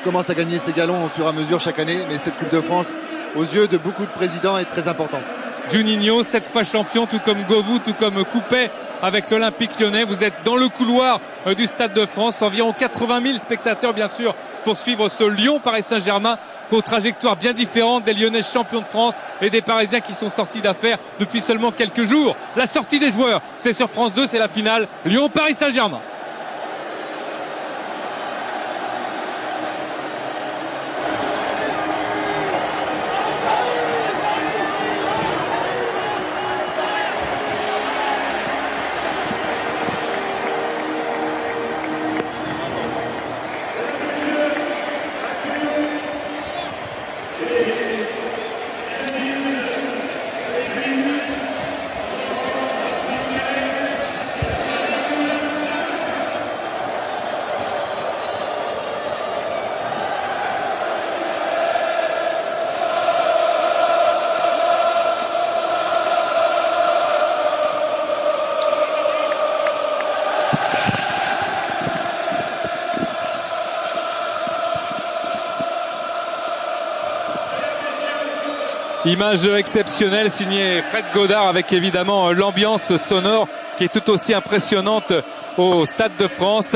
commence à gagner ses galons au fur et à mesure chaque année, mais cette Coupe de France, aux yeux de beaucoup de présidents, est très importante. Juninho, 7 fois champion, tout comme Govou, tout comme Coupet avec l'Olympique Lyonnais. Vous êtes dans le couloir du Stade de France, environ 80 000 spectateurs bien sûr pour suivre ce Lyon-Paris Saint-Germain, aux trajectoires bien différentes des Lyonnais champions de France et des Parisiens qui sont sortis d'affaires depuis seulement quelques jours. La sortie des joueurs, c'est sur France 2, c'est la finale Lyon-Paris Saint-Germain. Image exceptionnelle signée Fred Godard avec évidemment l'ambiance sonore qui est tout aussi impressionnante au Stade de France.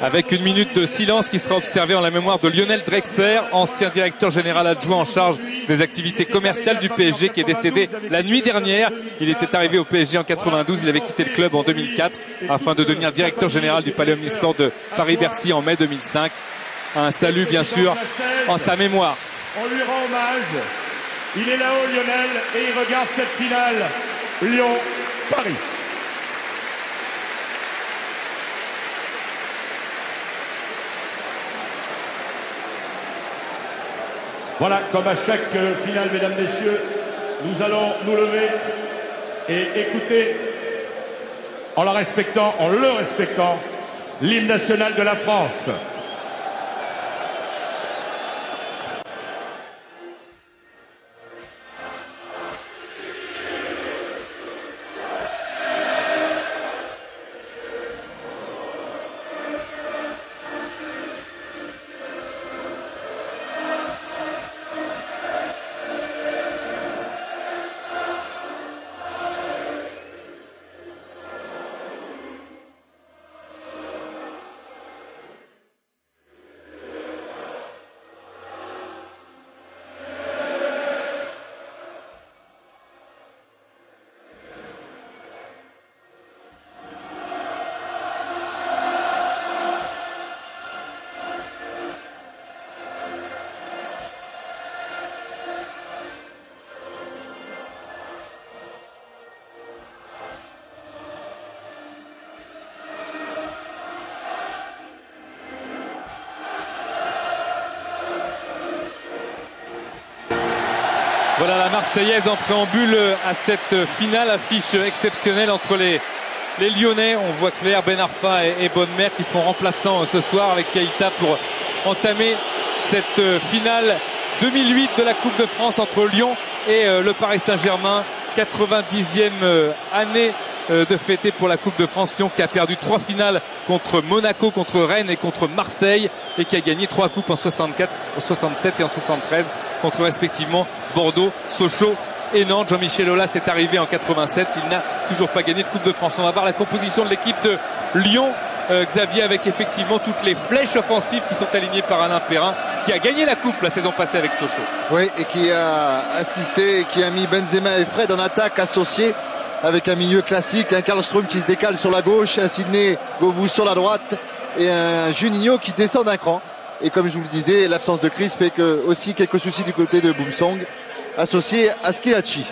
Avec une minute de silence qui sera observée en la mémoire de Lionel Drexler, ancien directeur général adjoint en charge des activités commerciales du PSG, qui est décédé la nuit dernière. Il était arrivé au PSG en 92, il avait quitté le club en 2004 afin de devenir directeur général du Palais Omnisport de Paris-Bercy en mai 2005. Un salut bien sûr en sa mémoire. On lui rend hommage. Il est là-haut Lionel et il regarde cette finale Lyon-Paris. Voilà, comme à chaque finale, mesdames, messieurs, nous allons nous lever et écouter, en le respectant, l'hymne national de la France. Voilà la Marseillaise en préambule à cette finale, affiche exceptionnelle entre les Lyonnais. On voit Claire, Ben Arfa et Bonnemer qui seront remplaçants ce soir avec Keïta pour entamer cette finale 2008 de la Coupe de France entre Lyon et le Paris Saint-Germain. 90e année de fêter pour la Coupe de France. Lyon qui a perdu 3 finales contre Monaco, contre Rennes et contre Marseille et qui a gagné 3 coupes en 64, en 67 et en 73 contre respectivement Bordeaux, Sochaux et Nantes. Jean-Michel Aulas est arrivé en 87. Il n'a toujours pas gagné de Coupe de France. On va voir la composition de l'équipe de Lyon. Xavier, avec effectivement toutes les flèches offensives qui sont alignées par Alain Perrin, qui a gagné la coupe la saison passée avec Sochaux. Oui, et qui a assisté, qui a mis Benzema et Fred en attaque associés avec un milieu classique, un Karlström qui se décale sur la gauche, un Sidney Govou sur la droite et un Juninho qui descend d'un cran. Et comme je vous le disais, l'absence de Chris fait que aussi quelques soucis du côté de Boumsong, associé à Schillaci.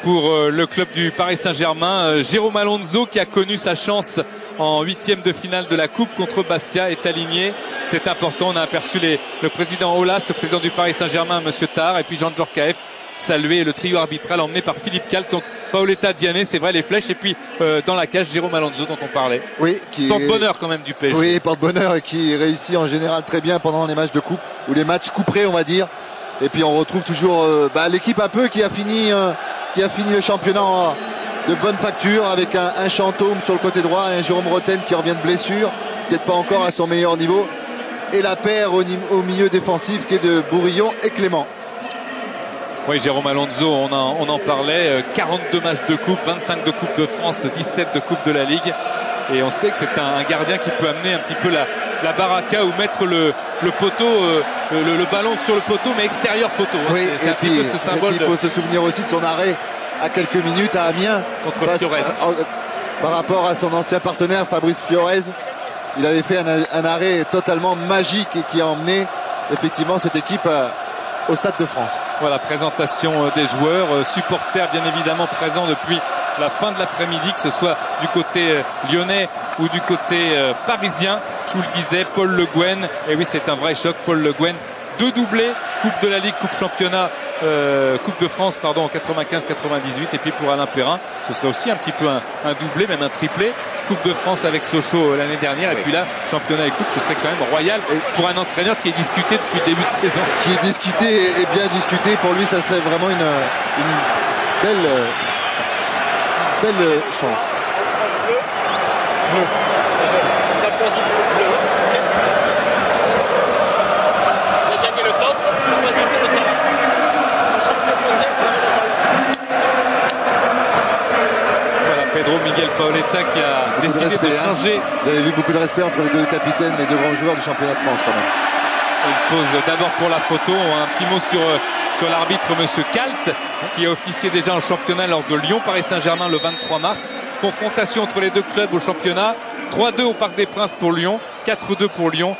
Pour le club du Paris Saint-Germain, Jérôme Alonso, qui a connu sa chance en 8e de finale de la Coupe contre Bastia, est aligné. C'est important. On a aperçu le président Aulas, le président du Paris Saint-Germain, monsieur Tar, et puis Jean Djorkaeff, saluer le trio arbitral emmené par Philippe Calc. Donc Paoletta Diané, c'est vrai, les flèches, et puis dans la cage Jérôme Alonso dont on parlait. Oui, qui porte-bonheur quand même du PSG. Oui, porte-bonheur, et qui réussit en général très bien pendant les matchs de coupe ou les matchs couperés, on va dire. Et puis on retrouve toujours l'équipe un peu qui a fini le championnat de bonne facture avec un Chantôme sur le côté droit et un Jérôme Roten qui revient de blessure, peut-être pas encore à son meilleur niveau, et la paire au milieu défensif qui est de Bourillon et Clément. Oui, Jérôme Alonso, on en parlait, 42 matchs de coupe, 25 de Coupe de France, 17 de Coupe de la Ligue. Et on sait que c'est un gardien qui peut amener un petit peu la baraka ou mettre le poteau, le ballon sur le poteau, mais extérieur poteau. Oui, c'est un petit peu ce symbole. Il faut se souvenir aussi de son arrêt à quelques minutes à Amiens contre Fiorez. Par rapport à son ancien partenaire Fabrice Fiorez. Il avait fait un arrêt totalement magique et qui a emmené effectivement cette équipe au Stade de France. Voilà, présentation des joueurs, supporters bien évidemment présents depuis la fin de l'après-midi, que ce soit du côté lyonnais ou du côté parisien. Je vous le disais, Paul Le Guen, et oui c'est un vrai choc, Paul Le Guen, 2 doublés, Coupe de la Ligue, Coupe Championnat, Coupe de France pardon en 95-98, et puis pour Alain Perrin ce serait aussi un petit peu un doublé, même un triplé, Coupe de France avec Sochaux l'année dernière, oui. Et puis là Championnat et Coupe, ce serait quand même royal pour un entraîneur qui est discuté depuis le début de saison. Qui est discuté et bien discuté, pour lui ça serait vraiment une belle chance. Bleu. Il a choisi bleu. Okay. Vous avez gagné le toss, vous choisissez le terrain. Change de côté, vous avez le ballon. Voilà, Pedro Miguel Paoletta qui a décidé de changer. Vous avez vu beaucoup de respect entre les deux capitaines, les deux grands joueurs du championnat de France quand même. Il pose d'abord pour la photo un petit mot sur l'arbitre monsieur Kalt qui a officié déjà en championnat lors de Lyon-Paris Saint-Germain le 23 mars. Confrontation entre les deux clubs au championnat. 3-2 au Parc des Princes pour Lyon, 4-2 pour Lyon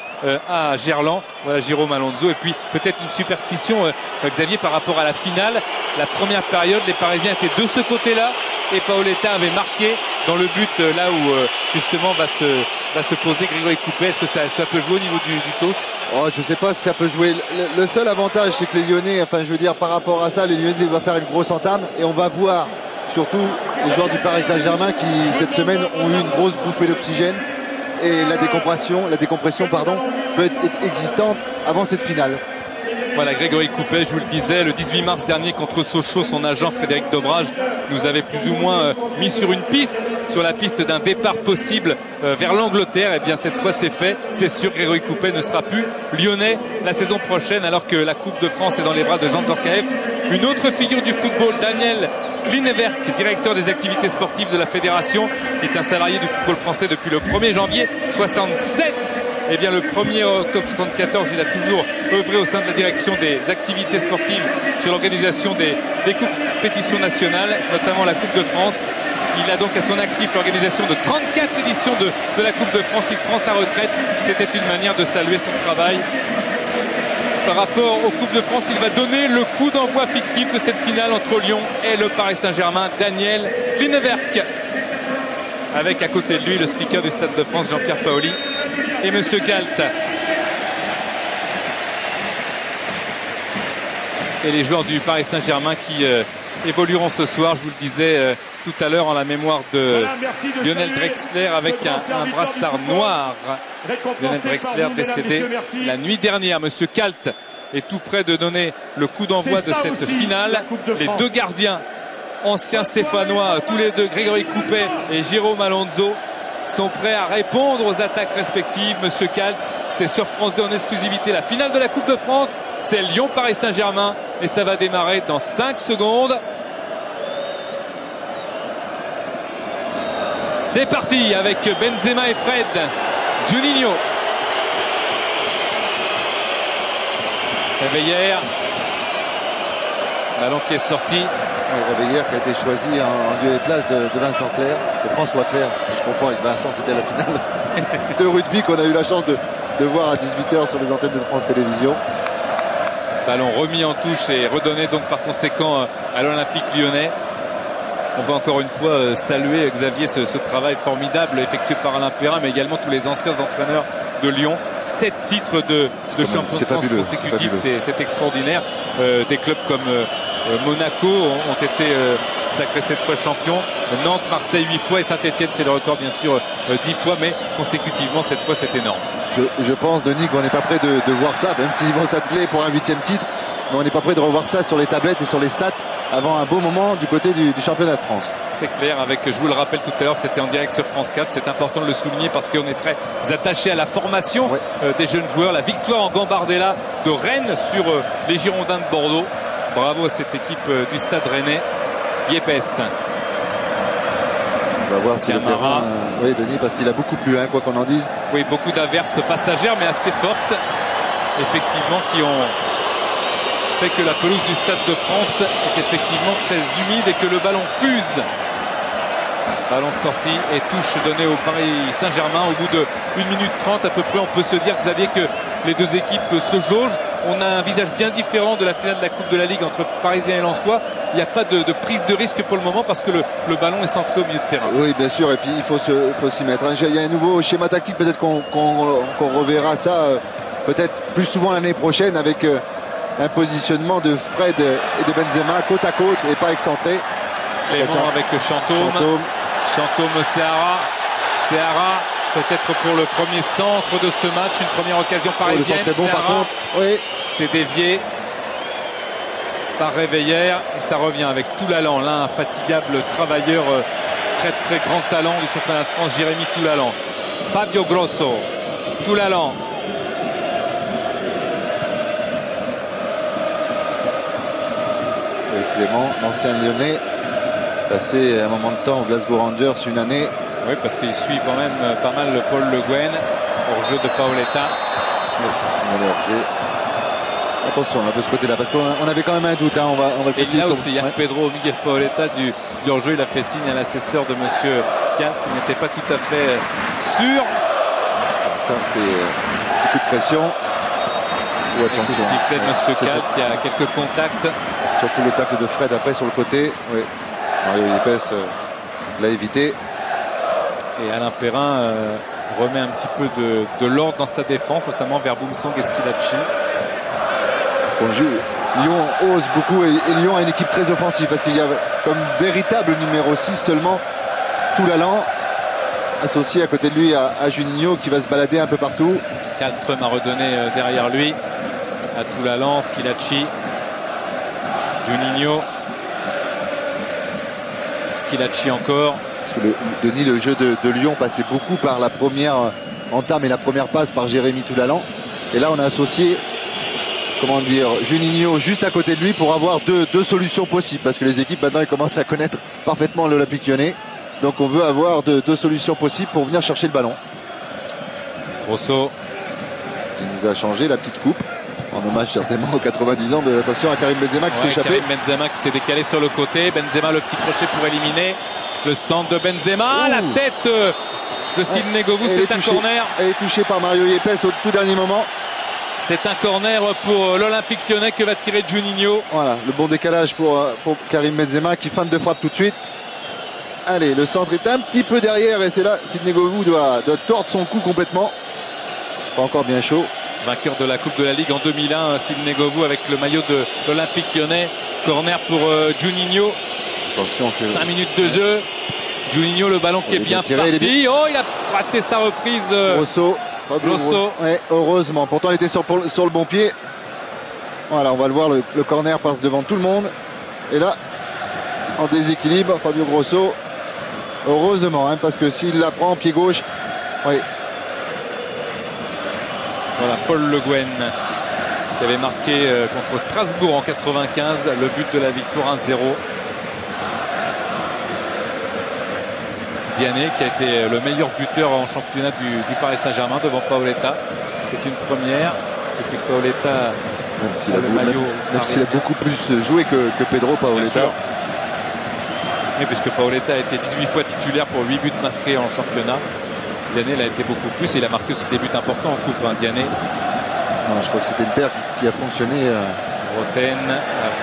à Gerland. Voilà Jérôme Alonso. Et puis peut-être une superstition, Xavier, par rapport à la finale. La première période, les Parisiens étaient de ce côté-là et Paoletta avait marqué dans le but là où justement va se poser Grégory Coupet. Est-ce que ça peut jouer au niveau du TOS? Oh, je sais pas si ça peut jouer. Le seul avantage, c'est que les Lyonnais, enfin je veux dire par rapport à ça, les Lyonnais vont faire une grosse entame et on va voir surtout les joueurs du Paris Saint-Germain qui cette semaine ont eu une grosse bouffée d'oxygène et la décompression peut être existante avant cette finale. Voilà, Grégory Coupet, je vous le disais, le 18 mars dernier contre Sochaux, son agent Frédéric Dobrage nous avait plus ou moins mis sur la piste d'un départ possible vers l'Angleterre. Et bien cette fois c'est fait, c'est sûr, Grégory Coupet ne sera plus lyonnais la saison prochaine alors que la Coupe de France est dans les bras de Jean Djorkaeff. Une autre figure du football, Daniel Klineverk, directeur des activités sportives de la Fédération, qui est un salarié du football français depuis le 1er janvier 67. Eh bien, le 1er octobre 74, il a toujours œuvré au sein de la direction des activités sportives sur l'organisation des compétitions nationales, notamment la Coupe de France. Il a donc à son actif l'organisation de 34 éditions de la Coupe de France. Il prend sa retraite. C'était une manière de saluer son travail. Par rapport aux Coupes de France, il va donner le coup d'envoi fictif de cette finale entre Lyon et le Paris Saint-Germain, Daniel Klineverk. Avec à côté de lui le speaker du Stade de France, Jean-Pierre Paoli, et monsieur Kalt. Et les joueurs du Paris Saint-Germain qui évolueront ce soir, je vous le disais tout à l'heure, en la mémoire de Lionel Drexler avec un brassard noir. Lionel Drexler décédé la nuit dernière. Monsieur Kalt est tout près de donner le coup d'envoi de cette finale. Les deux gardiens anciens stéphanois, tous les deux, Grégory Coupet et Jérôme Alonso, sont prêts à répondre aux attaques respectives. Monsieur Kalt, c'est sur France 2 en exclusivité. La finale de la Coupe de France, c'est Lyon-Paris Saint-Germain et ça va démarrer dans 5 secondes. C'est parti avec Benzema et Fred. Juninho. Réveillère. Ballon qui est sorti. Réveillère qui a été choisi en lieu et place de Vincent Clerc, de François Clerc. Je confonds avec Vincent, c'était la finale de rugby qu'on a eu la chance de voir à 18h sur les antennes de France Télévisions. Ballon remis en touche et redonné donc par conséquent à l'Olympique Lyonnais. On va encore une fois saluer, Xavier, ce travail formidable effectué par Alain Perrin, mais également tous les anciens entraîneurs de Lyon. 7 titres de champion de France consécutifs, c'est extraordinaire. Des clubs comme Monaco ont été sacrés 7 fois champions. Nantes, Marseille 8 fois et Saint-Etienne, c'est le record bien sûr 10 fois, mais consécutivement cette fois c'est énorme. Je pense, Denis, qu'on n'est pas prêt de voir ça, même s'ils vont s'atteler pour un 8e titre, mais on n'est pas prêt de revoir ça sur les tablettes et sur les stats avant un beau moment du côté du championnat de France. C'est clair, je vous le rappelle tout à l'heure, c'était en direct sur France 4. C'est important de le souligner parce qu'on est très attaché à la formation des jeunes joueurs. La victoire en Gambardella de Rennes sur les Girondins de Bordeaux. Bravo à cette équipe du Stade Rennais. Yepes. On va voir si le terrain... oui, Denis, parce qu'il a beaucoup plu, hein, quoi qu'on en dise. Oui, beaucoup d'averses passagères, mais assez fortes, effectivement, qui ont fait que la pelouse du Stade de France est effectivement très humide et que le ballon fuse. Ballon sorti et touche donnée au Paris Saint-Germain. Au bout de 1 minute 30 à peu près, on peut se dire, Xavier, que les deux équipes se jaugent. On a un visage bien différent de la finale de la Coupe de la Ligue entre Parisiens et Lensois. Il n'y a pas de prise de risque pour le moment parce que le ballon est centré au milieu de terrain. Oui, bien sûr, et puis il faut s'y mettre. Il y a un nouveau schéma tactique, peut-être qu'on reverra ça peut-être plus souvent l'année prochaine avec un positionnement de Fred et de Benzema côte à côte et pas excentré. Clément avec Chantôme, Seara, peut-être pour le premier centre de ce match, une première occasion parisienne. Le centre est bon par contre. Oui. C'est dévié par Réveillère et ça revient avec Toulalan, l'un infatigable travailleur, très très grand talent du championnat de France, Jérémy Toulalan. Fabio Grosso, Toulalan. Clément, l'ancien Lyonnais, passé un moment de temps au Glasgow Rangers une année. Oui, parce qu'il suit quand même pas mal le Paul Le Guen au jeu de Paoletta. Signalé hors-jeu. Attention là de ce côté-là, parce qu'on avait quand même un doute, hein, on va le préciser. Et là aussi, il y a Pedro Miguel Paoletta du hors-jeu. Il a fait signe à l'assesseur de monsieur Cast, qui n'était pas tout à fait sûr. Ça, c'est un petit coup de pression. Ou attention. Coup de sifflet de monsieur Cast, il y a quelques contacts. Surtout le tacle de Fred après sur le côté. Oui. Mario Yepes l'a évité. Et Alain Perrin remet un petit peu de l'ordre dans sa défense, notamment vers Boumsong et Skilacci. Parce qu'on joue. Lyon ose beaucoup et Lyon a une équipe très offensive parce qu'il y a comme véritable numéro 6 seulement Toulalan associé à côté de lui à Juninho qui va se balader un peu partout. Kallström a redonné derrière lui à Toulalan, Skilacci, Juninho, Skilacci encore. Parce que Denis, le jeu de Lyon passait beaucoup par la première entame et la première passe par Jérémy Toulalan. Et là, on a associé, comment dire, Juninho juste à côté de lui pour avoir deux solutions possibles. Parce que les équipes, maintenant, elles commencent à connaître parfaitement l'Olympique Lyonnais. Donc, on veut avoir deux solutions possibles pour venir chercher le ballon. Grosso. Qui nous a changé la petite coupe. En hommage certainement aux 90 ans de l'attention à Karim Benzema qui s'est échappé. Karim Benzema qui s'est décalé sur le côté. Benzema, le petit crochet pour éliminer. Le centre de Benzema, la tête de Sidney Govou, c'est un corner. Elle est touchée par Mario Yepes au tout dernier moment. C'est un corner pour l'Olympique Lyonnais que va tirer Juninho. Voilà, le bon décalage pour Karim Benzema qui feinte de frappe tout de suite. Allez, le centre est un petit peu derrière et c'est là Sidney Govou doit tordre son cou complètement. Pas encore bien chaud. Vainqueur de la Coupe de la Ligue en 2001, Sidney Govou avec le maillot de l'Olympique Lyonnais. Corner pour Juninho. Attention, 5 minutes de jeu. Juninho, le ballon qui est bien parti. Oh, il a raté sa reprise. Grosso. Ouais, heureusement. Pourtant, il était sur le bon pied. Voilà, on va le voir. Le corner passe devant tout le monde. Et là, en déséquilibre, Fabio Grosso. Heureusement, hein, parce que s'il la prend pied gauche, oui. Voilà, Paul Le Guen qui avait marqué contre Strasbourg en 95 le but de la victoire 1-0. Diané qui a été le meilleur buteur en championnat du Paris Saint-Germain devant Paoletta. C'est une première. Et puis Paoletta, même s'il a beaucoup plus joué que Pedro Paoletta. Oui, puisque Paoletta a été 18 fois titulaire pour 8 buts marqués en championnat. Diané l'a été beaucoup plus et il a marqué aussi des buts importants en coupe, hein, Diané. Non, je crois que c'était une paire qui a fonctionné. Roten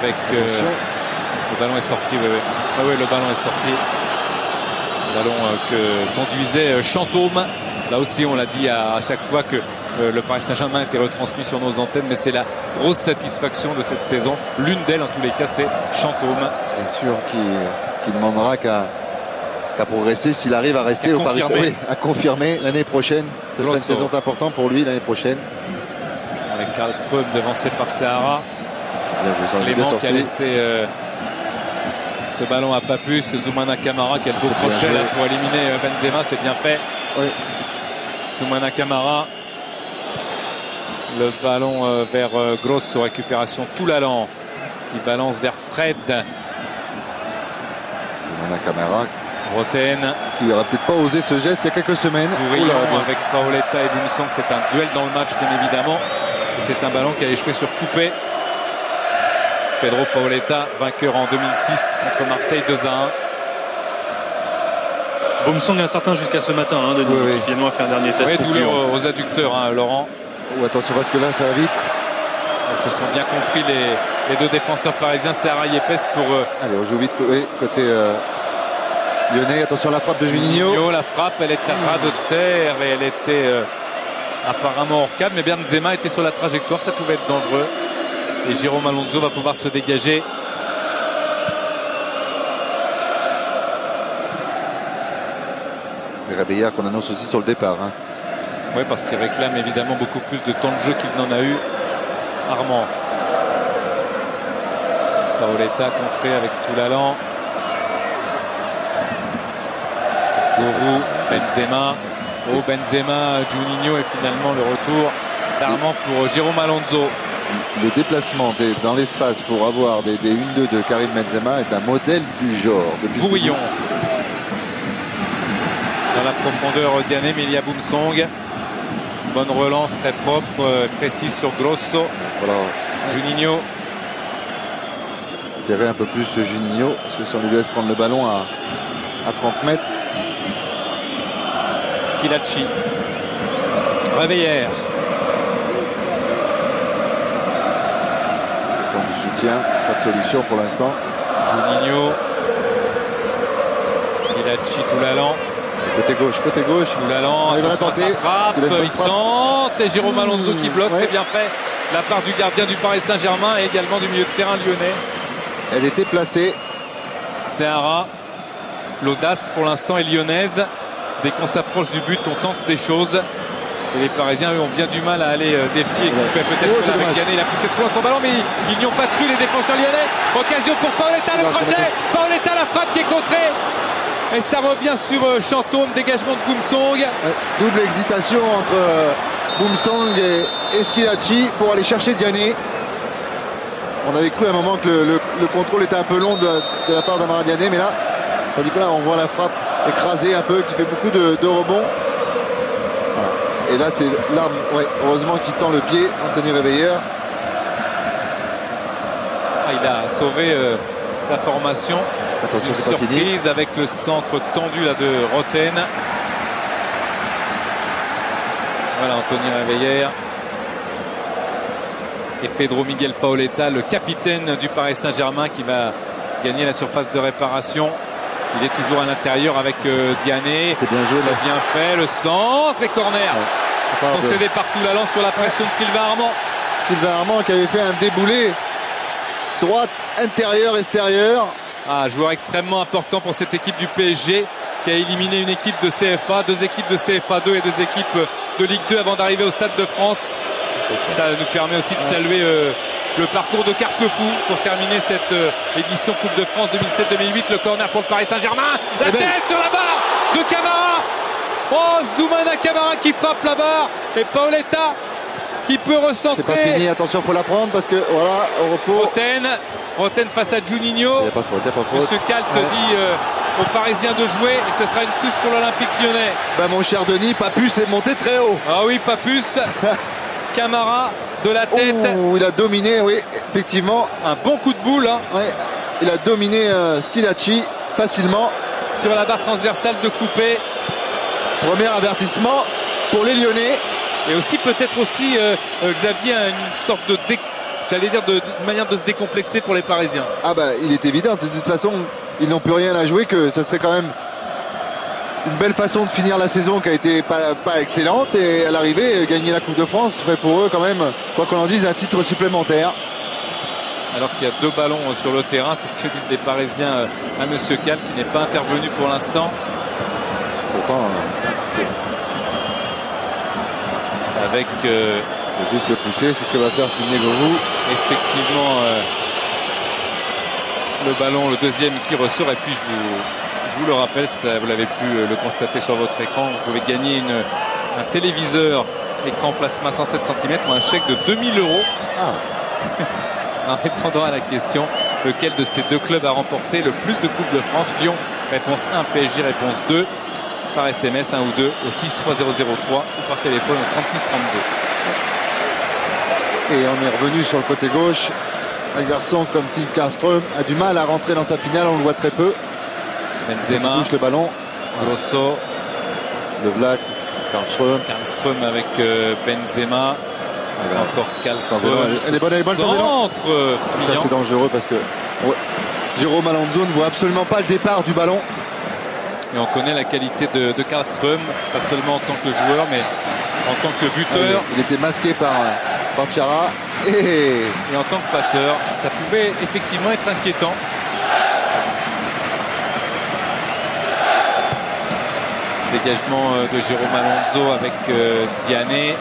avec le ballon est sorti. Oui, le ballon est sorti. Le ballon que conduisait Chantôme. Là aussi, on l'a dit à chaque fois que le Paris Saint-Germain était retransmis sur nos antennes, mais c'est la grosse satisfaction de cette saison. L'une d'elles, en tous les cas, c'est Chantôme. Bien sûr, qui demandera qu'à progresser s'il arrive à rester au Paris Saint-Germain. Oui, à confirmer l'année prochaine. Ce sera une saison importante pour lui l'année prochaine. Avec Kallström devancé par Seara. Clément qui a laissé Ce ballon à Papus, Zoumana Camara, quel beau crochet là pour éliminer Benzema, c'est bien fait. Oui. Zoumana Camara. Le ballon vers Grosso, récupération Toulalan qui balance vers Fred. Zoumana Camara. Roten. Qui n'aurait peut-être pas osé ce geste il y a quelques semaines. Bourillon avec Paoletta et Boumsong, c'est un duel dans le match bien évidemment. C'est un ballon qui a échoué sur Coupé. Pedro Paoletta, vainqueur en 2006 contre Marseille 2-1. Boumsong incertain jusqu'à ce matin, Denis, qui finalement a fait un dernier test. Oui, douleur aux adducteurs, Laurent. Oh, attention parce que là ça va vite. Ils se sont bien compris les deux défenseurs parisiens, Serra et Yepes pour... Allez, on joue vite côté lyonnais. Attention à la frappe de Juninho. La frappe, elle est à ras de terre et elle était apparemment hors cadre, mais Benzema était sur la trajectoire, ça pouvait être dangereux. Et Jérôme Alonso va pouvoir se dégager. Et Rebeillard qu'on annonce aussi sur le départ. Oui, parce qu'il réclame évidemment beaucoup plus de temps de jeu qu'il n'en a eu. Armand. Paoletta contré avec Toulalan. Gourou, Benzema. Oh, Benzema, Juninho et finalement le retour d'Armand pour Jérôme Alonso. Le déplacement dans l'espace pour avoir des 1-2 de Karim Benzema est un modèle du genre. Bourillon. Dans la profondeur, Diané, mais il y a Boumsong. Bonne relance, très propre, précise sur Grosso. Voilà. Juninho. Serrer un peu plus Juninho, parce que si on lui laisse prendre le ballon à 30 mètres. Schilacci. Reveillère. Temps du soutien, pas de solution pour l'instant. Juninho. Schilacci, Toulalan. Côté gauche. Toulalan, il va tenter. Il tente. Et Jérôme Alonso qui bloque, c'est bien fait. La part du gardien du Paris Saint-Germain et également du milieu de terrain lyonnais. Elle était placée. Serra. L'audace pour l'instant est lyonnaise. Dès qu'on s'approche du but, on tente des choses. Et les Parisiens, eux, ont bien du mal à aller défier. Peut-être que Diané, il a poussé trop loin son ballon, mais ils n'y ont pas cru, les défenseurs lyonnais. Occasion pour Paoletta, le crochet. Paoletta, la frappe qui est contrée. Et ça revient sur Chantôme, dégagement de Boumsong. Double excitation entre Boumsong et Schilacci pour aller chercher Diané. On avait cru à un moment que le contrôle était un peu long de la part d'Amara Diané, mais là, tandis que là, on voit la frappe écrasée un peu, qui fait beaucoup de rebonds. Voilà. Et là, c'est l'arme, heureusement, qui tend le pied, Anthony Reveillère. Il a sauvé sa formation. Attention, c'est pas fini. Surprise avec le centre tendu là de Roten. Voilà Anthony Reveillère. Et Pedro Miguel Paoletta, le capitaine du Paris Saint-Germain, qui va gagner la surface de réparation. Il est toujours à l'intérieur avec Diané. C'est bien joué. C'est bien fait. Le centre et corner. Concédé par Toulalan sur la pression de Sylvain Armand. Sylvain Armand qui avait fait un déboulé droite, intérieur, extérieur. Joueur extrêmement important pour cette équipe du PSG qui a éliminé une équipe de CFA, 2 équipes de CFA 2 et 2 équipes de Ligue 2 avant d'arriver au Stade de France. Ça nous permet aussi de saluer le parcours de Carquefou pour terminer cette édition Coupe de France 2007-2008. Le corner pour le Paris Saint-Germain. La tête sur la barre de Camara. Oh, Zoumana Camara qui frappe la barre. Et Paoletta qui peut recentrer. C'est pas fini, attention, faut la prendre parce que voilà, au repos. Roten face à Juninho. Il n'y a pas faute, Monsieur Calte dit aux Parisiens de jouer et ce sera une touche pour l'Olympique Lyonnais. Mon cher Denis, Papus est monté très haut. Ah oui, Papus. Camara de la tête. Il a dominé, oui, effectivement. Un bon coup de boule. Il a dominé Schilacci facilement. Sur la barre transversale de Coupé. Premier avertissement pour les Lyonnais. Et aussi peut-être aussi Xavier, une sorte de manière de se décomplexer pour les Parisiens. Il est évident, de toute façon ils n'ont plus rien à jouer, que ça serait quand même une belle façon de finir la saison qui a été pas excellente, et à l'arrivée gagner la Coupe de France serait pour eux quand même, quoi qu'on en dise, un titre supplémentaire. Alors qu'il y a 2 ballons sur le terrain, c'est ce que disent les Parisiens à Monsieur Cal, qui n'est pas intervenu pour l'instant. Pourtant avec faut juste le pousser, c'est ce que va faire Sidney Govou. Effectivement le ballon, le deuxième qui ressort. Et puis je vous le rappelle, ça, vous l'avez pu le constater sur votre écran, vous pouvez gagner un téléviseur écran plasma 107 cm ou un chèque de 2000 €. En répondant à la question, lequel de ces deux clubs a remporté le plus de Coupes de France? Lyon, réponse 1, PSG, réponse 2. Par SMS 1 ou 2 au 63003 ou par téléphone au 3632. Et on est revenu sur le côté gauche. Un garçon comme Kim Karlström a du mal à rentrer dans sa finale, on le voit très peu. Benzema, il touche le ballon. Grosso, Le Vlac, Karlström avec Benzema. Encore Karlström. Elle est bonne, centre. Ça c'est dangereux parce que Jérôme Alonso ne voit absolument pas le départ du ballon. Et on connaît la qualité de Karlström, pas seulement en tant que joueur, mais en tant que buteur. Il était masqué par Tchara. Et en tant que passeur, ça pouvait effectivement être inquiétant. Dégagement de Jérôme Alonso avec Diané.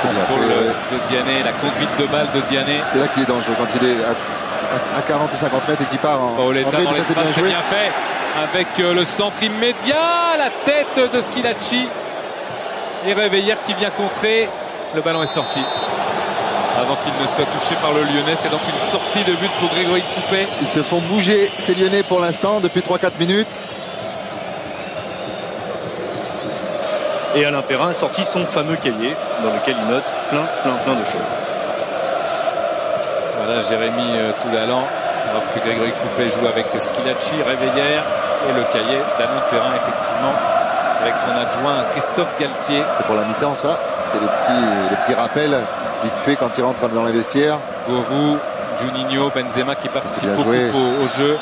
Le contrôle de Diané, la conduite de balle de Diané. C'est là qu'il est dangereux, quand il est à 40 ou 50 mètres et qu'il part en Paoletta dans l'espace, c'est bien fait. Avec le centre immédiat, la tête de Schillaci. Et Réveillère qui vient contrer. Le ballon est sorti. Avant qu'il ne soit touché par le Lyonnais, c'est donc une sortie de but pour Grégory Coupet. Ils se font bouger ces Lyonnais pour l'instant depuis 3-4 minutes. Et Alain Perrin a sorti son fameux cahier dans lequel il note plein de choses. Voilà Jérémy Toulalan, alors que Grégory Coupet joue avec Schillaci, Réveillère et le cahier d'Alain Perrin effectivement avec son adjoint Christophe Galtier. C'est pour la mi-temps ça, c'est les petits rappels vite fait quand il rentre dans les vestiaires. Govou, Juninho, Benzema qui participe beaucoup au jeu.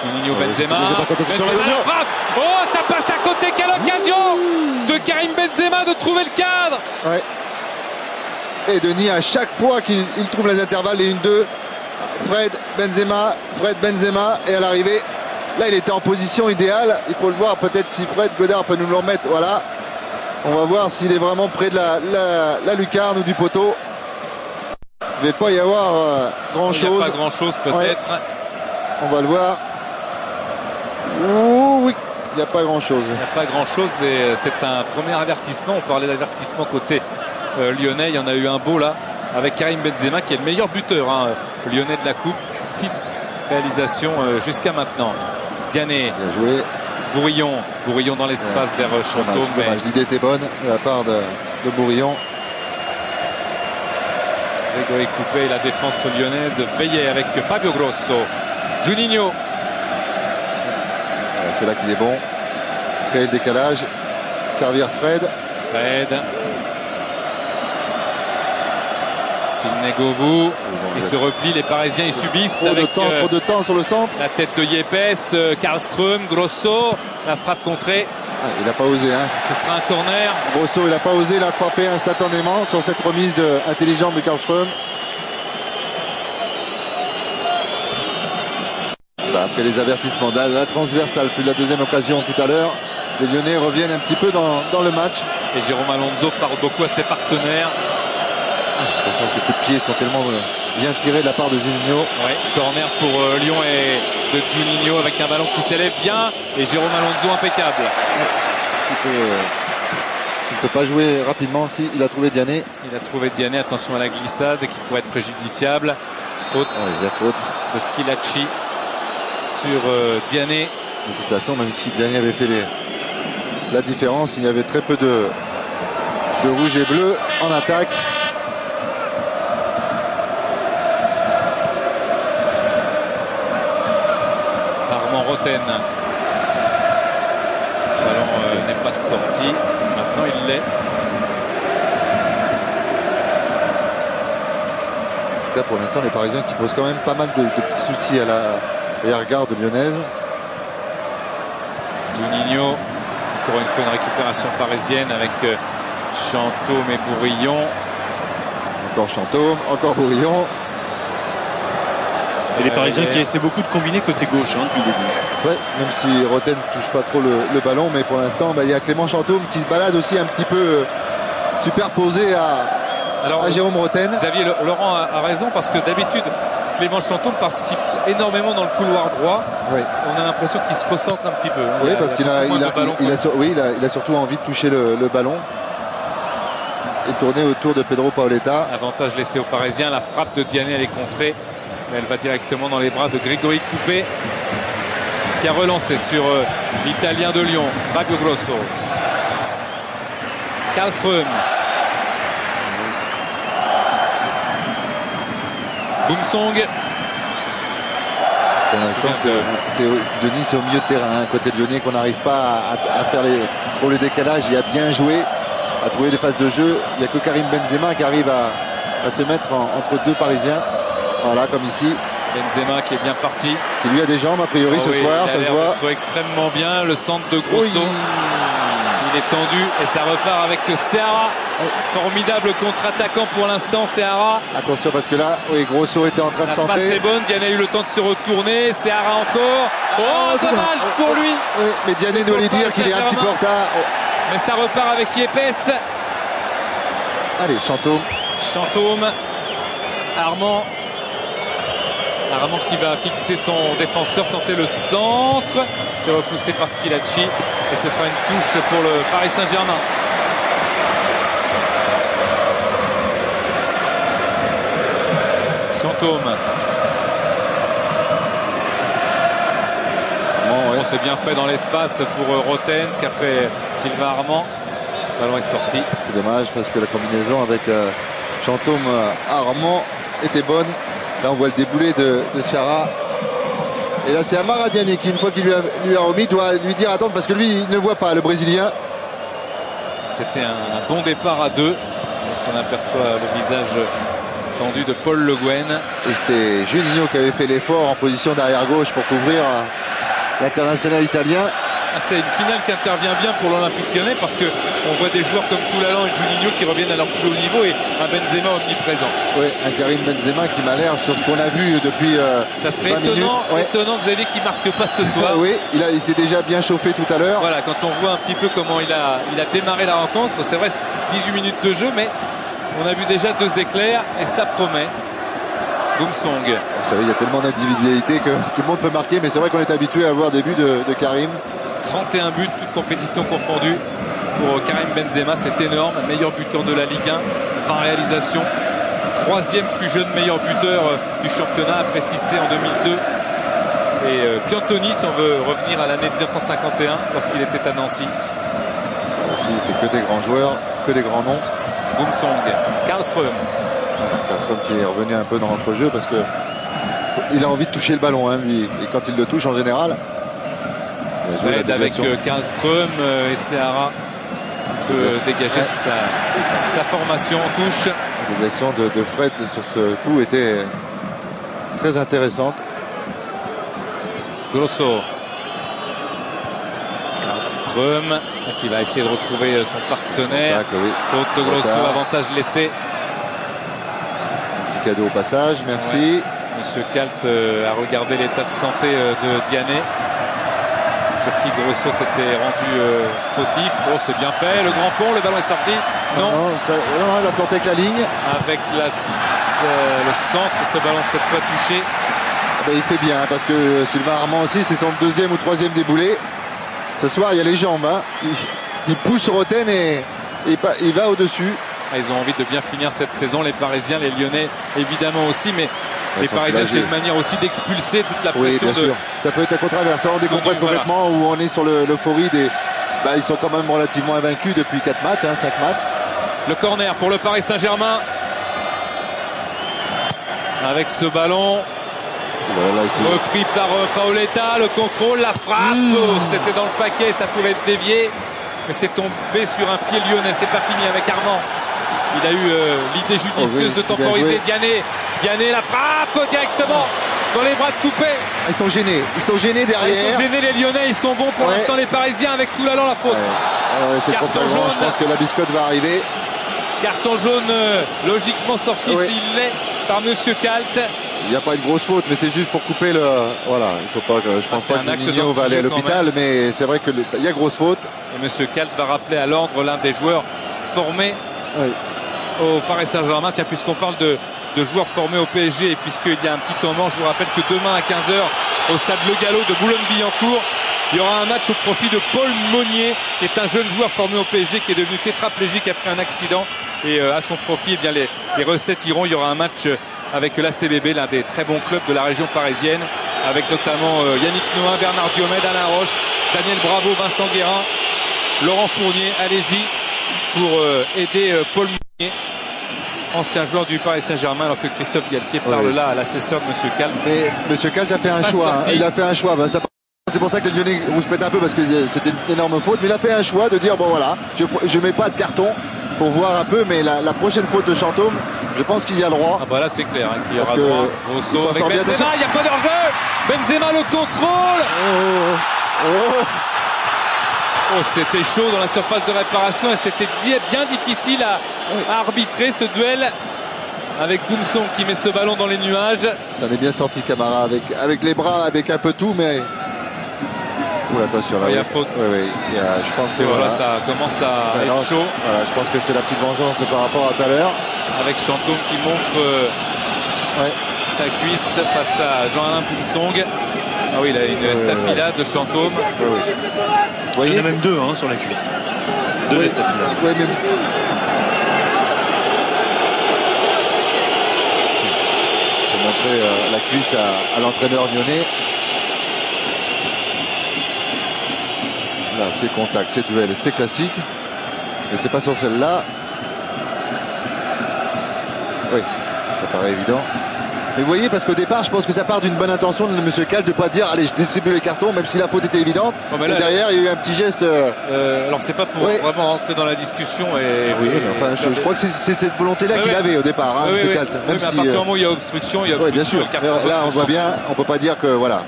Juninho, Benzema, la frappe. Oh, ça passe à côté, quelle occasion de Karim Benzema de trouver le cadre. Ouais. Et Denis, à chaque fois qu'il trouve les intervalles, les 1-2, Fred, Benzema, et à l'arrivée, là il était en position idéale. Il faut le voir, peut-être si Fred Godard peut nous le remettre. Voilà. On va voir s'il est vraiment près de la lucarne ou du poteau. Il ne devait pas y avoir grand-chose. Il n'y a pas grand-chose peut-être. Ouais. On va le voir. Ouh, oui, il n'y a pas grand-chose. Il n'y a pas grand-chose et c'est un premier avertissement. On parlait d'avertissement côté lyonnais. Il y en a eu un beau là avec Karim Benzema qui est le meilleur buteur lyonnais de la Coupe. 6 réalisations jusqu'à maintenant. Diané. Bien joué. Bourillon dans l'espace vers Chantôme. L'idée était bonne de la part de Bourillon. Grégory Coupet et la défense lyonnaise veillait avec Fabio Grosso. Juninho. C'est là qu'il est bon. Créer le décalage. Servir Fred. Sidney Govou. Il se replie, les Parisiens ils subissent. Trop de temps sur le centre. La tête de Yepes, Karlström, Grosso. La frappe contrée. Il n'a pas osé. Ce sera un corner. Grosso, il n'a pas osé la frapper instantanément sur cette remise intelligente de Karlström. Après les avertissements, la transversale, puis la deuxième occasion tout à l'heure, les Lyonnais reviennent un petit peu dans le match. Et Jérôme Alonso parle beaucoup à ses partenaires. Attention, ces coups de pied sont tellement bien tirés de la part de Juninho. Ouais, corner pour Lyon et de Juninho avec un ballon qui s'élève bien. Et Jérôme Alonso impeccable. Il ne peut pas jouer rapidement si il a trouvé Diané. Il a trouvé Diané, attention à la glissade qui pourrait être préjudiciable. Faute. Il y a faute de Schillaci sur Diané. De toute façon, même si Diané avait fait la différence, il y avait très peu de rouge et bleu en attaque. Armand Roten. Le ballon n'est pas sorti. Maintenant, il l'est. En tout cas, pour l'instant, les Parisiens qui posent quand même pas mal de petits soucis à la garde lyonnaise. Juninho, encore une fois une récupération parisienne avec Chantôme et Bourillon. Encore Chantôme, encore Bourillon. Et les Parisiens qui essaient beaucoup de combiner côté gauche depuis le début. Ouais, même si Roten ne touche pas trop le ballon, mais pour l'instant, il y a Clément Chantôme qui se balade aussi un petit peu superposé à Jérôme Roten. Xavier Laurent a raison parce que d'habitude, Clément Chantôme participe énormément dans le couloir droit. Oui. On a l'impression qu'il se recentre un petit peu. Oui, parce qu'il a, il a surtout envie de toucher le ballon et tourner autour de Pedro Paoletta. Avantage laissé aux Parisiens. La frappe de Diané, elle est contrée, mais elle va directement dans les bras de Grégory Coupé, qui a relancé sur l'Italien de Lyon, Fabio Grosso. Karlström. Boumsong. Pour l'instant, Denis, c'est au milieu de terrain, côté de Lyonnais, qu'on n'arrive pas à faire trop le décalage. Il a bien joué, à trouver des phases de jeu. Il n'y a que Karim Benzema qui arrive à se mettre entre deux Parisiens. Voilà, comme ici. Benzema qui est bien parti. Qui lui a des jambes, a priori, ce soir, ça se voit. Extrêmement bien. Le centre de Grosso. Oui. Il est tendu et ça repart avec Seara. Formidable contre-attaquant pour l'instant, Seara. Attention parce que là, oui, Grosso était en train de centrer. La passe centrer. est bonne, Diané a eu le temps de se retourner. Seara encore. Oh, dommage pour lui. Oui, mais Diané doit lui dire qu'il est un petit peu en retard. Mais ça repart avec Yepes. Allez, Chantôme. Armand qui va fixer son défenseur, tenter le centre. C'est repoussé par Schilacci. Et ce sera une touche pour le Paris Saint-Germain. Chantôme. Armand, ouais. On s'est bien fait dans l'espace pour Roten, ce qu'a fait Sylvain Armand. Le ballon est sorti. C'est dommage parce que la combinaison avec Chantôme Armand était bonne. Là, on voit le déboulé de Seara. Et là, c'est Amara Diané qui, une fois qu'il lui a remis, doit lui dire attends, parce que lui, il ne voit pas, le Brésilien. C'était un bon départ à deux. On aperçoit le visage tendu de Paul Le Guen. Et c'est Juninho qui avait fait l'effort en position d'arrière gauche pour couvrir l'international italien. C'est une finale qui intervient bien pour l'Olympique Lyonnais parce qu'on voit des joueurs comme Toulalan et Juninho qui reviennent à leur plus haut niveau et un Benzema omniprésent. Oui, un Karim Benzema qui m'a l'air sur ce qu'on a vu depuis ça serait 20 minutes. Étonnant, Xavier, qui marque pas ce soir. Oui, il s'est déjà bien chauffé tout à l'heure. Voilà, quand on voit un petit peu comment il a démarré la rencontre, c'est vrai, 18 minutes de jeu, mais on a vu déjà 2 éclairs et ça promet. Boumsong. Vous savez, il y a tellement d'individualité que tout le monde peut marquer, mais c'est vrai qu'on est habitué à voir des buts de Karim. 31 buts, toutes compétitions confondues pour Karim Benzema, c'est énorme. Meilleur buteur de la Ligue 1, 20 réalisations. 3e plus jeune meilleur buteur du championnat, après Cissé en 2002. Et Piantoni, si on veut revenir à l'année 1951, lorsqu'il était à Nancy. Là aussi, c'est que des grands joueurs, que des grands noms. Boumsong, Karlström. Karlström qui est revenu un peu dans l'entrejeu parce que il a envie de toucher le ballon, lui. Et quand il le touche, en général, Fred avec Karlström et Seara peut dégager sa formation en touche. La déviation de Fred sur ce coup était très intéressante. Grosso. Karlström qui va essayer de retrouver son partenaire. Faute de Grosso, avantage laissé. Un petit cadeau au passage, merci. Ouais. Monsieur Kalt a regardé l'état de santé de Diané, sur qui Grosso s'était rendu fautif. Oh, c'est bien fait, le grand pont, le ballon est sorti. Non, il a planté avec la ligne. Avec le centre, ce ballon cette fois touché. Ben, il fait bien parce que Sylvain Armand aussi, c'est son 2e ou 3e déboulé. Ce soir, il y a les jambes. Il pousse Roten et il va au-dessus. Ils ont envie de bien finir cette saison, les Parisiens, les Lyonnais évidemment aussi, mais les Parisiens, c'est une manière aussi d'expulser toute la pression. Oui, bien sûr. Ça peut être un controversé, on décompresse complètement, où on est sur l'euphorie des... ils sont quand même relativement invaincus depuis 4 matchs, 5 matchs. Le corner pour le Paris Saint-Germain. Avec ce ballon repris par Paoletta, le contrôle, la frappe. C'était dans le paquet, ça pouvait être dévié. Mais c'est tombé sur un pied lyonnais, c'est pas fini avec Armand. Il a eu l'idée judicieuse de temporiser Diané, la frappe directement dans les bras de Coupé. Ils sont gênés derrière. Ils sont gênés les Lyonnais, ils sont bons pour l'instant les Parisiens avec Toulalan la faute. C'est carton jaune. Je pense que la biscotte va arriver. Carton jaune logiquement sorti s'il l'est par Monsieur Kalt. Il n'y a pas une grosse faute, mais c'est juste pour couper le... Voilà, il faut pas que... Je pense pas que Juninho va aller à l'hôpital, mais c'est vrai qu'il y a grosse faute. Et Monsieur Kalt va rappeler à l'ordre l'un des joueurs formés au Paris Saint-Germain. Tiens, puisqu'on parle de de joueurs formés au PSG. Et puisqu'il y a un petit temps mort, je vous rappelle que demain à 15 h au stade Le Gallo de Boulogne-Billancourt, il y aura un match au profit de Paul Monnier, qui est un jeune joueur formé au PSG, qui est devenu tétraplégique après un accident. Et à son profit, eh bien, les recettes iront. Il y aura un match avec l'ACBB, l'un des très bons clubs de la région parisienne, avec notamment Yannick Noin, Bernard Diomède, Alain Roche, Daniel Bravo, Vincent Guérin, Laurent Fournier. Allez-y pour aider Paul Monnier, ancien joueur du Paris Saint-Germain, alors que Christophe Galtier parle là à l'assesseur de M. Calte. Mais M. Calte a fait un choix. Hein. Il a fait un choix. Ben, c'est pour ça que les Lyonnais rouspètent un peu, parce que c'était une énorme faute. Mais il a fait un choix de dire, bon voilà, je mets pas de carton pour voir un peu, mais la prochaine faute de Chantôme, je pense qu'il y a le droit. Ah bah là c'est clair, hein, qu'il y aura que droit au saut. Avec Benzema, il n'y a pas d'hors-jeu. Benzema le contrôle. Oh, c'était chaud dans la surface de réparation et c'était bien difficile à arbitrer ce duel avec Goumson qui met ce ballon dans les nuages. Ça en est bien sorti Camara avec les bras, avec un peu tout, mais... Oula, attention, là, il y a faute. Oui, je pense que voilà, ça commence à être chaud. Voilà, je pense que c'est la petite vengeance par rapport à tout à l'heure. Avec Chantôme qui montre sa cuisse face à Jean-Alain Poulsong. Ah oui, il a une estafilade de Chantôme. Il y en a même deux sur la cuisse. Deux estafilades. Oui, mais... Faut montrer la cuisse à l'entraîneur lyonnais. Là, c'est contact, c'est duel, c'est classique. Mais c'est pas sur celle-là. Oui, ça paraît évident. Mais vous voyez, parce qu'au départ, je pense que ça part d'une bonne intention de M. Calte de ne pas dire allez, je distribue les cartons, même si la faute était évidente. Là, et derrière, il y a eu un petit geste. Alors, c'est pas pour vraiment rentrer dans la discussion. Oui, mais enfin, je crois que c'est cette volonté-là qu'il avait au départ, M. Calte. Même si, à partir du moment où il y a obstruction, il y a obstruction. Oui, bien sûr. Là, on voit bien, on peut pas dire que voilà.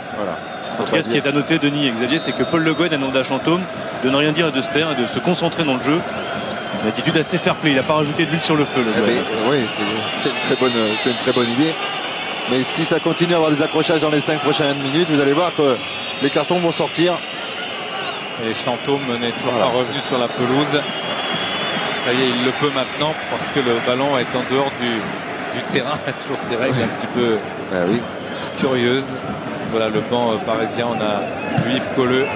En tout cas, ce qui est à noter, Denis et Xavier, c'est que Paul Le Guen a demandé à Chantôme de ne rien dire et de se taire et de se concentrer dans le jeu. Une attitude assez fair-play. Il n'a pas rajouté de l'huile sur le feu, le Guen. Oui, c'est une très bonne idée. Mais si ça continue à avoir des accrochages dans les 5 prochaines minutes, vous allez voir que les cartons vont sortir. Et Chantôme n'est toujours pas revenu sur la pelouse. Ça y est, il le peut maintenant parce que le ballon est en dehors du terrain. Toujours ces règles un petit peu curieuses. Voilà le banc parisien. On a Yves Colleux.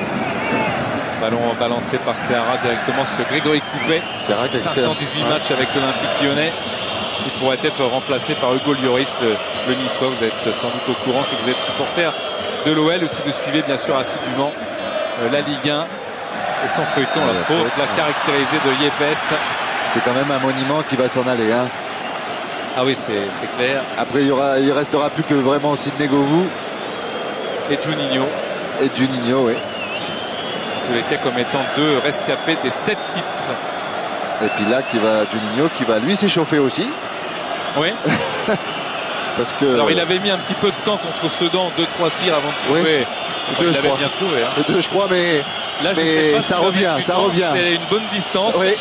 Ballon balancé par Serra directement sur Grégory Coupet. 518 matchs avec l'Olympique Lyonnais, qui pourrait être remplacé par Hugo Lloris, le Niçois. Vous êtes sans doute au courant si vous êtes supporter de l'OL ou si vous suivez bien sûr assidûment la Ligue 1 et son feuilleton. La faute, la caractérisée de Yepes. C'est quand même un monument qui va s'en aller. Ah oui, c'est clair. Après, il restera plus que vraiment Sidney Govou. Et Juninho. Et Juninho, oui. En tous les cas, comme étant deux rescapés des 7 titres. Et puis là, Juninho qui va lui s'échauffer aussi. Oui. Parce que... Alors il avait mis un petit peu de temps contre Sedan, 2-3 tirs avant de trouver. Il avait bien trouvé. Deux, je crois, mais là, ça revient. C'est une bonne distance. Oui.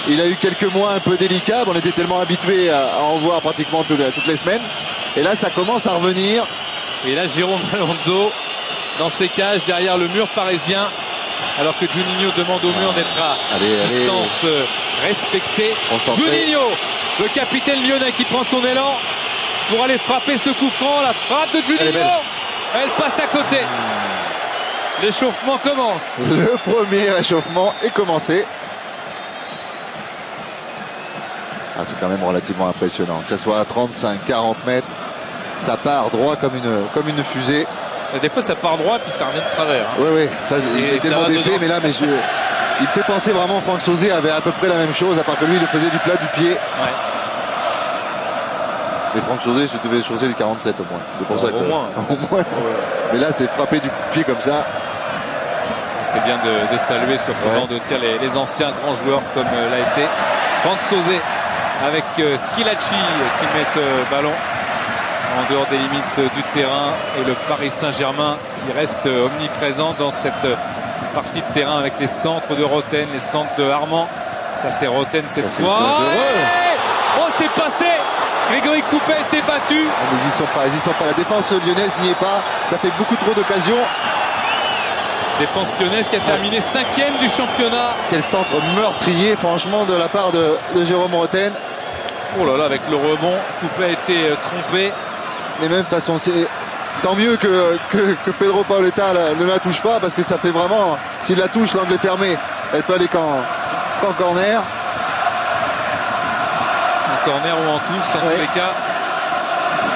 Il a eu quelques mois un peu délicats. On était tellement habitués à en voir pratiquement toutes les semaines. Et là, ça commence à revenir. Et là, Jérôme Alonso dans ses cages derrière le mur parisien. Alors que Juninho demande au mur d'être à distance respectée. Juninho, le capitaine lyonnais qui prend son élan pour aller frapper ce coup franc. La frappe de Juninho, elle passe à côté. L'échauffement commence. Le premier échauffement est commencé. C'est quand même relativement impressionnant. Que ce soit à 35, 40 mètres, ça part droit comme une fusée. Des fois ça part droit puis ça revient de travers. Oui, ça, il est tellement défait, mais là, il fait penser vraiment, Franck Sauzé avait à peu près la même chose, à part que lui, il le faisait du plat du pied. Ouais. Et Franck Sauzé se devait chausser du 47 au moins. C'est pour ça que. Au moins. Mais là, c'est frappé du coup de pied comme ça. C'est bien de saluer sur ce genre de tir les anciens grands joueurs comme l'a été Franck Sauzé avec Schilacci qui met ce ballon en dehors des limites du terrain, et le Paris Saint-Germain qui reste omniprésent dans cette partie de terrain avec les centres de Roten, les centres de Armand. Ça, c'est Roten cette fois. Oh, c'est passé. Grégory Coupet a été battu. Mais ils sont pas. La défense lyonnaise n'y est pas. Ça fait beaucoup trop d'occasions. Défense lyonnaise qui a terminé 5e du championnat. Quel centre meurtrier, franchement, de la part de Jérôme Roten. Oh là là, avec le rebond, Coupé a été trompé. Mais même de toute façon, c'est tant mieux que Pedro Paoletta ne la touche pas, parce que ça fait vraiment, s'il la touche, l'angle est fermé, elle peut aller qu'en corner. En corner ou en touche, en tous les cas.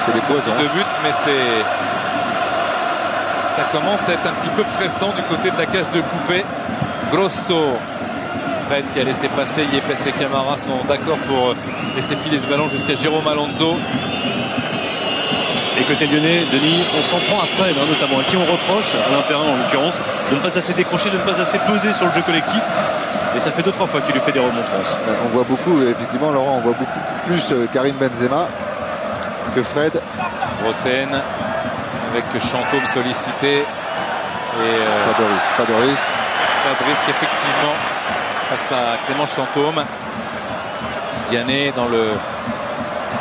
C'est des poisons. De but, mais ça commence à être un petit peu pressant du côté de la cage de Coupé. Grosso. Fred qui a laissé passer, Yepes et Camara sont d'accord pour laisser filer ce ballon jusqu'à Jérôme Alonso. Et côté lyonnais, Denis, on s'en prend à Fred, notamment, à qui on reproche, Alain Perrin en l'occurrence, de ne pas assez décrocher, de ne pas assez peser sur le jeu collectif. Et ça fait 2-3 fois qu'il lui fait des remontrances. On voit beaucoup, effectivement, Laurent, on voit beaucoup plus Karim Benzema que Fred. Roten avec Chantôme sollicité. Et pas de risque. Pas de risque, effectivement, face à Clément Chantôme. Diané dans le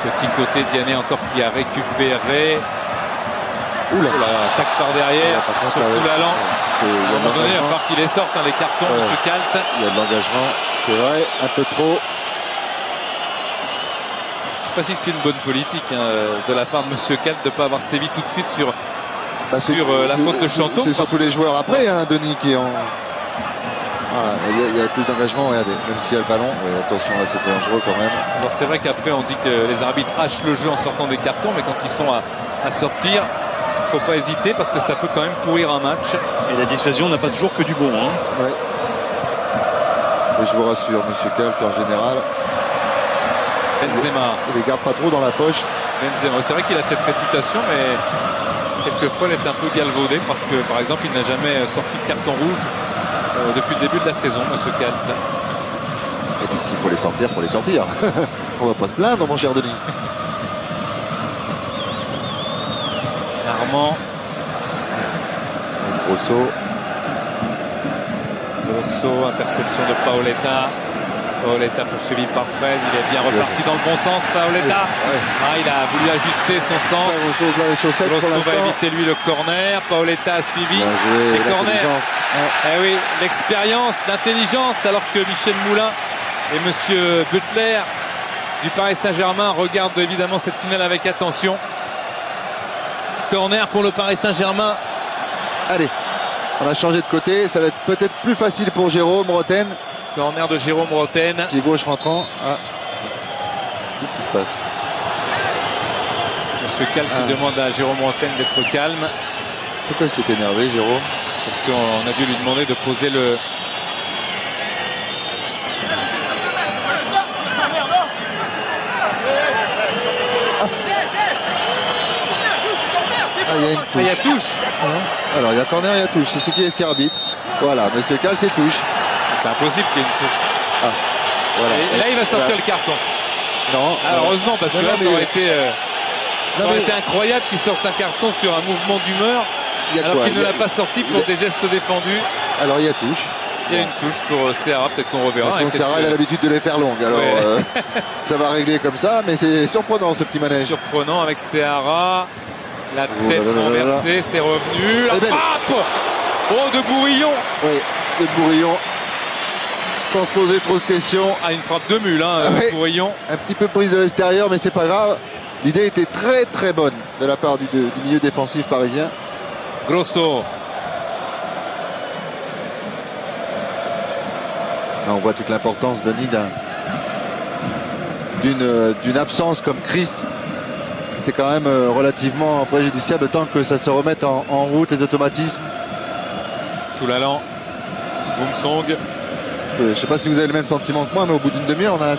petit côté, Diané encore qui a récupéré. Oula, attaque par derrière, sur tout l'allant. À un moment donné, il va falloir qu'il les sorte, les cartons, M. Kalt. Il y a de l'engagement, c'est vrai, un peu trop. Je ne sais pas si c'est une bonne politique de la part de M. Kalt de ne pas avoir sévi tout de suite sur la faute de Chantôme. C'est surtout les joueurs après, Denis, qui ont... Voilà, il y a plus d'engagement, regardez, même s'il y a le ballon. Oui, attention, là c'était dangereux quand même. Alors c'est vrai qu'après on dit que les arbitres hachent le jeu en sortant des cartons, mais quand ils sont à sortir, il ne faut pas hésiter parce que ça peut quand même pourrir un match. Et la dissuasion n'a pas toujours que du bon. Ouais. Et je vous rassure, M. Kalt en général, Benzema. Il les garde pas trop dans la poche. Benzema, c'est vrai qu'il a cette réputation, mais quelquefois elle est un peu galvaudée parce que par exemple il n'a jamais sorti de carton rouge depuis le début de la saison, M. Kalt. Et puis s'il faut les sortir, il faut les sortir. On va pas se plaindre, mon cher Denis. Armand. Grosso, interception de Paoletta. Paoletta poursuivi par Fred, il est bien reparti dans le bon sens, Paoletta. Il a voulu ajuster son centre. Grosso va éviter lui le corner. Paoletta a suivi les corners. Oui, l'expérience, l'intelligence, alors que Michel Moulin et Monsieur Butler du Paris Saint-Germain regardent évidemment cette finale avec attention. Corner pour le Paris Saint-Germain. Allez, on a changé de côté, ça va être peut-être plus facile pour Jérôme Roten. Corner de Jérôme Roten. Pied gauche rentrant. Qu'est-ce qui se passe? Monsieur Kalt qui demande à Jérôme Roten d'être calme. Pourquoi il s'est énervé, Jérôme? Parce qu'on a dû lui demander de poser le... Il y a une touche. Il y a touche. Alors il y a corner, il y a touche. C'est ce qui est ce arbitre. Voilà, Monsieur Kalt, c'est touche. C'est impossible qu'il y ait une touche. Voilà. Et là, il va sortir le carton. Non. Alors, heureusement, parce que là, ça aurait été, été incroyable qu'il sorte un carton sur un mouvement d'humeur, alors qu'il ne l'a pas sorti pour des gestes défendus. Alors, il y a touche. Il y a une touche pour Seara, peut-être qu'on reverra. Seara, il a l'habitude de les faire longues. Alors, ça va régler comme ça, mais c'est surprenant, ce petit manège. Surprenant avec Seara. La tête renversée, c'est revenu. La frappe! De Bourillon. Oui, de Bourillon. Sans se poser trop de questions. Une frappe de mule, Bourillon. Un petit peu prise de l'extérieur, mais c'est pas grave. L'idée était très très bonne de la part du milieu défensif parisien. Grosso. On voit toute l'importance de Nida. D'une absence comme Chris. C'est quand même relativement préjudiciable tant que ça se remette en route, les automatismes. Tout l'allant. Boumsong. Je ne sais pas si vous avez le même sentiment que moi, mais au bout d'une demi-heure, on a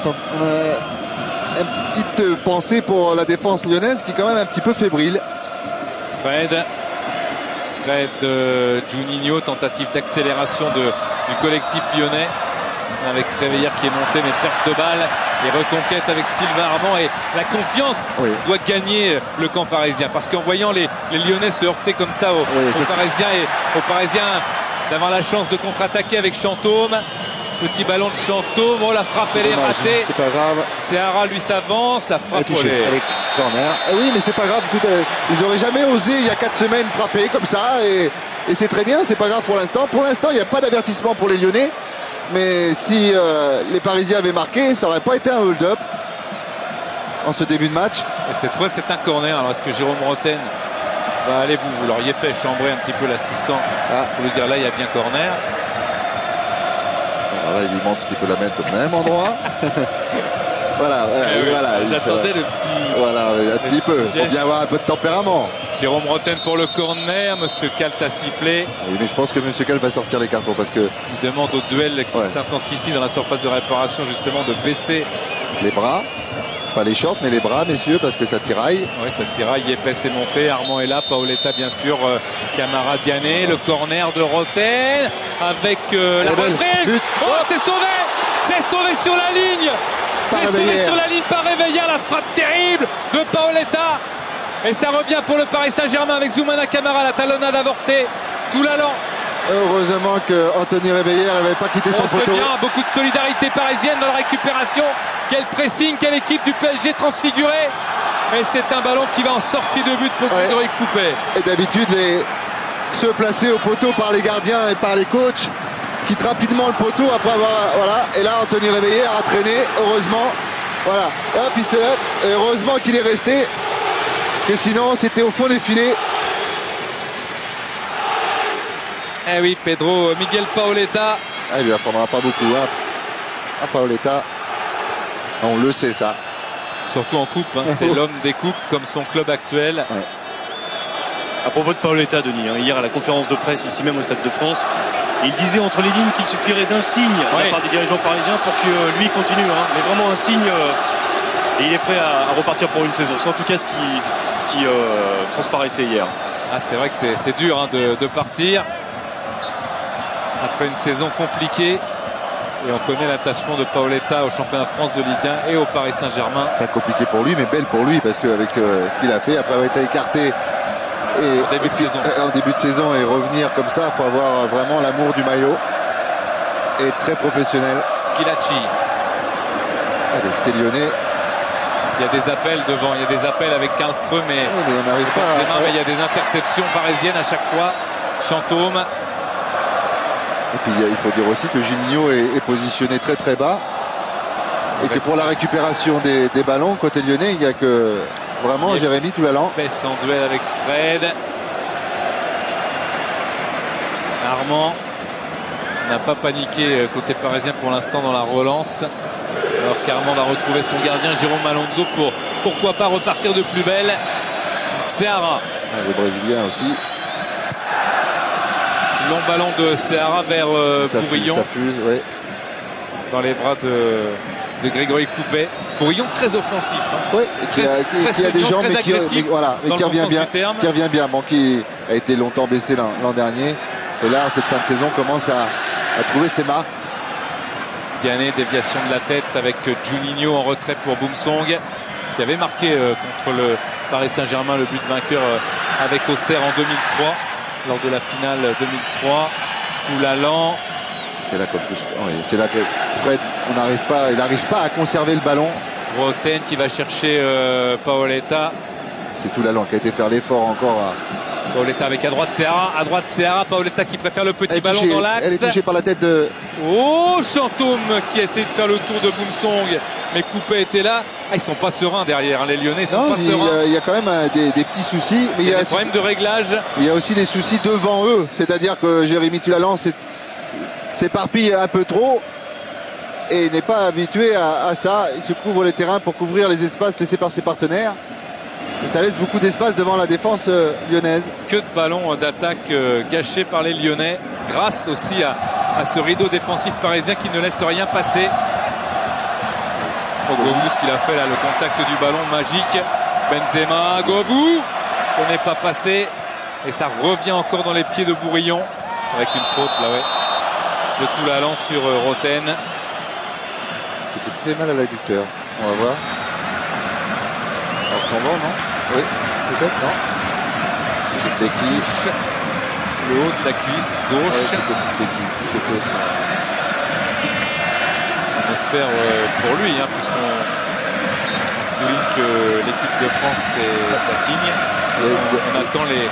une petite pensée pour la défense lyonnaise qui est quand même un petit peu fébrile. Fred Juninho, tentative d'accélération du collectif lyonnais. Avec Réveillère qui est monté, mais perte de balle et reconquête avec Sylvain Armand, et la confiance doit gagner le camp parisien, parce qu'en voyant les Lyonnais se heurter comme ça aux Parisiens d'avoir la chance de contre-attaquer avec Chantôme. Petit ballon de Chantôme, la frappe elle est ratée. C'est pas grave. Seara lui s'avance, la frappe corner. Oui, mais c'est pas grave. Ils auraient jamais osé il y a 4 semaines frapper comme ça, et c'est très bien. C'est pas grave pour l'instant. Pour l'instant, il n'y a pas d'avertissement pour les Lyonnais. Mais si les Parisiens avaient marqué, ça n'aurait pas été un hold-up. en ce début de match. Et cette fois, c'est un corner. Alors, est-ce que Jérôme Roten va aller, vous l'auriez fait chambrer un petit peu l'assistant pour lui dire là, il y a bien corner. Alors là, il lui montre qu'il peut la mettre au même endroit. Voilà. J'attendais le petit. Voilà, un petit peu. Il faut bien avoir un peu de tempérament. Jérôme Roten pour le corner. Monsieur Kalt a sifflé. Oui, mais je pense que Monsieur Kalt va sortir les cartons parce que. Il demande au duel qui s'intensifie dans la surface de réparation justement de baisser les bras. Pas les shorts, mais les bras, messieurs, parce que ça tiraille. Oui, ça tiraille. Yepes est monté. Armand est là. Paoletta, bien sûr. Camara Diané. Le corner de Roten avec la reprise. Oh, c'est sauvé! C'est sauvé sur la ligne! C'est sauvé sur la ligne par Réveillard. La frappe terrible de Paoletta. Et ça revient pour le Paris Saint-Germain avec Zoumana Camara. La talonnade avortée. Tout l'allant. Heureusement qu'Anthony Réveillard n'avait pas quitté son poteau. C'est bien. Beaucoup de solidarité parisienne dans la récupération. Quel pressing, quelle équipe du PSG transfigurée. Et c'est un ballon qui va en sortie de but pour Grégory Coupé. Et d'habitude, ceux placés au poteau par les gardiens et par les coachs quittent rapidement le poteau après avoir. Voilà. Et là, Anthony Réveillard a traîné, heureusement. Voilà. Hop, et heureusement qu'il est resté. Parce que sinon, c'était au fond des filets. Eh oui, Pedro Miguel Paoletta. Il lui en faudra pas beaucoup. À Paoletta. On le sait, ça. Surtout en coupe. C'est l'homme des coupes comme son club actuel. Ouais. À propos de Paoletta, Denis, hier à la conférence de presse ici même au Stade de France, il disait entre les lignes qu'il suffirait d'un signe de la part des dirigeants parisiens pour que lui continue. Mais vraiment un signe. Et il est prêt à repartir pour une saison. C'est en tout cas ce qui transparaissait hier. C'est vrai que c'est dur de partir après une saison compliquée. Et on connaît l'attachement de Paoletta au championnat de France de Ligue 1 et au Paris Saint-Germain. Pas compliqué pour lui, mais belle pour lui, parce qu'avec ce qu'il a fait, après avoir été écarté en début de saison et revenir comme ça, il faut avoir vraiment l'amour du maillot. Et très professionnel. Schilacci. Allez, c'est lyonnais. Il y a des appels devant, il y a des appels avec Kallström mais on n'arrive pas mais il y a des interceptions parisiennes à chaque fois. Chantôme. Et puis il faut dire aussi que Juninho est positionné très très bas. Et que pour la récupération des ballons, côté lyonnais, il n'y a que vraiment Jérémy Toulalan. Pesse en duel avec Fred. Armand n'a pas paniqué côté parisien pour l'instant dans la relance. Alors qu'Armand va retrouver son gardien Jérôme Alonso pour pourquoi pas repartir de plus belle. Seara. Le Brésilien aussi. Long ballon de Seara vers Bourillon. Ça fuse, ouais. Dans les bras de Grégory Coupé. Bourillon très offensif. Oui, qui a des jambes mais qui revient bien. Bon, qui a été longtemps baissé l'an dernier. Et là, cette fin de saison commence à trouver ses marques. Diané, déviation de la tête avec Juninho en retrait pour Boumsong, qui avait marqué contre le Paris Saint-Germain le but vainqueur avec Auxerre en 2003, lors de la finale 2003. Toulalan. C'est là que Fred, il n'arrive pas à conserver le ballon. Roten qui va chercher Paoletta. C'est Toulalan qui a été faire l'effort encore. Paoletta avec à droite Seara, Paoletta qui préfère le petit ballon dans l'axe. Elle est touchée par la tête de... Oh, Chantôme qui essaie de faire le tour de Boumsong, mais Coupé était là. Ils sont pas sereins derrière, les Lyonnais sont pas sereins. Il y a quand même des petits soucis. Mais il y a des problèmes de réglage. Il y a aussi des soucis devant eux. C'est-à-dire que Jérémy Toulalan s'éparpille un peu trop et n'est pas habitué à ça. Il se couvre les terrains pour couvrir les espaces laissés par ses partenaires. Et ça laisse beaucoup d'espace devant la défense lyonnaise. Que de ballons d'attaque gâchés par les Lyonnais, grâce aussi à ce rideau défensif parisien qui ne laisse rien passer. Govou, ce qu'il a fait là, le contact du ballon magique. Benzema, Govou, ce n'est pas passé. Et ça revient encore dans les pieds de Bourillon. Avec une faute là, de Toulalan sur Roten. C'est peut-être fait mal à l'adducteur. On va voir. Alors tombant, non? Oui, peut-être, non? C'est béquille. Le haut de la cuisse gauche. Ouais, c'est petite béquille qui s'est fait aussi. On espère pour lui, puisqu'on souligne que l'équipe de France patine. On attend les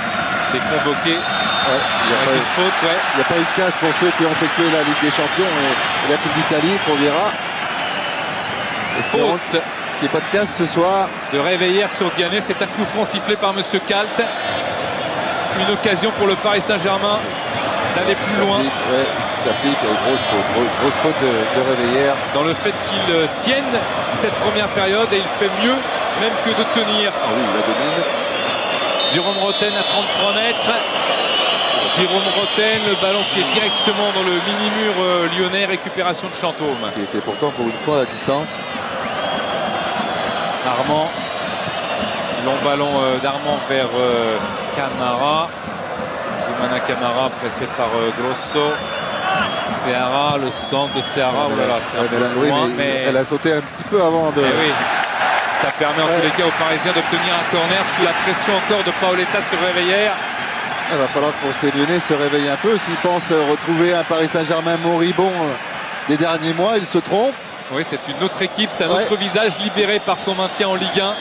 convoquer. Il n'y a pas eu de faute. Il n'y a pas eu de casse pour ceux qui ont effectué la Ligue des Champions et la Coupe d'Italie, on verra. qu'il n'y ait pas de casse ce soir. De Réveillère sur Diané, c'est un coup franc sifflé par Monsieur Kalt. Une occasion pour le Paris Saint-Germain d'aller plus loin. Ouais, qui s'applique, grosse faute de Réveillère. Dans le fait qu'il tienne cette première période, et il fait mieux même que de tenir. Ah oui, il la domine. Jérôme Roten à 33 mètres. Jérôme Roten, le ballon qui est directement dans le mini-mur lyonnais, récupération de Chantôme. Qui était pourtant pour une fois à distance. Armand, long ballon d'Armand vers Camara. Zoumana Camara pressé par Grosso. Seara, le centre de Seara. Oh là là, c'est un peu loin, mais elle a sauté un petit peu avant de... oui. Ça permet en tous les cas aux Parisiens d'obtenir un corner sous la pression encore de Paoletta sur Réveillère. Il va falloir pour ces Lyonnais se réveiller un peu. S'ils pensent retrouver un Paris Saint-Germain moribond des derniers mois, ils se trompent. Oui, c'est une autre équipe, c'est un autre visage libéré par son maintien en Ligue 1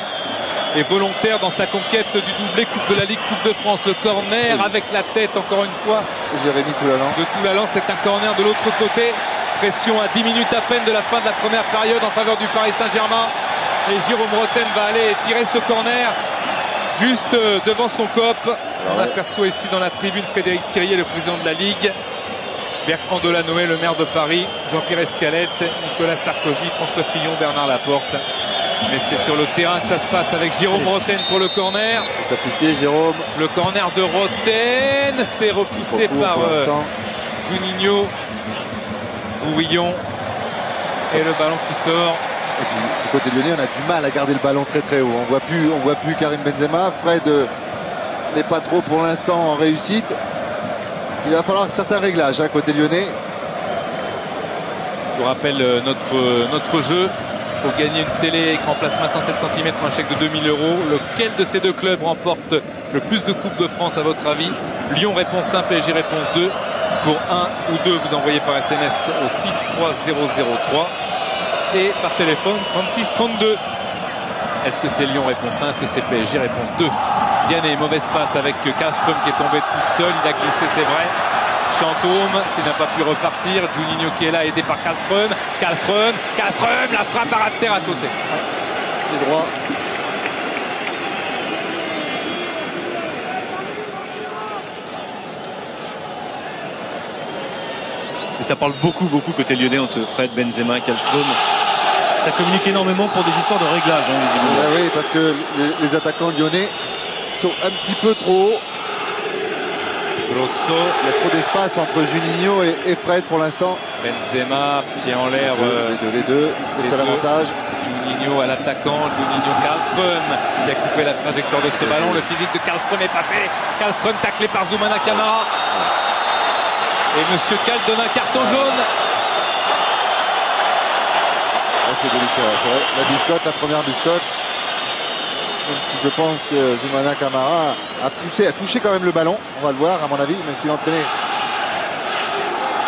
et volontaire dans sa conquête du doublé Coupe de la Ligue, Coupe de France. Le corner avec la tête, encore une fois, Jérémy Toulalan. de Toulalan, c'est un corner de l'autre côté. Pression à 10 minutes à peine de la fin de la première période en faveur du Paris Saint-Germain. Et Jérôme Roten va aller tirer ce corner juste devant son cop. On aperçoit ici dans la tribune Frédéric Thirier, le président de la Ligue, Bertrand Delanoë, le maire de Paris, Jean-Pierre Escalette, Nicolas Sarkozy, François Fillon, Bernard Laporte. Mais c'est sur le terrain que ça se passe avec Jérôme Roten pour le corner. Ça piquait Jérôme. Le corner de Roten, c'est repoussé par Juninho, Bourillon. Et le ballon qui sort. Et puis du côté lyonnais, on a du mal à garder le ballon très très haut. On voit plus Karim Benzema. Fred n'est pas trop pour l'instant en réussite. Il va falloir certains réglages côté lyonnais. Je vous rappelle notre jeu. Pour gagner une télé écran plasma 107 cm, un chèque de 2000 €. Lequel de ces deux clubs remporte le plus de Coupes de France à votre avis? Lyon réponse 1, PSG réponse 2. Pour 1 ou 2, vous envoyez par SMS au 63003 et par téléphone 3632. Est-ce que c'est Lyon réponse 1? Est-ce que c'est PSG réponse 2? Diané, mauvaise passe avec Karlström qui est tombé tout seul. Il a glissé, c'est vrai. Chantôme qui n'a pas pu repartir. Juninho qui est là, aidé par Karlström. Karlström, la frappe à ras de terre à côté. Les droits. Et ça parle beaucoup côté lyonnais entre Fred, Benzema et Karlström. Ça communique énormément pour des histoires de réglage, visiblement. Oui, parce que les attaquants lyonnais sont un petit peu trop hauts. Grosso. Il y a trop d'espace entre Juninho et Fred pour l'instant. Benzema, pied en l'air. Les deux. C'est l'avantage. Juninho à l'attaquant. Juninho Karlström qui a coupé la trajectoire de ce ballon. Le physique de Karlström est passé. Karlström taclé par Zoumana Camara. Et Monsieur Kalt donne un carton jaune. C'est délicat. C'est vrai. La biscotte, la première biscotte. Même si je pense que Zoumana Camara a touché quand même le ballon. On va le voir à mon avis, même s'il entraînait.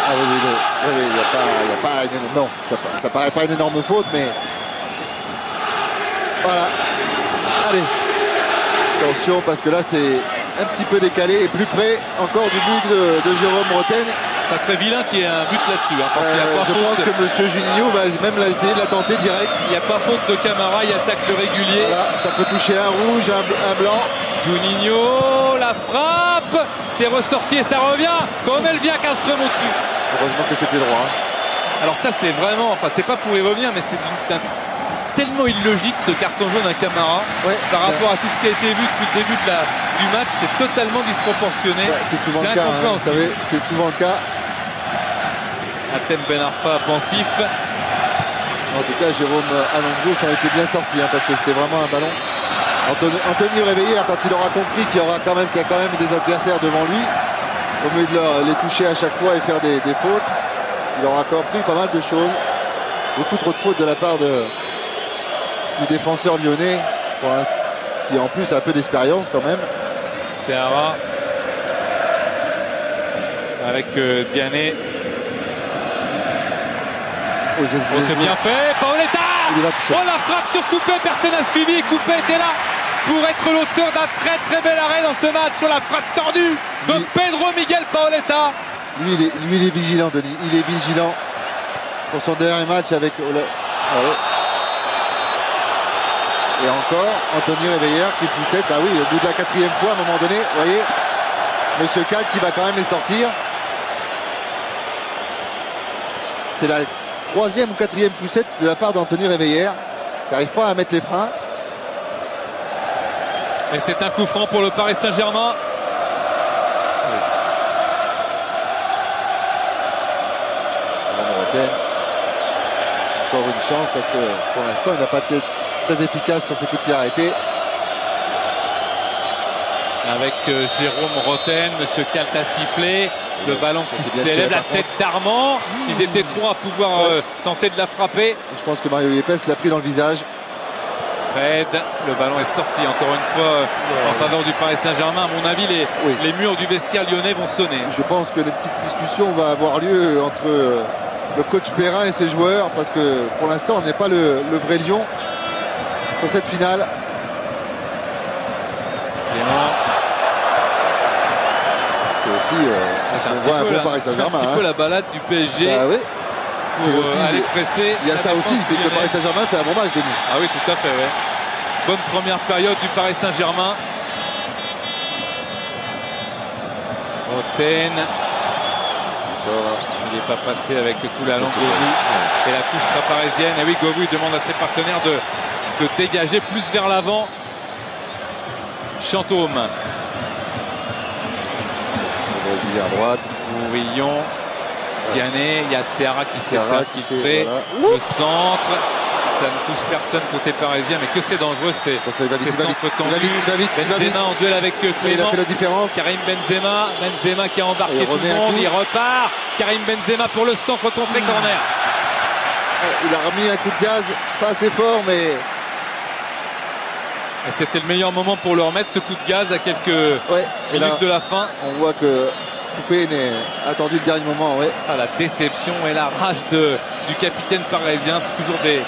Ah oui, il n'y a pas non, ça paraît pas une énorme faute, mais voilà. Allez, attention parce que là c'est un petit peu décalé et plus près encore du but de Jérôme Roten. Ça serait vilain qu'il y ait un but là-dessus. Parce qu'il y a pas je pense que Monsieur Juninho va même essayer de la tenter direct. Il n'y a pas faute de Camara, il y a tacle régulier. Voilà, ça peut toucher un rouge, un blanc. Juninho, la frappe, c'est ressorti et ça revient. Comme elle vient Karlström au-dessus. Heureusement que c'est pied droit. Alors ça c'est vraiment, c'est pas pour y revenir, mais c'est tellement illogique ce carton jaune à Camara par rapport à tout ce qui a été vu depuis le début du match. C'est totalement disproportionné. C'est souvent le cas. Vous savez, c'est souvent le cas. Atem Ben Arfa pensif. En tout cas, Jérôme Alonso s'en était bien sorti parce que c'était vraiment un ballon. Anthony Réveillère, quand il aura compris qu'il y a quand même des adversaires devant lui, au mieux de les toucher à chaque fois et faire des fautes, il aura compris pas mal de choses. Beaucoup trop de fautes de la part du défenseur lyonnais, qui en plus a un peu d'expérience quand même. Seara avec Diané. C'est bien fait, Paoletta. La frappe sur Coupé, personne n'a suivi. Coupé était là pour être l'auteur d'un très très bel arrêt dans ce match sur la frappe tordue de Pedro Miguel Paoletta. Lui il est vigilant, Denis. Il est vigilant pour son dernier match avec. Et encore, Anthony Réveillère qui poussait. Bah oui, au bout de la 4e fois, à un moment donné, vous voyez, Monsieur Kalt, il va quand même les sortir. C'est la 3e ou 4e poussette de la part d'Anthony Réveillère qui n'arrive pas à mettre les freins. Et c'est un coup franc pour le Paris Saint-Germain. Encore une chance parce que pour l'instant il n'a pas été très efficace sur ses coups de pied arrêtés. Avec Jérôme Roten, Monsieur Kalt a sifflé. Le ballon qui s'élève, la tête d'Armand. Ils étaient trois à pouvoir tenter de la frapper. Je pense que Mario Yepes l'a pris dans le visage. Fred, le ballon est sorti encore une fois en faveur du Paris Saint-Germain. À mon avis, les murs du vestiaire lyonnais vont sonner. Je pense que une petite discussion va avoir lieu entre le coach Perrin et ses joueurs parce que pour l'instant on n'est pas le vrai Lyon pour cette finale. Clément. C'est aussi on voit un bon Paris Saint-Germain. C'est un petit peu la balade du PSG. Bah oui. Pour aller presser. Il y a ça aussi, c'est que le Paris Saint-Germain fait un bon match, Denis. Ah oui, tout à fait, ouais. Bonne première période du Paris Saint-Germain. Roten. Il n'est pas passé avec tout la langue Govou. Et la touche sera parisienne. Et oui, Govou demande à ses partenaires de dégager plus vers l'avant. Chantôme. Brésilien à droite. Mourillon. Diané, il y a Seara qui s'est infiltré. Voilà. Le centre, ça ne touche personne côté parisien, mais que c'est dangereux, c'est centre tendu. Benzema en duel avec Clément. Il a fait la différence. Karim Benzema qui a embarqué tout le monde, il repart. Karim Benzema pour le centre contré corner. Il a remis un coup de gaz, pas assez fort, mais c'était le meilleur moment pour le remettre, ce coup de gaz à quelques minutes de la fin. On voit que Coupé n'est attendu le dernier moment, ouais. Ah, la déception et la rage du capitaine parisien, c'est toujours des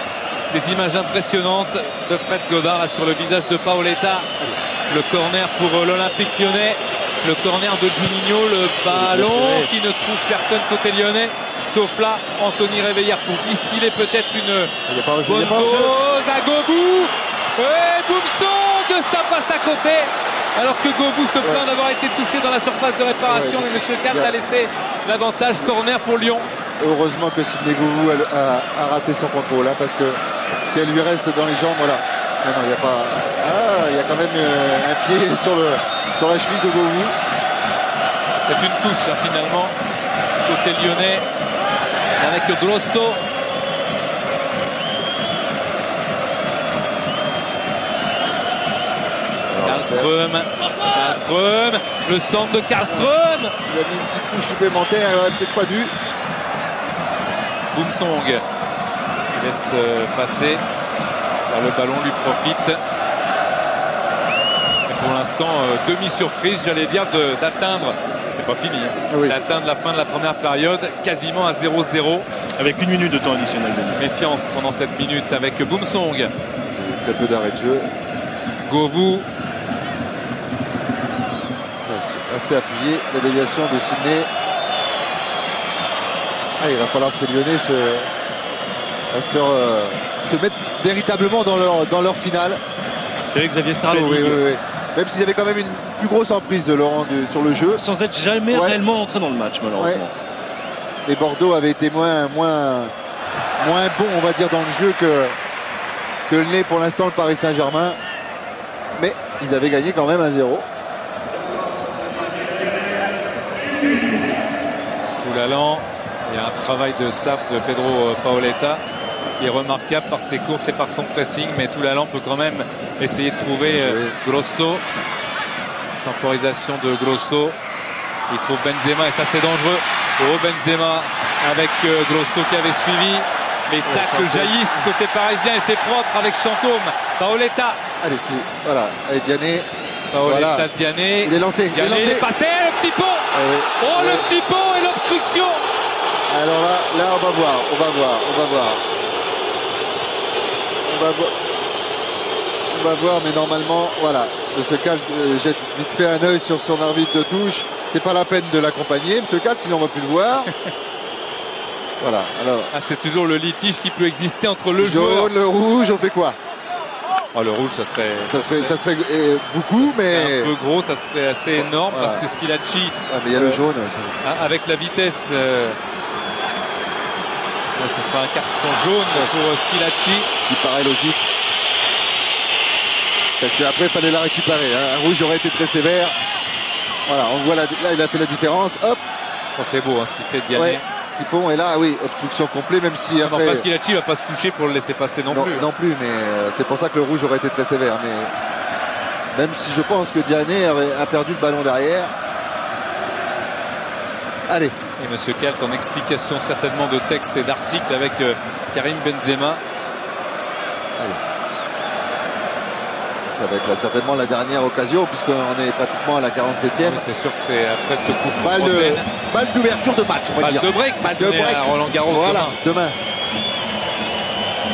images impressionnantes de Fred Godard là, sur le visage de Paoletta. Le corner pour l'Olympique lyonnais, le corner de Juninho, le ballon qui ne trouve personne côté lyonnais, sauf là Anthony Réveillère pour distiller peut-être une bonne dose à Govou. Et Boumsong, ça passe à côté. Alors que Govou se plaint d'avoir été touché dans la surface de réparation, mais M. Kalt a laissé l'avantage corner pour Lyon. Heureusement que Sidney Govou a raté son contrôle, hein, parce que si elle lui reste dans les jambes, voilà. Non, il n'y a pas. Ah, il y a quand même un pied sur la cheville de Govou. C'est une touche hein, finalement côté lyonnais avec Grosso. Karlström, le centre de Karlström. Il a mis une petite touche supplémentaire, il n'aurait peut-être pas dû. Boumsong laisse passer. Alors, le ballon lui profite. Et pour l'instant, demi-surprise, j'allais dire, d'atteindre, c'est pas fini, hein, d'atteindre la fin de la première période, quasiment à 0-0. Avec 1 minute de temps additionnel. Méfiance pendant cette minute avec Boumsong. Très peu d'arrêt de jeu. Govou. Assez appuyé, la déviation de Sidney. Il va falloir que ces Lyonnais se mettent véritablement dans leur finale. C'est vrai que Xavier Sarr oui. Même s'ils avaient quand même une plus grosse emprise de Laurent sur le jeu. Sans être jamais réellement entré dans le match, malheureusement. Et Bordeaux avait été moins bon, on va dire, dans le jeu que l'est pour l'instant le Paris Saint-Germain. Mais ils avaient gagné quand même 1-0. Toulalan, il y a un travail de sape de Pedro Paoletta qui est remarquable par ses courses et par son pressing, mais Toulalan peut quand même essayer de trouver Grosso. Temporisation de Grosso. Il trouve Benzema et ça c'est dangereux. Benzema avec Grosso qui avait suivi. Les tacles jaillissent côté parisien et c'est propre avec Chantôme. Paoletta. Allez, voilà. Allez, Diané. Paoletta, voilà. Diané. Il est lancé. Diané, il est passé. Le petit pont. Le petit pont et l'obstruction. Alors là, on va voir, mais normalement, voilà. M. Kalt jette vite fait un œil sur son arbitre de touche. C'est pas la peine de l'accompagner. M. Kalt, il n'en va plus le voir. Voilà. Alors. C'est toujours le litige qui peut exister entre le joueur. Jaune, le rouge, on fait quoi? Oh, le rouge, ça serait beaucoup, mais un peu gros, ça serait assez énorme, voilà. parce que Schillaci, mais il y a le jaune. avec la vitesse, ce sera un carton jaune pour Schillaci. Ce qui paraît logique. Parce qu'après, il fallait la récupérer. Un rouge aurait été très sévère. Voilà, on voit là, il a fait la différence. Hop. Oh, c'est beau, ce qu'il fait Diané. Ouais, petit pont. Et là, oui, obstruction complète, même si après. Enfin, Schillaci ne va pas se coucher pour le laisser passer non plus. Non plus, mais c'est pour ça que le rouge aurait été très sévère. Mais même si je pense que Diané a perdu le ballon derrière. Allez. Et Monsieur Kalt en explication certainement de texte et d'articles avec Karim Benzema. Allez. Ça va être certainement la dernière occasion puisqu'on est pratiquement à la 47e. Oui, c'est sûr que c'est après ce coup franc. Balle d'ouverture de match, on va dire. Balle de break. Balle de break. À Roland Garros. Voilà, demain.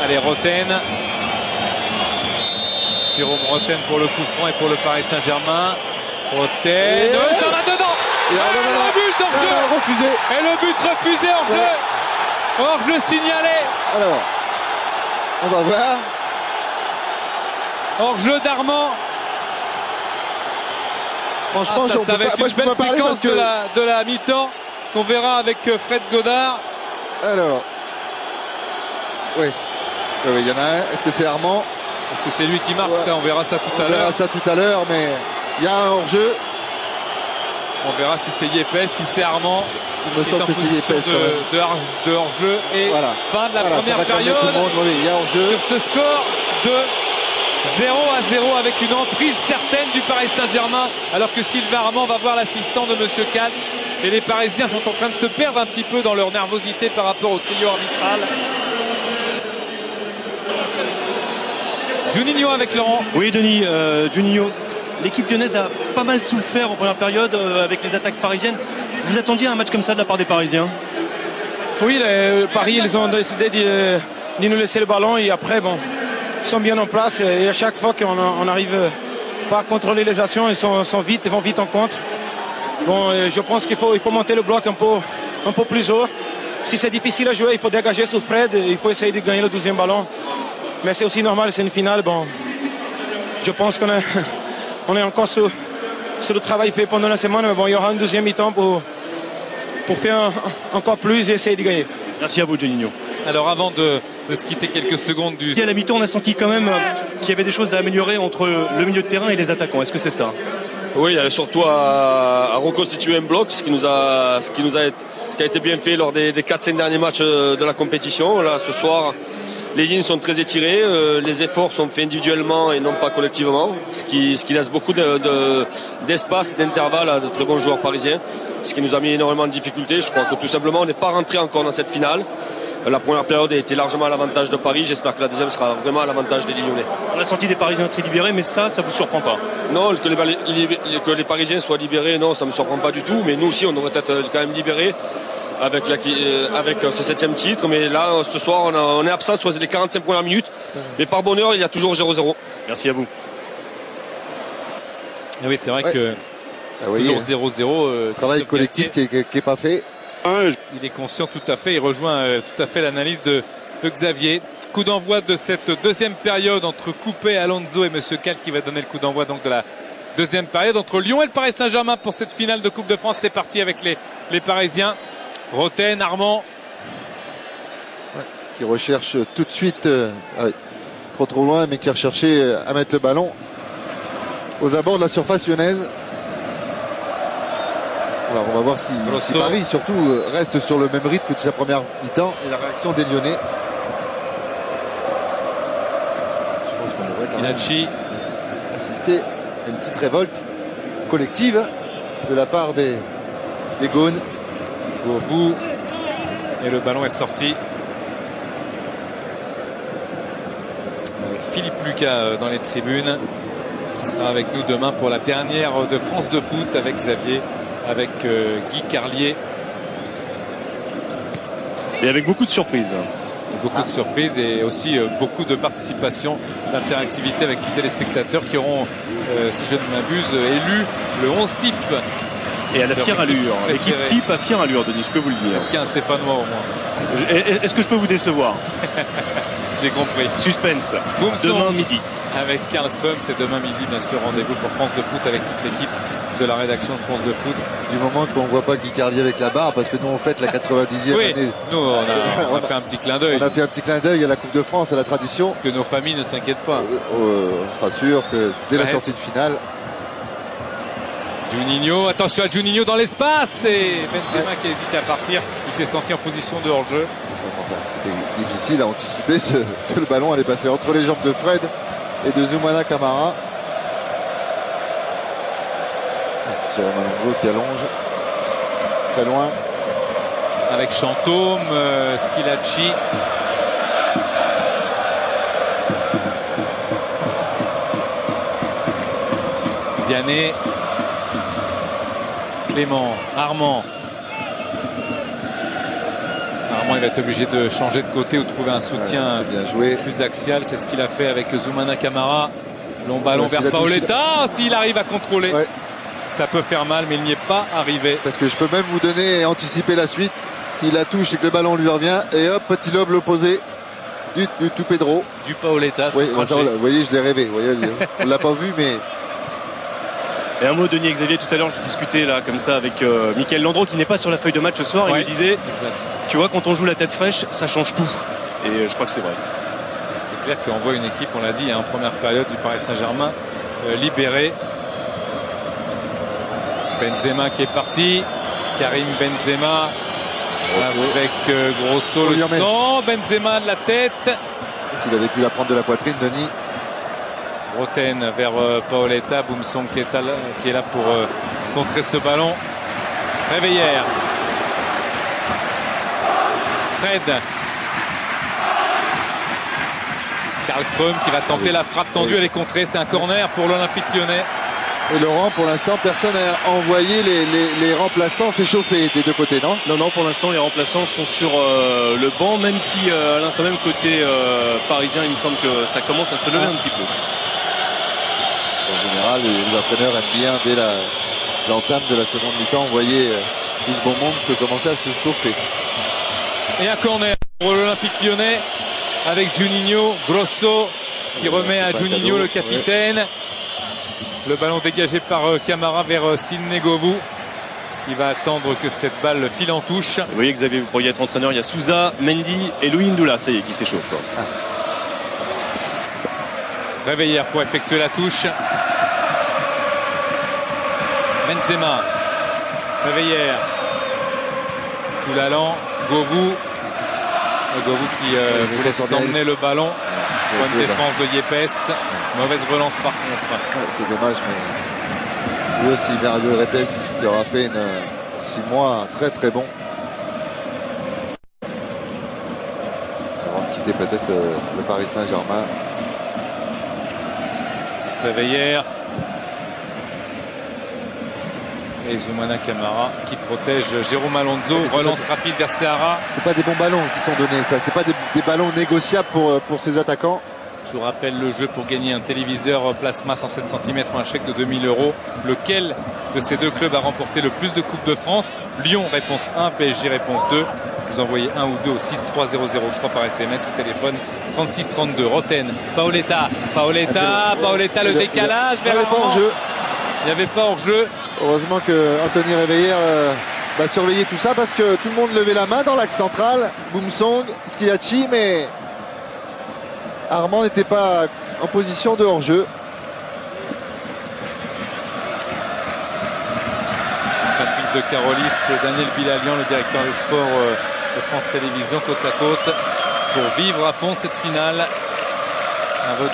Allez, Roten. Jérôme Roten pour le coup franc et pour le Paris Saint-Germain. Roten. Ça va dedans. Et le but hors-jeu. Refusé. Et le but refusé hors-jeu. Hors-jeu signalé. Alors, on va voir. Hors-jeu d'Armand. Franchement, ça va être une belle séquence de la mi-temps qu'on verra avec Fred Godard. Alors, oui, il y en a un. Est-ce que c'est Armand? Est-ce que c'est lui qui marque? Ça, on verra ça tout à l'heure. On verra ça tout à l'heure, mais il y a un hors-jeu. On verra si c'est Yepes, si c'est Armand. Il me semble que c'est Yepes de hors-jeu. Et voilà. Fin de la première période. Oui, il y a hors-jeu. Sur ce score de 0-0 avec une emprise certaine du Paris Saint-Germain, alors que Sylvain Armand va voir l'assistant de Monsieur Kalt. Et les Parisiens sont en train de se perdre un petit peu dans leur nervosité par rapport au trio arbitral. Juninho avec Laurent. Oui, Denis, Juninho. L'équipe lyonnaise a pas mal souffert en première période avec les attaques parisiennes. Vous attendiez un match comme ça de la part des Parisiens? Oui, Paris, ils ont décidé de nous laisser le ballon et après, bon, ils sont bien en place et à chaque fois qu'on n'arrive pas à contrôler les actions, ils vont vite en contre. Bon, je pense qu'il faut monter le bloc un peu plus haut. Si c'est difficile à jouer, il faut dégager sur Fred, il faut essayer de gagner le 12e ballon. Mais c'est aussi normal, c'est une finale. Bon, je pense qu'on est encore sur le travail fait pendant la semaine, mais bon, il y aura un deuxième mi-temps pour faire encore plus et essayer de gagner. Merci à vous, Juninho. Alors avant de se quitter quelques secondes à la mi-temps, on a senti quand même qu'il y avait des choses à améliorer entre le milieu de terrain et les attaquants. Est-ce que c'est ça? Oui, il y avait surtout à reconstituer un bloc, ce qui a été bien fait lors des 4-5 derniers matchs de la compétition. Là, ce soir, les lignes sont très étirées, les efforts sont faits individuellement et non pas collectivement, ce qui laisse beaucoup d'espace et d'intervalle à de très bons joueurs parisiens, ce qui nous a mis énormément de difficultés. Je crois que tout simplement on n'est pas rentré encore dans cette finale. La première période a été largement à l'avantage de Paris, j'espère que la deuxième sera vraiment à l'avantage des Lyonnais. On a senti des Parisiens très libérés, mais ça vous surprend pas? Non, que les Parisiens soient libérés, non, ça me surprend pas du tout, mais nous aussi on devrait être quand même libérés avec ce 7e titre, mais là ce soir on est absent sur les 45 premières minutes, mais par bonheur il y a toujours 0-0. Merci à vous. Et oui, c'est vrai que toujours 0-0. Travail collectif qui est pas fait. Il est conscient tout à fait, il rejoint tout à fait l'analyse de Xavier. Coup d'envoi de cette deuxième période entre Coupé, Alonso et Monsieur Kalt qui va donner le coup d'envoi donc de la deuxième période entre Lyon et le Paris Saint-Germain pour cette finale de Coupe de France. C'est parti avec les Parisiens. Roten, Armand. Qui recherche tout de suite trop loin, mais qui a recherché à mettre le ballon aux abords de la surface lyonnaise. Alors on va voir si Paris surtout reste sur le même rythme que sa première mi-temps et la réaction des Lyonnais. Je pense qu'on devrait quand même assister à une petite révolte collective de la part des Gaunes. Vous et le ballon est sorti. Philippe Lucas dans les tribunes qui sera avec nous demain pour la dernière de France de foot avec Xavier, avec Guy Carlier. Et avec beaucoup de surprises. Beaucoup de surprises et aussi beaucoup de participation, d'interactivité avec les téléspectateurs qui auront, si je ne m'abuse, élu le 11 type. Et à la fière allure. L'équipe type à fière allure, Denis, je peux vous le dire. Est-ce qu'il y a un Stéphanois au moins? Est-ce que je peux vous décevoir? J'ai compris. Suspense. Demain midi. avec Karlström. C'est demain midi, bien sûr, rendez-vous pour France de Foot avec toute l'équipe de la rédaction de France de Foot. Du moment qu'on ne voit pas Guy Carlier avec la barre, parce que nous on fête la 90e Oui, année. nous on a fait un petit clin d'œil. On a fait un petit clin d'œil à la Coupe de France, à la tradition. Que nos familles ne s'inquiètent pas. On sera sûr que dès la sortie de finale. Juninho, attention à Juninho dans l'espace, et Benzema qui hésite à partir. Il s'est senti en position de hors-jeu. C'était difficile à anticiper que le ballon allait passer entre les jambes de Fred et de Zoumana Camara. Jérôme Alonso qui allonge très loin avec Chantôme, Schilacci, Diané, Clément, Armand, il va être obligé de changer de côté ou de trouver un soutien bien joué. Plus axial. C'est ce qu'il a fait avec Zoumana Camara. Long ballon vers Paoletta. S'il arrive à contrôler, ça peut faire mal, mais il n'y est pas arrivé. Parce que je peux même vous donner et anticiper la suite. S'il la touche et que le ballon lui revient, et hop, petit lobe l'opposé du tout Pedro. Du Paoletta. Oui, vous voyez, je l'ai rêvé. Vous voyez, on ne l'a pas vu, mais... Et un mot, Denis et Xavier, tout à l'heure je discutais là comme ça avec Michael Landreau qui n'est pas sur la feuille de match ce soir. Il me disait, tu vois, quand on joue la tête fraîche, ça change tout. Et je crois que c'est vrai. C'est clair qu'on voit une équipe, on l'a dit, en première période du Paris Saint-Germain libérée. Benzema qui est parti, Karim Benzema avec Grosso le sang, Benzema de la tête. S'il avait pu la prendre de la poitrine, Denis. Roten vers Paoletta, Boumsong qui est là pour contrer ce ballon. Réveillère. Fred. Karlström qui va tenter la frappe tendue, elle est contrée, c'est un corner pour l'Olympique Lyonnais. Et Laurent, pour l'instant, personne n'a envoyé les remplaçants s'échauffer des deux côtés, non? Non, pour l'instant, les remplaçants sont sur le banc, même si à l'instant même, côté parisien, il me semble que ça commence à se lever un petit peu. En général, les entraîneurs aiment bien, dès l'entame de la seconde mi-temps, envoyer tout ce bon monde commencer à se chauffer. Et un corner pour l'Olympique Lyonnais avec Juninho, Grosso qui remet à Juninho le capitaine. Le ballon dégagé par Camara vers Sidney Govou qui va attendre que cette balle file en touche. Vous voyez, Xavier, vous pourriez être entraîneur. Il y a Souza, Mendy et Louis Ndoula, ça y est, qui s'échauffe. Réveillère pour effectuer la touche. Benzema. Réveillère. Tout l'allant. Govou. Govou qui voulait s'emmener le ballon. Bonne défense de Yepes. Mauvaise relance par contre. C'est dommage, mais lui aussi, Mario Yepes qui aura fait 6 mois très très bon. Avant de quitter peut-être le Paris Saint-Germain. Réveillère. Et Zoumana Camara qui protège Jérôme Alonso. Relance rapide vers Seara. C'est pas des bons ballons qui sont donnés, ça. C'est pas des ballons négociables pour ces attaquants. Je vous rappelle le jeu pour gagner un téléviseur plasma 107 cm ou un chèque de 2000 €. Lequel de ces deux clubs a remporté le plus de Coupes de France? Lyon, réponse 1, PSG, réponse 2. Vous envoyez 1 ou 2 au 63003 par SMS ou téléphone 3632. Roten, Paoletta, le décalage vers l'avant. Il n'y avait pas hors-jeu. Heureusement que Anthony Réveillère va surveiller tout ça parce que tout le monde levait la main dans l'axe central. Boumsong, Schilacci, mais Armand n'était pas en position de hors-jeu. Patrick de Carolis et Daniel Bilalian, le directeur des sports de France Télévisions, côte à côte, pour vivre à fond cette finale. Avant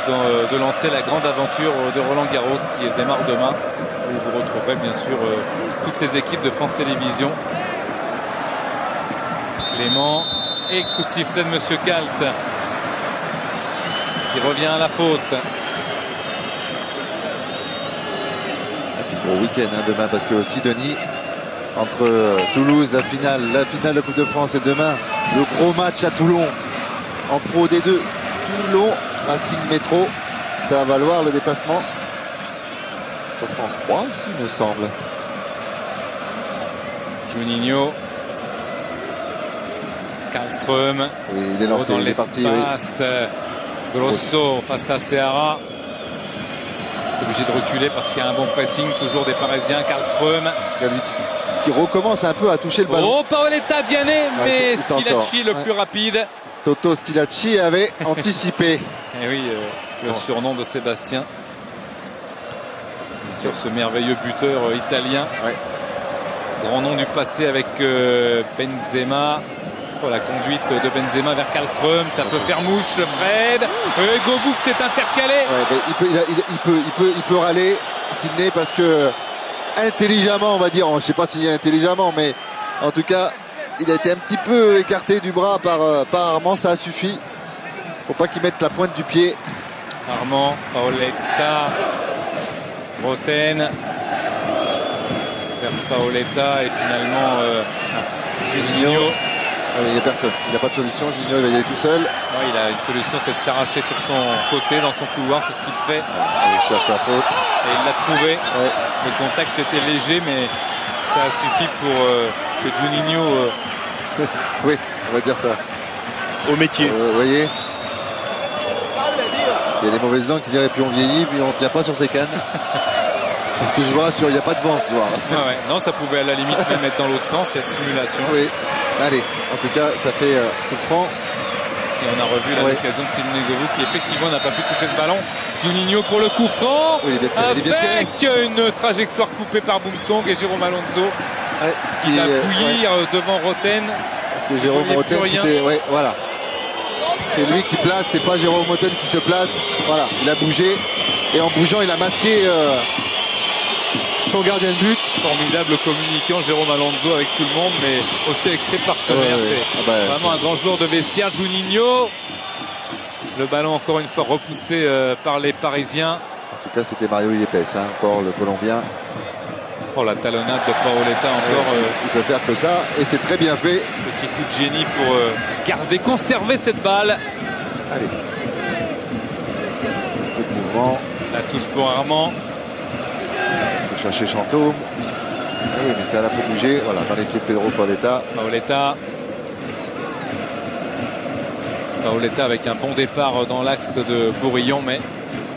de lancer la grande aventure de Roland Garros qui démarre demain, où vous retrouverez bien sûr toutes les équipes de France Télévisions. Clément et coup de sifflet de Monsieur Kalt qui revient à la faute. Et puis gros week-end demain, parce que aussi Denis, entre Toulouse, la finale de Coupe de France, et demain le gros match à Toulon en Pro D2. Toulon, Racing Métro, ça va valoir le déplacement sur France 3 aussi, il me semble. Juninho, Karlström, oui, il est lancé, dans il est parti. Oui. Grosso face à Seara. obligé de reculer parce qu'il y a un bon pressing, toujours des Parisiens. Karlström qui recommence un peu à toucher le ballon. Oh, Paoletta, Diané, mais il s'en Schillaci sort. le plus rapide. Toto Schillaci avait anticipé. Et oui, le surnom de Sébastien. Sur ce merveilleux buteur italien. Ouais. Grand nom du passé avec Benzema. Oh, la conduite de Benzema vers Karlström, ça peut faire mouche. Fred, Govou s'est intercalé. Ouais, il peut râler Sidney parce que intelligemment, on va dire, je ne sais pas si intelligemment, mais en tout cas, il a été un petit peu écarté du bras par Armand, ça a suffi. Faut pas qu'il mette la pointe du pied. Armand, Paoletta, Roten vers Paoletta et finalement Juninho. Il n'y a personne, il n'a pas de solution. Juninho, il va y aller tout seul. Ouais, il a une solution, c'est de s'arracher sur son côté, dans son couloir, c'est ce qu'il fait. Il cherche la faute. Et il l'a trouvé. Ouais. Le contact était léger, mais ça a suffi pour que Juninho... Oui, on va dire ça. Au métier. Vous voyez, il y a des mauvaises langues qui diraient puis on vieillit, puis on ne tient pas sur ses cannes. Parce que je vous rassure, il n'y a pas de vent ce soir. Ah ouais. Non, ça pouvait à la limite même mettre dans l'autre sens, cette simulation. Oui, allez, en tout cas, ça fait coup franc. Et on a revu l'occasion de Sidney Govou qui effectivement n'a pas pu toucher ce ballon. Juninho pour le coup franc. Oui, il est bien tiré, avec une trajectoire coupée par Boumsong et Jérôme Alonso qui va bouillir devant Roten. Parce que Jérôme Roten, c'était... Ouais, voilà. C'est lui qui place, c'est pas Jérôme Roten qui se place. Voilà, il a bougé. Et en bougeant, il a masqué son gardien de but. Formidable communicant Jérôme Alonso avec tout le monde, mais aussi avec ses partenaires. C'est vraiment un grand joueur de vestiaire. Juninho. Le ballon encore une fois repoussé par les Parisiens. En tout cas, c'était Mario Yepes, encore le Colombien. Oh, la talonnade de Paoletta encore. Il peut faire que ça, et c'est très bien fait. Petit coup de génie pour garder, conserver cette balle. Allez. Un peu de mouvement. La touche pour Armand. Il faut chercher Chantôme. Ah oui, mais c'est à la fois bouger. Voilà, dans les pieds de Pedro Paoletta. Paoletta avec un bon départ dans l'axe de Bourillon, mais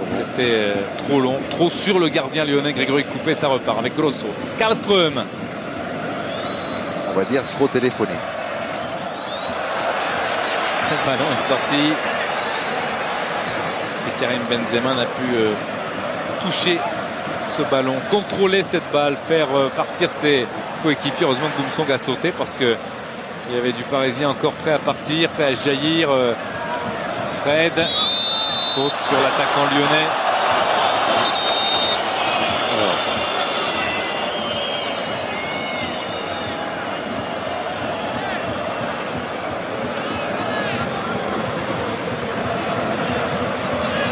c'était trop long, trop sur le gardien lyonnais Grégory Coupé. Ça repart avec Grosso. Karlström. On va dire trop téléphoné. Le ballon est sorti. Et Karim Benzema n'a pu toucher ce ballon, contrôler cette balle, faire partir ses coéquipiers. Heureusement que Boumsong a sauté parce que il y avait du Parisien encore prêt à partir, prêt à jaillir. Fred, faute sur l'attaquant lyonnais.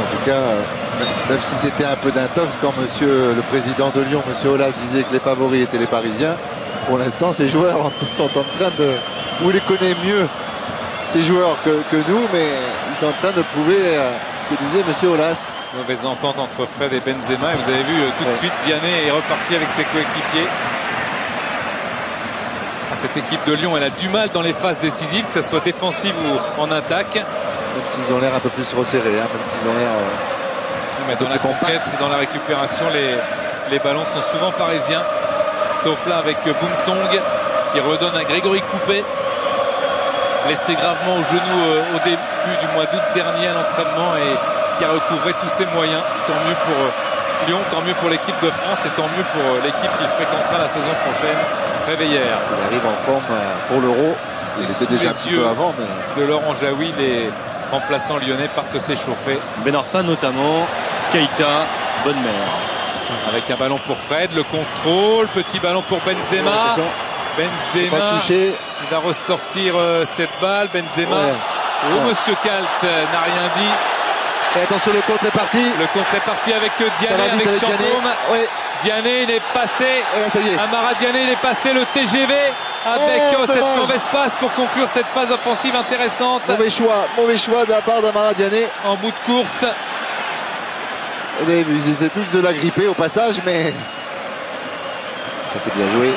En tout cas, même si c'était un peu d'intox quand monsieur le président de Lyon, monsieur Aulas, disait que les favoris étaient les Parisiens, pour l'instant ces joueurs sont en train de... Vous les connaissez mieux, ces joueurs, que nous, mais ils sont en train de prouver ce que disait monsieur Aulas. Mauvaise entente entre Fred et Benzema, et vous avez vu tout de suite Diané est reparti avec ses coéquipiers. Cette équipe de Lyon, elle a du mal dans les phases décisives, que ce soit défensive ou en attaque. Même s'ils ont l'air un peu plus resserrés, même s'ils ont l'air... Mais dans la conquête, dans la récupération, les ballons sont souvent parisiens. Sauf là avec Boumsong qui redonne à Grégory Coupé. Blessé gravement au genou au début du mois d'août dernier à l'entraînement et qui a recouvré tous ses moyens. Tant mieux pour Lyon, tant mieux pour l'équipe de France et tant mieux pour l'équipe qui fréquentera la saison prochaine. Réveillère. Il arrive en forme pour l'Euro. Il était déjà un petit peu avant. Mais... De Laurent Jaoui, les remplaçants lyonnais partent s'échauffer. Ben Arfa notamment, Keita, Bonne-Mère. Avec un ballon pour Fred, le contrôle, petit ballon pour Benzema. Benzema, il va ressortir cette balle. Benzema. Monsieur Kalt n'a rien dit. Et attention, le contre est parti. Le contre est parti avec Diané, avec Chantôme. Diané, il est passé. Amara Diané, il est passé le TGV avec cette mauvaise passe pour conclure cette phase offensive intéressante. Mauvais choix de la part d'Amara Diané. En bout de course. Vous avez vu, ils essaient tous de la gripper au passage, mais ça c'est bien joué. Et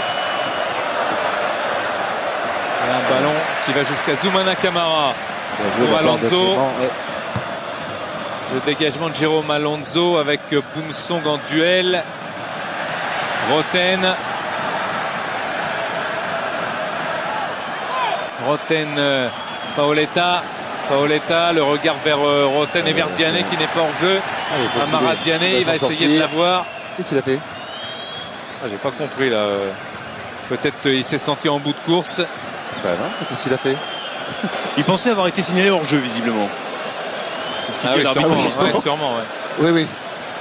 un ballon qui va jusqu'à Zoumana Camara pour Alonso. Le dégagement de Jérôme Alonso avec Boumsong en duel. Roten, Paoletta, le regard vers Roten et vers Diané qui n'est pas hors jeu. Amara Diané, il va essayer de l'avoir. Qu'est-ce qu'il a fait? J'ai pas compris là. Peut-être il s'est senti en bout de course. Bah non, qu'est-ce qu'il a fait? Il pensait avoir été signalé hors jeu visiblement. C'est ce qu'il dit l'arbitre. Sûrement. Oui.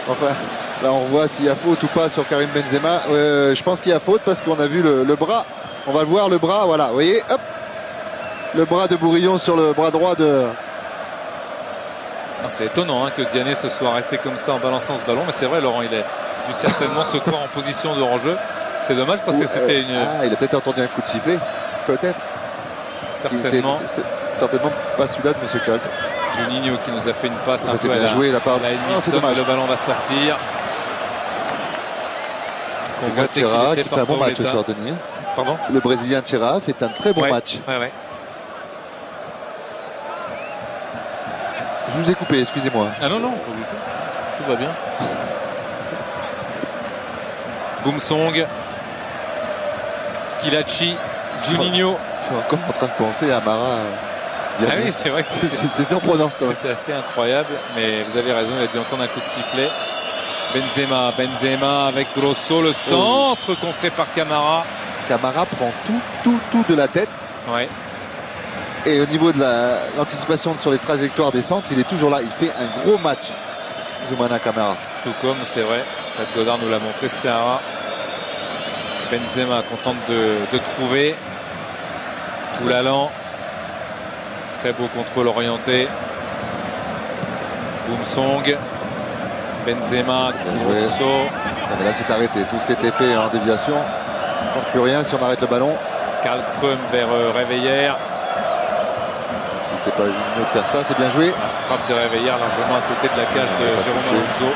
Enfin, là on voit s'il y a faute ou pas sur Karim Benzema. Je pense qu'il y a faute parce qu'on a vu le bras. On va le voir, le bras, voilà. Vous voyez, hop, le bras de Bourillon sur le bras droit de... C'est étonnant que Diané se soit arrêté comme ça en balançant ce ballon. Mais c'est vrai, Laurent, il a dû certainement se croire en position de hors-jeu. C'est dommage parce que c'était une... il a peut-être entendu un coup de sifflet. Peut-être. Certainement. Certainement pas celui-là de M. Colt. Juninho qui nous a fait une passe ça un peu bien joué, la part. C'est dommage. Le ballon va sortir. Thierra qui fait un bon match ce soir, Denis. Pardon? Le Brésilien Thierra fait un très bon match. Ouais. Je vous ai coupé, excusez-moi. Ah non, pas du tout. Tout va bien. Boumsong, Schillaci, Juninho. Je suis encore en train de penser à Amara. Ah oui, c'est vrai que c'est surprenant. C'était assez incroyable, mais vous avez raison, il a dû entendre un coup de sifflet. Benzema avec Grosso, le centre contré par Camara. Camara prend tout de la tête. Ouais. Et au niveau de l'anticipation sur les trajectoires des centres, il est toujours là. Il fait un gros match, Zoumana Camara. Tout comme, c'est vrai, Fred Godard nous l'a montré, Sahara. Benzema contente de trouver. Toulalan. Très beau contrôle orienté. Boumsong. Benzema, Grosso. Mais là, c'est arrêté. Tout ce qui était fait en déviation, on ne compte plus rien si on arrête le ballon. Karlström vers Réveillère. Si c'est pas mieux de faire ça, c'est bien joué. La frappe de Réveillère largement à côté de la cage de Jérôme Alonso.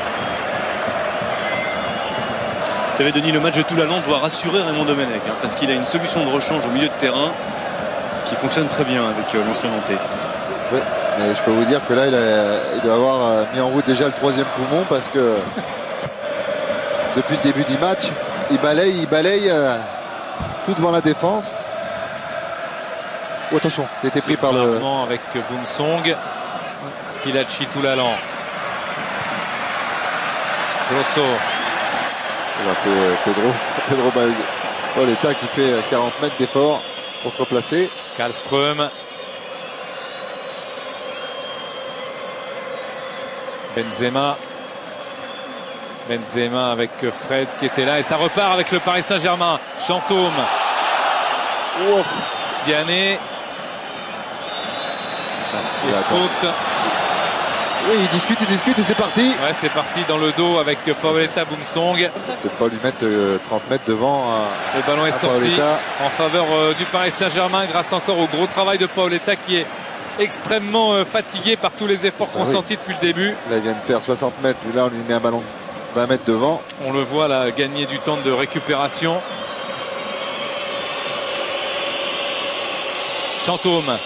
Vous savez, Denis, le match de Toulalan doit rassurer Raymond Domenech, parce qu'il a une solution de rechange au milieu de terrain qui fonctionne très bien avec l'ancien Nantais. Ouais, mais je peux vous dire que là, il doit avoir mis en route déjà le 3e poumon parce que depuis le début du match, il balaye tout devant la défense. Oh, attention, il a été pris par le... avec Boumsong. Schillaci, Toulalan. Grosso. Il a fait Pedro Paoletta qui fait 40 mètres d'effort pour se replacer. Karlström. Benzema avec Fred qui était là et ça repart avec le Paris Saint-Germain. Chantôme. Diané. Faute. Oui, il discute et c'est parti. Ouais, c'est parti dans le dos avec Paoletta, Boumsong. Peut-être pas lui mettre 30 mètres devant. Le ballon est sorti Paoletta. En faveur du Paris Saint-Germain grâce encore au gros travail de Paoletta qui est extrêmement fatigué par tous les efforts consentis depuis le début. Là, il vient de faire 60 mètres. Là, on lui met un ballon 20 mètres devant. On le voit là gagner du temps de récupération. Chantôme.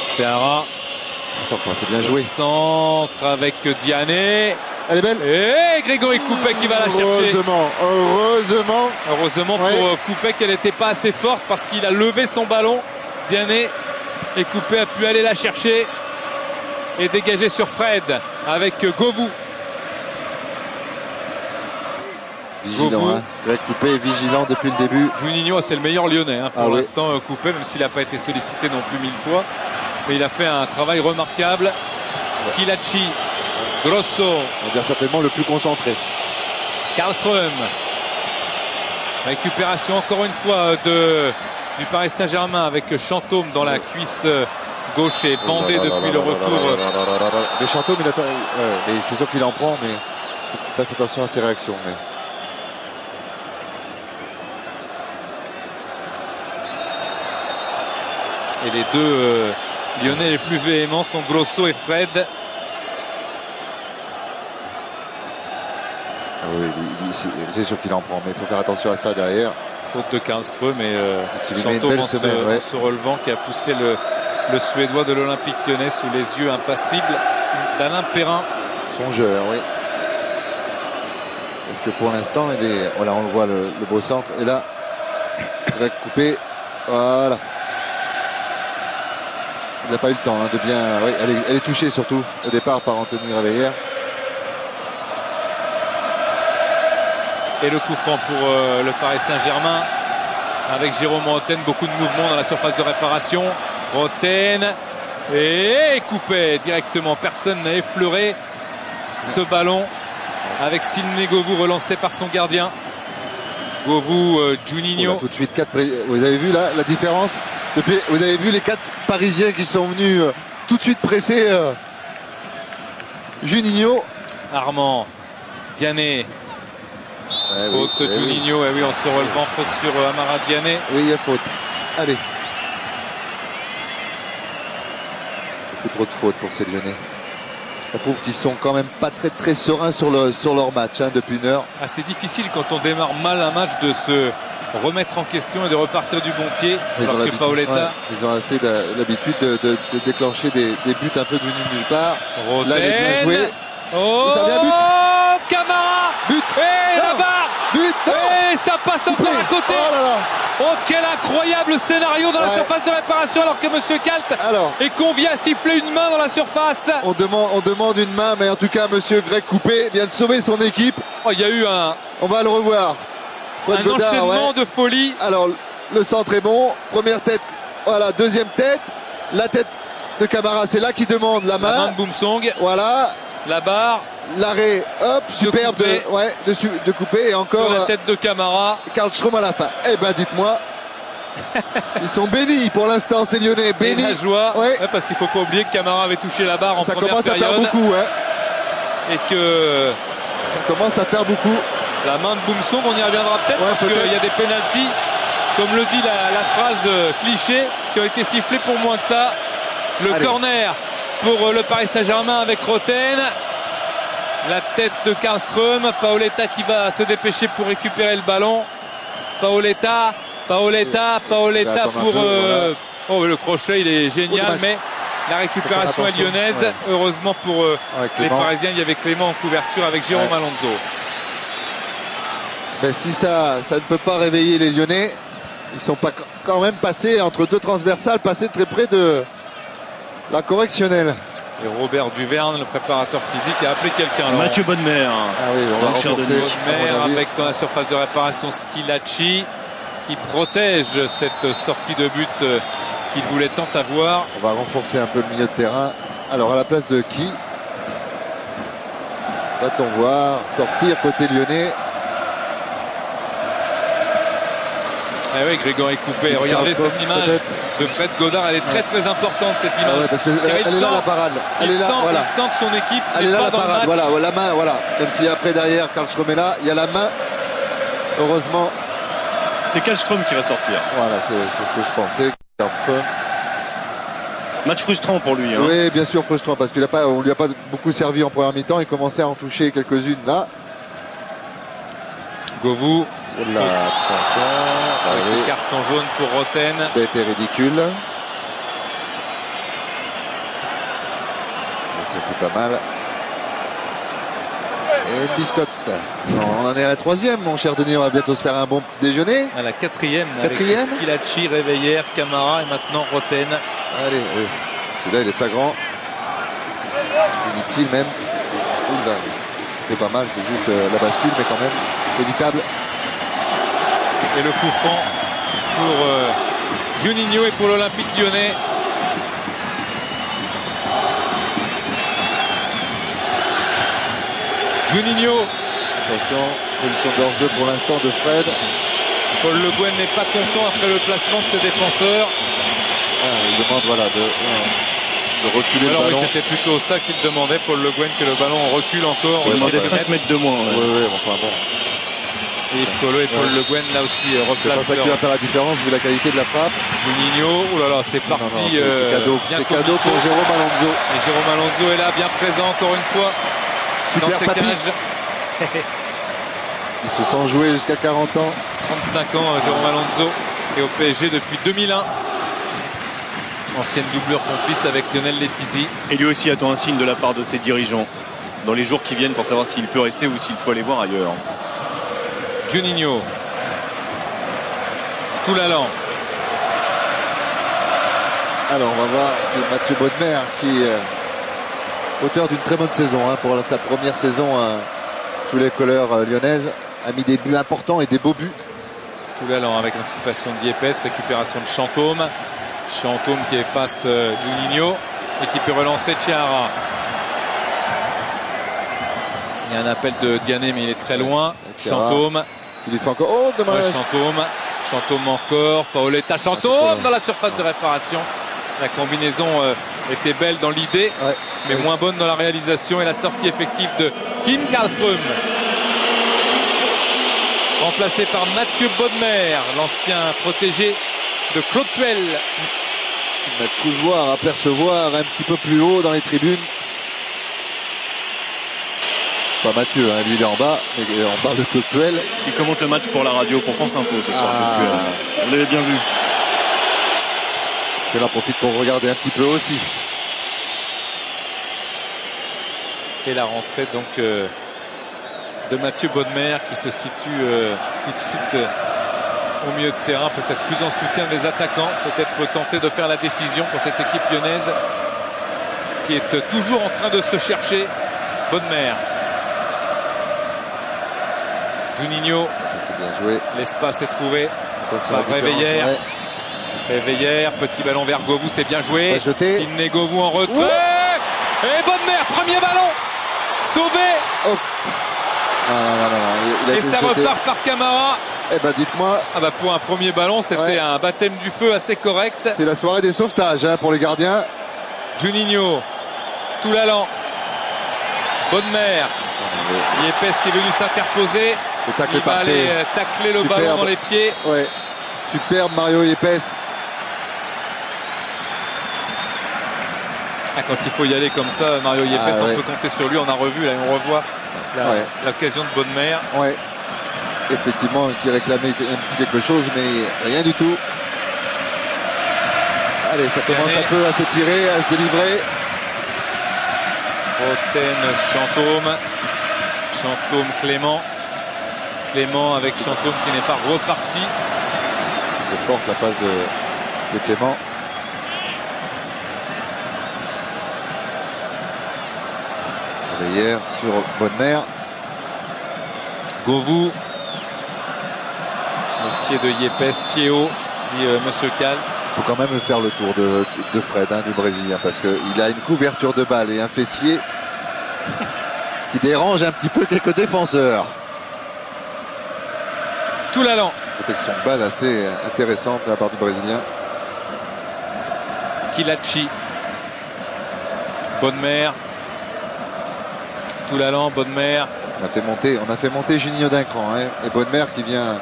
Sahara. C'est bien joué. Centre avec Diané. Elle est belle. Et Grégory Coupet qui va la chercher. Heureusement pour Coupet qu'elle n'était pas assez forte parce qu'il a levé son ballon. Diané et Coupet a pu aller la chercher et dégager sur Fred avec Govou. Vigilant, Greg Coupet est vigilant depuis le début. Juninho, c'est le meilleur Lyonnais pour l'instant. Coupet, même s'il n'a pas été sollicité non plus 1000 fois. Mais il a fait un travail remarquable. Schillaci, Grosso. On va dire certainement le plus concentré. Karlström. Récupération encore une fois du Paris Saint-Germain avec Chantôme dans la cuisse gauche et bandé depuis le retour. Mais Chantôme, mais c'est sûr qu'il en prend, mais faites attention à ses réactions. Mais... Et les deux Lyonnais les plus véhéments sont Grosso et Fred. C'est sûr qu'il en prend, mais il faut faire attention à ça derrière. Faute de Karlström et Chantôme en se relevant qui a poussé le Suédois de l'Olympique Lyonnais, sous les yeux impassibles d'Alain Perrin. Songeur, oui. Parce que pour l'instant, il est. Voilà, on le voit, le beau centre. Et là, Greg Coupé. Voilà. Il n'a pas eu le temps de bien. Oui, elle est touchée surtout au départ par Anthony Réveillère. Et le coup franc pour le Paris Saint-Germain. Avec Jérôme Roten, beaucoup de mouvements dans la surface de réparation. Roten et Coupé directement. Personne n'a effleuré ce ballon. Avec Sidney Govou relancé par son gardien. Govou, Juninho. Tout de suite, vous avez vu là la différence depuis, vous avez vu les 4 Parisiens qui sont venus tout de suite presser Juninho. Armand, Diané. Faute de Juninho, et oui, en se relevant, faute sur Amara Diané. Oui, il y a faute. Allez. Beaucoup trop de fautes pour ces Lyonnais. Ça prouve qu'ils sont quand même pas très sereins sur leur match depuis une heure. C'est difficile quand on démarre mal un match de se remettre en question et de repartir du bon pied. Alors que Paoletta, ils ont assez l'habitude de déclencher des buts un peu venus de nulle part. Roten. Là, il est bien joué. Oh, ça vient but. Camara. But. Et la barre. But. Et ça passe encore à côté. Oh là là. Oh, quel incroyable scénario dans la surface de réparation, alors que Monsieur Kalt est convié à siffler une main dans la surface. On demande une main, mais en tout cas Monsieur Greg Coupé vient de sauver son équipe. Oh, il y a eu on va le revoir. Un enchaînement de folie. Alors le centre est bon, première tête, voilà, deuxième tête, la tête de Camara, c'est là qu'il demande la main. La main de Boumsong. Voilà. La barre. L'arrêt, hop, superbe de Coupé et encore sur la tête de Camara. Karlström à la fin. Eh ben dites-moi, ils sont bénis pour l'instant, ces Lyonnais, bénis. Et la joie, parce qu'il faut pas oublier que Camara avait touché la barre en première période. Ça commence à faire beaucoup, et que ça commence à faire beaucoup. La main de Boumsong, on y reviendra peut-être parce qu'il y a des pénaltys, comme le dit la phrase cliché, qui ont été sifflés pour moins que ça. Le corner pour le Paris Saint-Germain avec Roten. La tête de Karlström. Paoletta qui va se dépêcher pour récupérer le ballon. Paoletta pour... Oh, le crochet, il est génial, mais la récupération est lyonnaise. Heureusement pour les Parisiens, il y avait Clément en couverture avec Jérôme Alonso. Mais si ça ne peut pas réveiller les Lyonnais, ils sont pas quand même passés entre deux transversales, passés très près de la correctionnelle. Et Robert Duverne, le préparateur physique, a appelé quelqu'un. Mathieu Bonnemer. Ah oui, on va renforcer. Bonnemer avec dans la surface de réparation Schilacci qui protège cette sortie de but qu'il voulait tant avoir. On va renforcer un peu le milieu de terrain. Alors à la place de qui va-t-on voir sortir côté lyonnais? Eh oui, Grégory Coupé. Regardez cette image de Fred Godard. Elle est très importante, cette image. Parce que elle est là, la parade. Il sent que son équipe n'est pas dans le match. Voilà, la main, voilà. Même si après, derrière, Karlström est là, il y a la main. Heureusement. C'est Karlström qui va sortir. Voilà, c'est ce que je pensais. Karlström. Match frustrant pour lui. Oui, bien sûr, frustrant. Parce qu'on lui a pas beaucoup servi en première mi-temps. Il commençait à en toucher quelques-unes là. Govou. La attention. Avec le carton jaune pour Roten. Bête et ridicule. Ça fait pas mal. Et une biscotte. On en est à la 3e, mon cher Denis. On va bientôt se faire un bon petit déjeuner. À la 4e. Avec Schilacci, Réveillère, Camara et maintenant Roten. Allez, oui. Celui-là, il est flagrant. Inutile même. Oula. C'est pas mal, c'est juste la bascule, mais quand même évitable. Et le coup franc pour Juninho et pour l'Olympique Lyonnais. Juninho. Attention, position de hors-jeu pour l'instant de Fred. Paul Le Guen n'est pas content après le placement de ses défenseurs. Il demande de reculer le ballon. Oui, c'était plutôt ça qu'il demandait, Paul Le Guen, que le ballon recule encore. Il demandait 5 mètres de moins. Oui, enfin bon. Et Yves Collot et Paul Le Guen là aussi replacent. C'est pas ça qui va faire la différence vu la qualité de la frappe. Juninho, oh là là, c'est parti. C'est cadeau, pour Jérôme Alonso. Et Jérôme Alonso est là, bien présent encore une fois. Super dans ses cages. Ils se sont joués jusqu'à 40 ans. 35 ans, Jérôme Alonso est au PSG depuis 2001. Ancienne doublure complice avec Lionel Letizy. Et lui aussi attend un signe de la part de ses dirigeants dans les jours qui viennent pour savoir s'il peut rester ou s'il faut aller voir ailleurs. Juninho. Toulalan. Alors on va voir, c'est Mathieu Bodmer qui auteur d'une très bonne saison pour sa première saison sous les couleurs lyonnaises, a mis des buts importants et des beaux buts. Toulalan avec anticipation de Yepes, récupération de Chantôme. Chantôme qui efface Juninho et qui peut relancer Chiara. Il y a un appel de Diané mais il est très loin. Chantôme. Il fait encore. Oh dommage. Chantôme encore. Paoletta Chantôme dans la surface de réparation. La combinaison était belle dans l'idée, mais moins bonne dans la réalisation et la sortie effective de Kim Karlström. Remplacé par Mathieu Bodmer, l'ancien protégé de Claude Puel. On a pouvoir apercevoir un petit peu plus haut dans les tribunes. Pas Mathieu, lui il est en bas, mais on parle de Claude Puel. Il commente le match pour la radio, pour France Info ce soir. Vous l'avez bien vu. Je en profite pour regarder un petit peu aussi. Et la rentrée donc de Mathieu Bodmer qui se situe tout de suite au milieu de terrain, peut-être plus en soutien des attaquants, peut-être tenter de faire la décision pour cette équipe lyonnaise qui est toujours en train de se chercher. Bodmer. Juninho. C'est bien joué. L'espace est trouvé par Réveillère, petit ballon vers Govou, c'est bien joué. Sidney Govou en retrait. Et Bodmer, premier ballon sauvé. Oh. Non. Et ça repart par Camara. Eh ben dites-moi. Pour un premier ballon, c'était un baptême du feu assez correct. C'est la soirée des sauvetages pour les gardiens. Juninho, Toulalan, Bodmer. Yepes qui est venu s'interposer. Il va aller tacler le ballon dans les pieds. Ouais. Superbe Mario Yepes. Quand il faut y aller comme ça, Mario Yepes, on peut compter sur lui. On a revu, là, on revoit l'occasion de Bodmer. Ouais. Effectivement, qui réclamait un petit quelque chose, mais rien du tout. Allez, ça commence un peu à s'étirer, à se délivrer. Roten, Chantôme, Clément avec Chantôme qui n'est pas reparti. C'est forte la passe de Clément. Hier sur Bodmer. Govou. Le pied de Yepes, pied haut, dit Monsieur Kalt. Il faut quand même faire le tour de Fred, du Brésilien, parce qu'il a une couverture de balle et un fessier qui dérange un petit peu quelques défenseurs. Toulalan. Protection de balle assez intéressante de la part du Brésilien. Schilacci. Bodmer. Toulalan, Bodmer. On a fait monter Juninho d'un cran. Et Bodmer qui vient.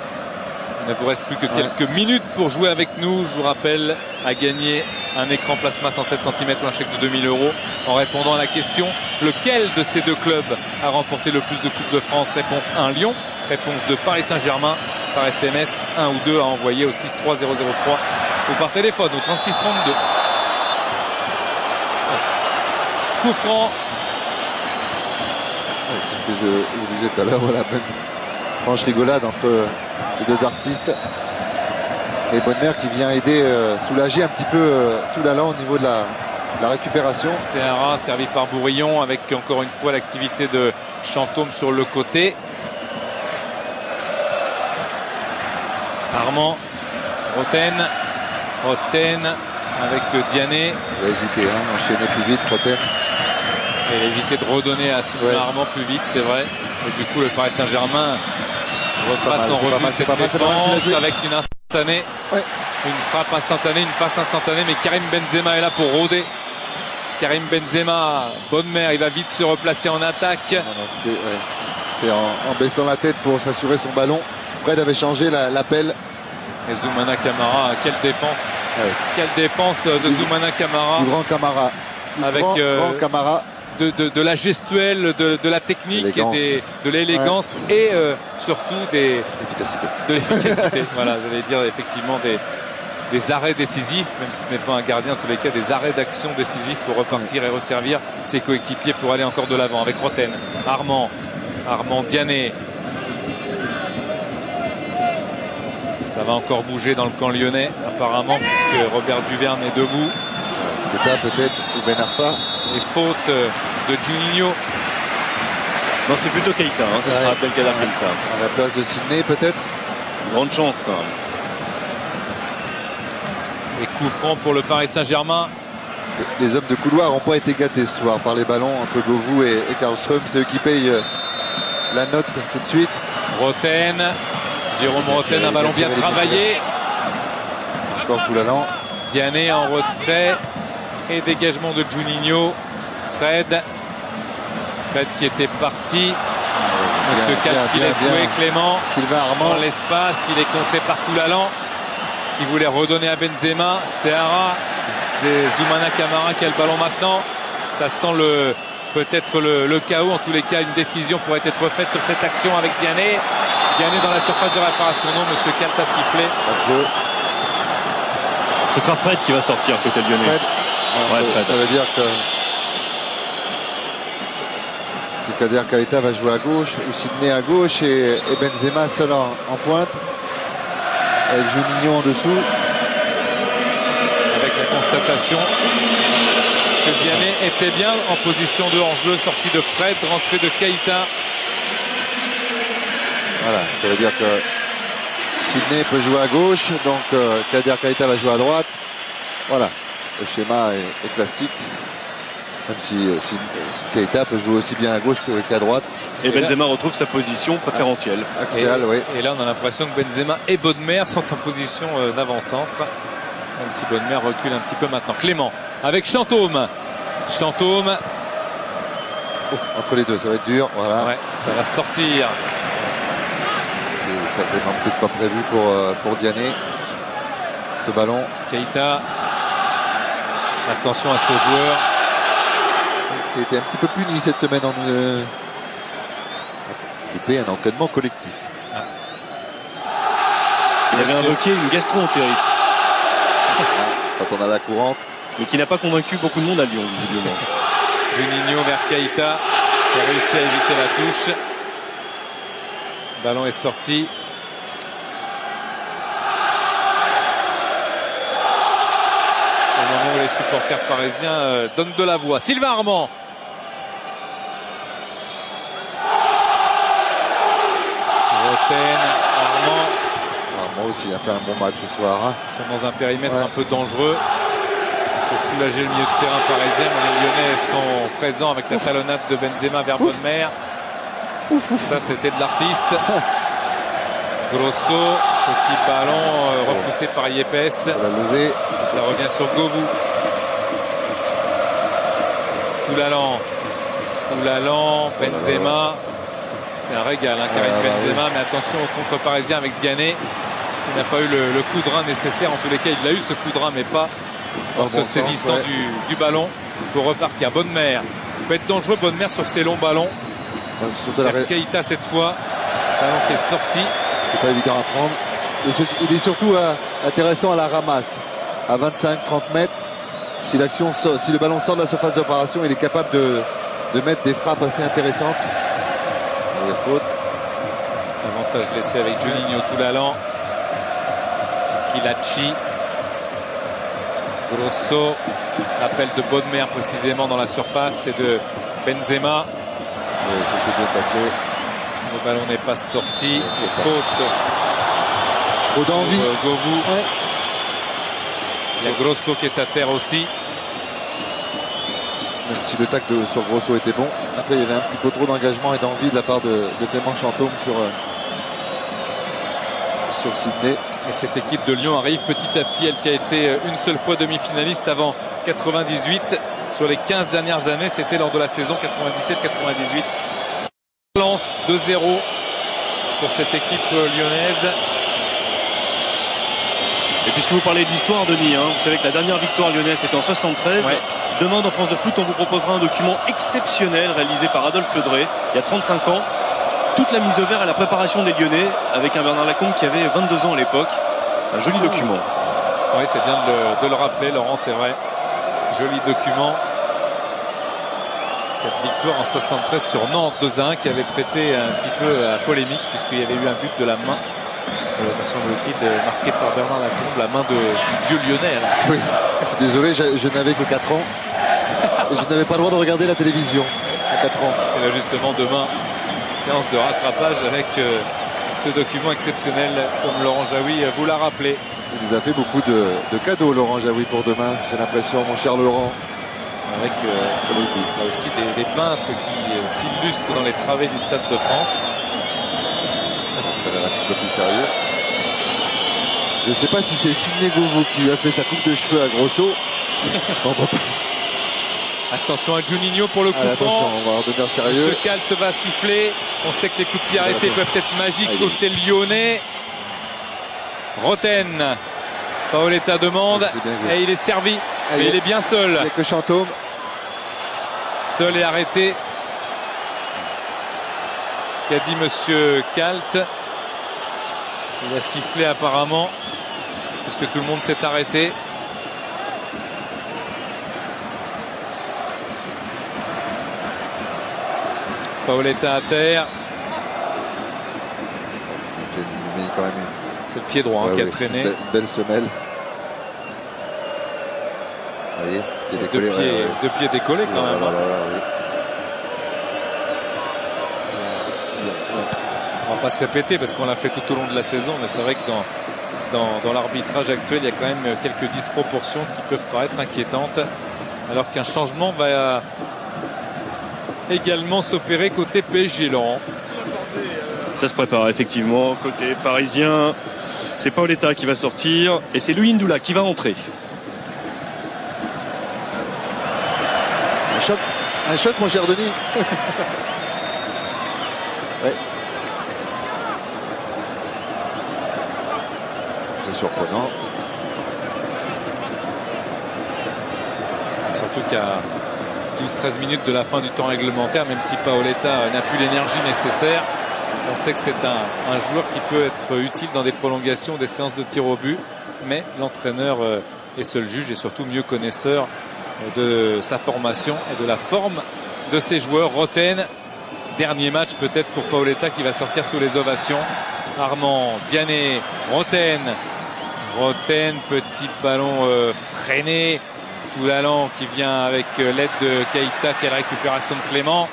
Il ne vous reste plus que quelques minutes pour jouer avec nous. Je vous rappelle, à gagner un écran plasma 107 cm ou un chèque de 2000 € en répondant à la question: lequel de ces deux clubs a remporté le plus de Coupes de France? Réponse 1, Lyon. Réponse 2, Paris Saint-Germain. Par SMS, 1 ou 2 à envoyer au 63003 ou par téléphone au 3632. Coup franc. C'est ce que je vous disais tout à l'heure. Voilà, même franche rigolade entre les deux artistes. Et Bodmer qui vient aider, soulager un petit peu Toulalan au niveau de la récupération. C'est un rat servi par Bourillon avec encore une fois l'activité de Chantôme sur le côté. Armand, Roten avec Diané. Il a hésité, enchaîner plus vite, Roten. Il a hésité de redonner à Sylvain Armand plus vite, c'est vrai. Et du coup, le Paris Saint-Germain passe en revue cette défense avec une instantanée. Une frappe instantanée, une passe instantanée, mais Karim Benzema est là pour rôder. Karim Benzema, Bodmer, il va vite se replacer en attaque. C'est en baissant la tête pour s'assurer son ballon. Fred avait changé l'appel. Et Zoumana Camara, quelle défense. Quelle défense de Zoumana Camara. Du grand Camara. Avec grand Camara. De la gestuelle, de la technique, et de l'élégance et surtout de l'efficacité. Voilà, j'allais dire effectivement des arrêts décisifs, même si ce n'est pas un gardien, en tous les cas des arrêts d'action décisifs pour repartir et resservir ses coéquipiers pour aller encore de l'avant avec Roten, Armand Diané. Ça va encore bouger dans le camp lyonnais apparemment, puisque Robert Duverne est debout. Peut-être, ou Ben Arfa. Et faute de Juninho. Non, c'est plutôt Keita, hein. Ça sera Abdelkader Keita. À la place de Sidney, peut-être. Grande chance. Hein. Et coup franc pour le Paris Saint-Germain. Les hommes de couloir n'ont pas été gâtés ce soir par les ballons entre Govou et Karlström. C'est eux qui payent la note tout de suite. Roten, Jérôme Roten, un ballon bien travaillé. Encore Toulalan. Diané en retrait et dégagement de Juninho. Fred qui était parti. Monsieur Cal qui laisse jouer Clément. Sylvain Armand. Dans l'espace, il est contré par Toulalan qui voulait redonner à Benzema. Seara, c'est Zoumana Camara qui a le ballon maintenant. Ça sent peut-être le chaos. En tous les cas, une décision pourrait être faite sur cette action avec Diané. Diané dans la surface de réparation. Non, monsieur Cal a sifflé. Ce sera Fred qui va sortir côté lyonnais. Fred. Ça veut dire que Kader Keita va jouer à gauche, ou Sidney à gauche et Benzema seul en pointe avec Juninho en dessous. Avec la constatation que Diané était bien en position de hors-jeu, sortie de Fred, rentrée de Keita. Voilà, ça veut dire que Sidney peut jouer à gauche, donc Kader Keita va jouer à droite. Voilà, le schéma est classique. Même si Keita peut jouer aussi bien à gauche qu'à droite. Et Benzema retrouve sa position préférentielle. Axiale, oui. Et là, on a l'impression que Benzema et Bodmer sont en position d'avant-centre. Même si Bodmer recule un petit peu maintenant. Clément avec Chantôme. Chantôme. Entre les deux, ça va être dur. Voilà. Ouais, ça va sortir. C'était certainement peut-être pas prévu pour Diané. Ce ballon. Keita. Attention à ce joueur. Qui a été un petit peu puni cette semaine en un entraînement collectif. Il avait invoqué une gastro-entérite. Quand on a la courante. Mais qui n'a pas convaincu beaucoup de monde à Lyon, visiblement. Juninho vers Keita, qui a réussi à éviter la touche. Le ballon est sorti. Au moment où les supporters parisiens donnent de la voix. Sylvain Armand. Roten, Armand aussi a fait un bon match ce soir. Hein. Ils sont dans un périmètre un peu dangereux. Pour soulager le milieu de terrain parisien, mais les Lyonnais sont présents avec la talonnade de Benzema vers Bonnemer. Ça, c'était de l'artiste. Grosso, petit ballon repoussé par Yepes. Ça revient sur Govou. Toulalan, Benzema. C'est un régal, hein, Karim Benzema, mais attention au contre parisien avec Diané, qui n'a pas eu le coup de rein nécessaire. En tous les cas, il a eu ce coup de rein, mais pas en se saisissant du ballon pour repartir. Bonnemer peut être dangereux, Bonnemer sur ces longs ballons. Keita cette fois, ballon qui est sorti. C'est pas évident à prendre. Il est surtout intéressant à la ramasse. À 25-30 mètres, si le ballon sort de la surface d'opération, il est capable de mettre des frappes assez intéressantes. Il y a faute. Avantage laissé avec Juninho, Toulalan. Schilacci. Grosso. Appel de Bodmer précisément dans la surface. C'est de Benzema. Oui, ça c'est bien taclé. Le ballon n'est pas sorti. Faute. Trop d'envie. Govou. Ouais. Il y a Grosso qui est à terre aussi. Même si le tacle sur Grosso était bon. Après, il y avait un petit peu trop d'engagement et d'envie de la part de Clément Chantôme sur Sidney. Et cette équipe de Lyon arrive petit à petit. Elle qui a été une seule fois demi-finaliste avant 98. Sur les 15 dernières années, c'était lors de la saison 97-98. Lance 2-0 pour cette équipe lyonnaise. Et puisque vous parlez de l'histoire, Denis, hein, vous savez que la dernière victoire lyonnaise c'était en 73. Ouais. Demain dans France de Foot, on vous proposera un document exceptionnel réalisé par Adolphe Leudré il y a 35 ans. Toute la mise au vert à la préparation des Lyonnais avec un Bernard Lacombe qui avait 22 ans à l'époque. Un joli document. Oui, c'est bien de le rappeler, Laurent, c'est vrai. Joli document. Cette victoire en 73 sur Nantes 2-1 qui avait prêté un petit peu à polémique puisqu'il y avait eu un but de la main, me semble-t-il, marqué par Bernard Lacombe, la main du dieu lyonnais. Alors. Oui, je suis désolé, je n'avais que 4 ans. Et je n'avais pas le droit de regarder la télévision à 4 ans. Et là justement demain, séance de rattrapage avec ce document exceptionnel comme Laurent Jaoui vous l'a rappelé. Il nous a fait beaucoup de cadeaux, Laurent Jaoui, pour demain, j'ai l'impression, mon cher Laurent. Avec là aussi des peintres qui s'illustrent dans les travées du Stade de France. Ça a l'air un petit peu plus sérieux. Je ne sais pas si c'est Sidney Govou qui lui a fait sa coupe de cheveux à Grosso. Attention à Juninho pour le coup franc. Attention, on va en devenir sérieux. Ce Calte va siffler. On sait que les coups de pied arrêtés peuvent être magiques côté lyonnais. Roten. Paoletta demande et il est servi. Mais il est bien seul. Il n'y a que Chantôme. Seul et arrêté. Qu'a dit monsieur Calte. Il a sifflé apparemment. Puisque tout le monde s'est arrêté. Paoletta à terre. C'est le pied droit qui a traîné. Belle semelle. Voyez, deux pieds décollés quand même. Oui. On va pas se répéter parce qu'on l'a fait tout au long de la saison, mais c'est vrai que dans l'arbitrage actuel, il y a quand même quelques disproportions qui peuvent paraître inquiétantes, alors qu'un changement va également s'opérer côté PSG, Laurent. Ça se prépare effectivement côté parisien. C'est Paoletta qui va sortir et c'est Louis Ndoula qui va entrer. Un choc, mon cher Denis. Ouais. C'est surprenant. Surtout qu'à 12-13 minutes de la fin du temps réglementaire, même si Paoletta n'a plus l'énergie nécessaire, on sait que c'est un joueur qui peut être utile dans des prolongations, des séances de tir au but, mais l'entraîneur est seul juge et surtout mieux connaisseur de sa formation et de la forme de ses joueurs. Roten, dernier match peut-être pour Paoletta qui va sortir sous les ovations. Armand, Diané, Roten, petit ballon freiné. Toulallan qui vient avec l'aide de Keita, quelle récupération de Clément.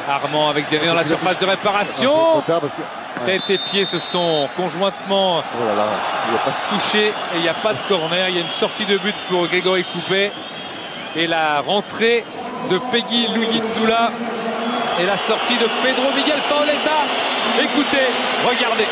Armand avec Diané dans la surface de réparation. Tête et pied se sont conjointement touchés et il n'y a pas de corner. Il y a une sortie de but pour Grégory Coupet et la rentrée de Peggy Louis-Ndoula et la sortie de Pedro Miguel Paoletta. Écoutez, regardez.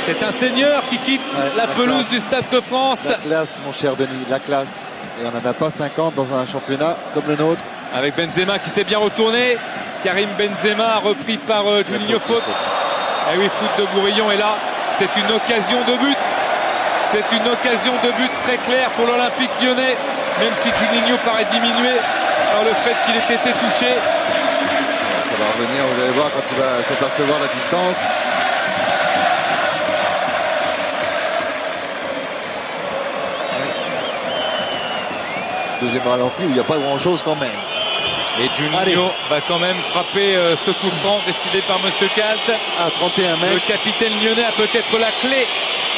C'est un seigneur qui quitte la pelouse du Stade de France. La classe, mon cher Denis, la classe. Et on n'en a pas 50 dans un championnat comme le nôtre. Avec Benzema qui s'est bien retourné. Karim Benzema repris par Juninho faute. Et oui, faute de Bourillon. Et là, c'est une occasion de but. C'est une occasion de but très claire pour l'Olympique lyonnais. Même si Juninho paraît diminué par le fait qu'il ait été touché. Ça va revenir, vous allez voir quand il va s'apercevoir la distance. Deuxième ralenti où il n'y a pas grand chose quand même. Et Juninho va quand même frapper ce coup franc décidé par monsieur Calte. À 31 mètres. Le capitaine lyonnais a peut-être la clé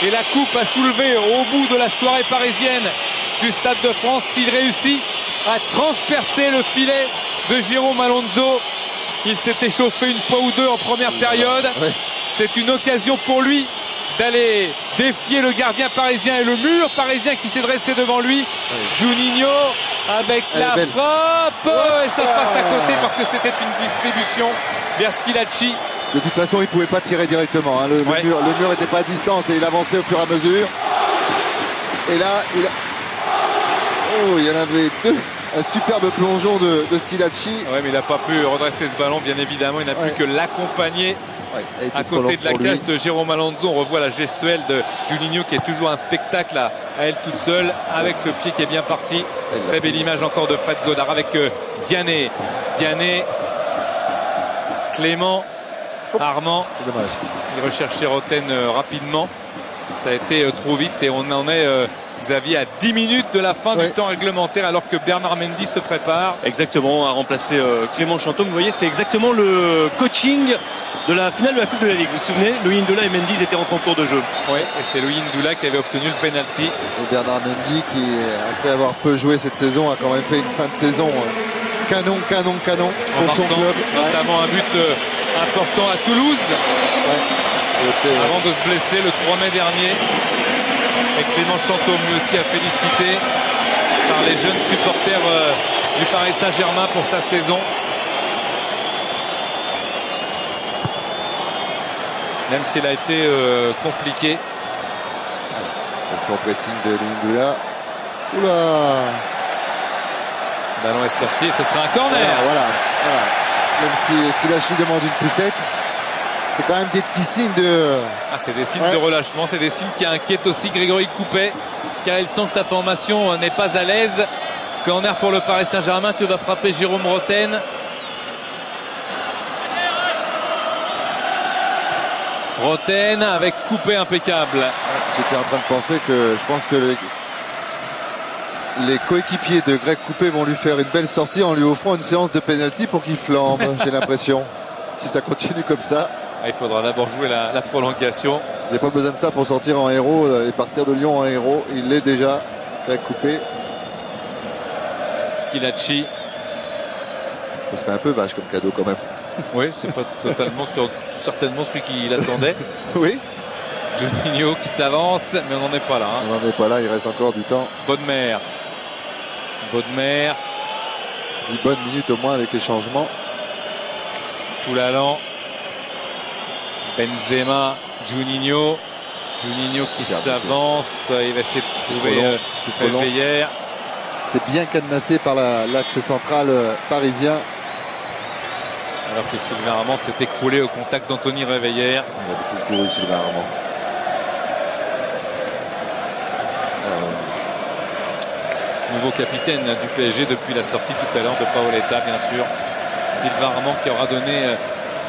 et la coupe à soulever au bout de la soirée parisienne du Stade de France s'il réussit à transpercer le filet de Jérôme Alonso. Il s'est échauffé une fois ou deux en première période. Ouais. C'est une occasion pour lui d'aller défier le gardien parisien et le mur parisien qui s'est dressé devant lui. Juninho avec la frappe et ça passe à côté parce que c'était une distribution vers Schillaci. De toute façon, il ne pouvait pas tirer directement. Hein. Le mur n'était pas à distance et il avançait au fur et à mesure. Et là, il y en avait deux. Un superbe plongeon de Schillaci. Ouais, mais il n'a pas pu redresser ce ballon, bien évidemment. Il n'a plus que l'accompagner. À côté de la cage de Jérôme Alonso, on revoit la gestuelle de Juninho qui est toujours un spectacle à elle toute seule avec le pied qui est bien parti. Très belle image encore de Fred Godard avec Diané, Clément, Armand. Dommage. Il recherchait Roten rapidement. Ça a été trop vite et on en est Xavier à 10 minutes de la fin du temps réglementaire alors que Bernard Mendy se prépare. Exactement, à remplacer Clément Chantôme. Vous voyez, c'est exactement le coaching de la finale de la Coupe de la Ligue. Vous vous souvenez, Louis Ndoula et Mendy étaient rentrés en cours de jeu. Oui, et c'est Louis Ndoula qui avait obtenu le penalty. Et Bernard Mendy qui, après avoir peu joué cette saison, a quand même fait une fin de saison canon pour son club. Notamment un but important à Toulouse. Avant de se blesser le 3 mai dernier. Et Clément Chantôme lui aussi a félicité par les jeunes supporters du Paris Saint-Germain pour sa saison. Même s'il a été compliqué. Attention au pressing de Lindula. Oula! Le ballon est sorti, ce sera un corner. Voilà. Même si Schillaci demande une poussette, c'est quand même des petits signes de... c'est des signes de relâchement, c'est des signes qui inquiètent aussi Grégory Coupet, car il sent que sa formation n'est pas à l'aise. Corner pour le Paris Saint-Germain que va frapper Jérôme Roten. Roten avec Coupet impeccable. J'étais en train de penser que je pense que les coéquipiers de Greg Coupet vont lui faire une belle sortie en lui offrant une séance de pénalty pour qu'il flambe, j'ai l'impression. Si ça continue comme ça. Il faudra d'abord jouer la prolongation. Il n'y a pas besoin de ça pour sortir en héros et partir de Lyon en héros. Il l'est déjà, Greg Coupet. Schillaci. Ça se fait un peu vache comme cadeau quand même. Oui, c'est pas totalement certainement celui qui l'attendait. Oui. Juninho qui s'avance, mais on n'en est pas là. On n'en est pas là, il reste encore du temps. Bodmer. 10 bonnes minutes au moins avec les changements. Toulalan. Benzema. Juninho qui s'avance. Il va essayer de trouver Réveillère. C'est bien cadenassé par l'axe central parisien. Alors que Sylvain Armand s'est écroulé au contact d'Anthony Réveillère. Il a beaucoup couru Sylvain Armand. Nouveau capitaine du PSG depuis la sortie tout à l'heure de Paoletta, bien sûr. Sylvain Armand qui aura donné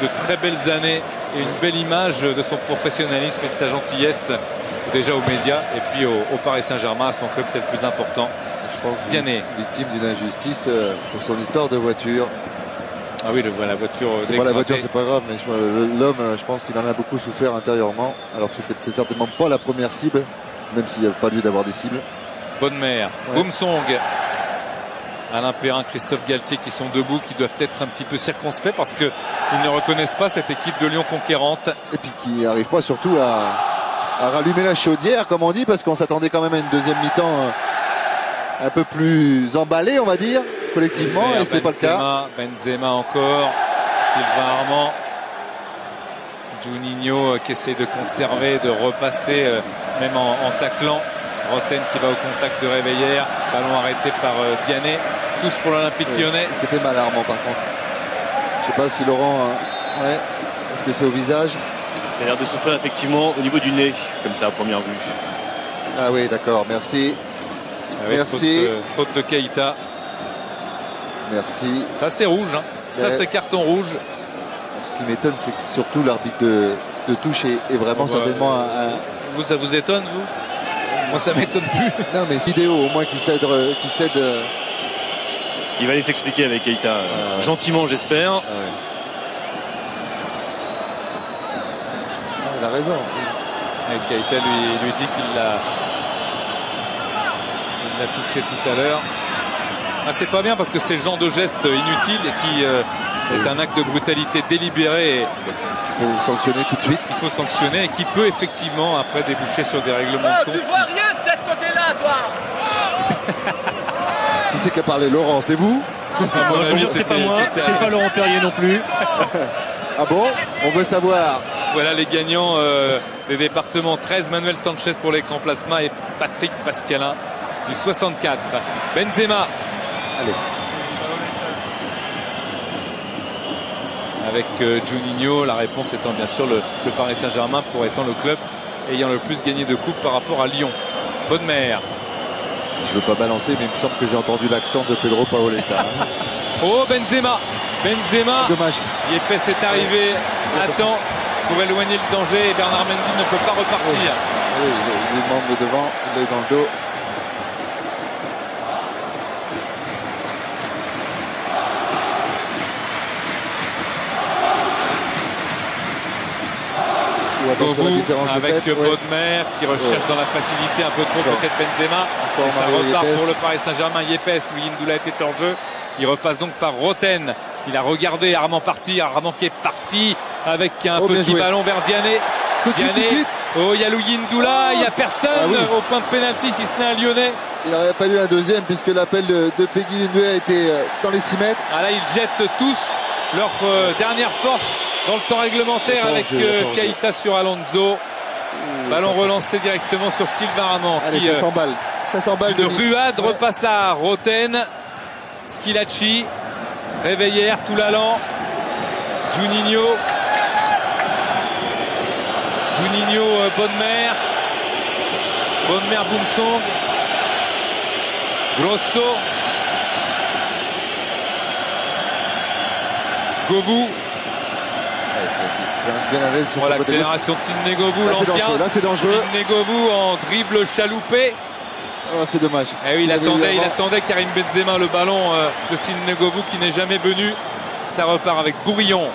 de très belles années et une belle image de son professionnalisme et de sa gentillesse déjà aux médias et puis au Paris Saint-Germain, à son club, c'est le plus important. Je pense Diané. Victime d'une injustice pour son histoire de voiture. Ah oui, la voiture. C'est pas la voiture, c'est pas grave, mais l'homme, je pense qu'il en a beaucoup souffert intérieurement. Alors que c'était certainement pas la première cible, même s'il n'y a pas lieu d'avoir des cibles. Bonne-Mère, Boumsong, Alain Perrin, Christophe Galtier qui sont debout, qui doivent être un petit peu circonspects parce qu'ils ne reconnaissent pas cette équipe de Lyon conquérante. Et puis qui n'arrive pas surtout à rallumer la chaudière, comme on dit, parce qu'on s'attendait quand même à une deuxième mi-temps un peu plus emballée, on va dire, collectivement, et c'est pas le cas. Benzema encore, Sylvain Armand, Juninho qui essaie de conserver, de repasser, même en taclant. Roten qui va au contact de Réveillère, ballon arrêté par Diané, touche pour l'Olympique Lyonnais. Il s'est fait mal Armand par contre. Je sais pas si Laurent, est-ce que c'est au visage? Il a l'air de souffrir effectivement au niveau du nez, comme ça à première vue. Ah oui, d'accord, merci. Merci. Faute de Keita. Merci. Ça c'est rouge, hein. Ça c'est carton rouge. Ce qui m'étonne, c'est que surtout l'arbitre de touche est vraiment certainement un... Vous, ça vous étonne, vous? Moi ça m'étonne plus. Non mais Sidéo au moins qui cède. Il va aller s'expliquer avec Keita, gentiment j'espère. Il a raison. Et Keita lui dit qu'il l'a touché tout à l'heure. C'est pas bien parce que c'est le genre de geste inutile et est un acte de brutalité délibéré. Il faut sanctionner tout de suite. Il faut sanctionner et qui peut effectivement après déboucher sur des règlements de compte. Tu vois rien de cette côté-là, toi. Qui c'est qui a parlé? Laurent, c'est vous? C'est pas moi, c'est pas Laurent Perrier non plus. Ah bon? On veut savoir. Voilà les gagnants des départements 13, Manuel Sanchez pour l'écran plasma et Patrick Pascalin du 64. Benzema. Allez. Avec Juninho, la réponse étant bien sûr le Paris Saint-Germain pour étant le club ayant le plus gagné de coupes par rapport à Lyon. Bonne-Mère. Je veux pas balancer, mais il me semble que j'ai entendu l'accent de Pedro Paoletta. Oh Benzema. Benzema. Dommage. Yepes est arrivé à temps pour éloigner le danger et Bernard Mendy ne peut pas repartir. Oui, il lui demande de devant, il est dans le dos. Govu avec Bodmer qui recherche dans la facilité un peu trop peut-être Benzema. Et ça repart pour le Paris Saint-Germain. Yepes, Louis Ndoula était en jeu. Il repasse donc par Roten. Il a regardé Armand partir. Armand qui est parti avec un petit ballon vers Diané. Diané. Oh, il y a Louis Ndoula. Il n'y a personne au point de pénalty si ce n'est un Lyonnais. Il n'aurait pas eu un deuxième puisque l'appel de Peggy Ndoula était dans les 6 mètres. Ah là, ils jettent tous leur dernière force dans le temps réglementaire avec Keita sur Alonso. Ballon relancé directement sur Sylvain Armand. Allez, 500 balles. 500 balles de ruade repasse à Roten. Schilacci. Réveillère, Toulalan. Juninho. Juninho, Bonne-Mère. Bonne-Mère, Boumsong. Grosso. Govu. Bien à l'aise sur voilà, l'accélération de Sidney Govu, l'ancien. Là, c'est dangereux. Sidney Govu en dribble chaloupé. Oh, c'est dommage. Eh oui, il attendait Karim Benzema le ballon de Sidney Govu qui n'est jamais venu. Ça repart avec Bourillon.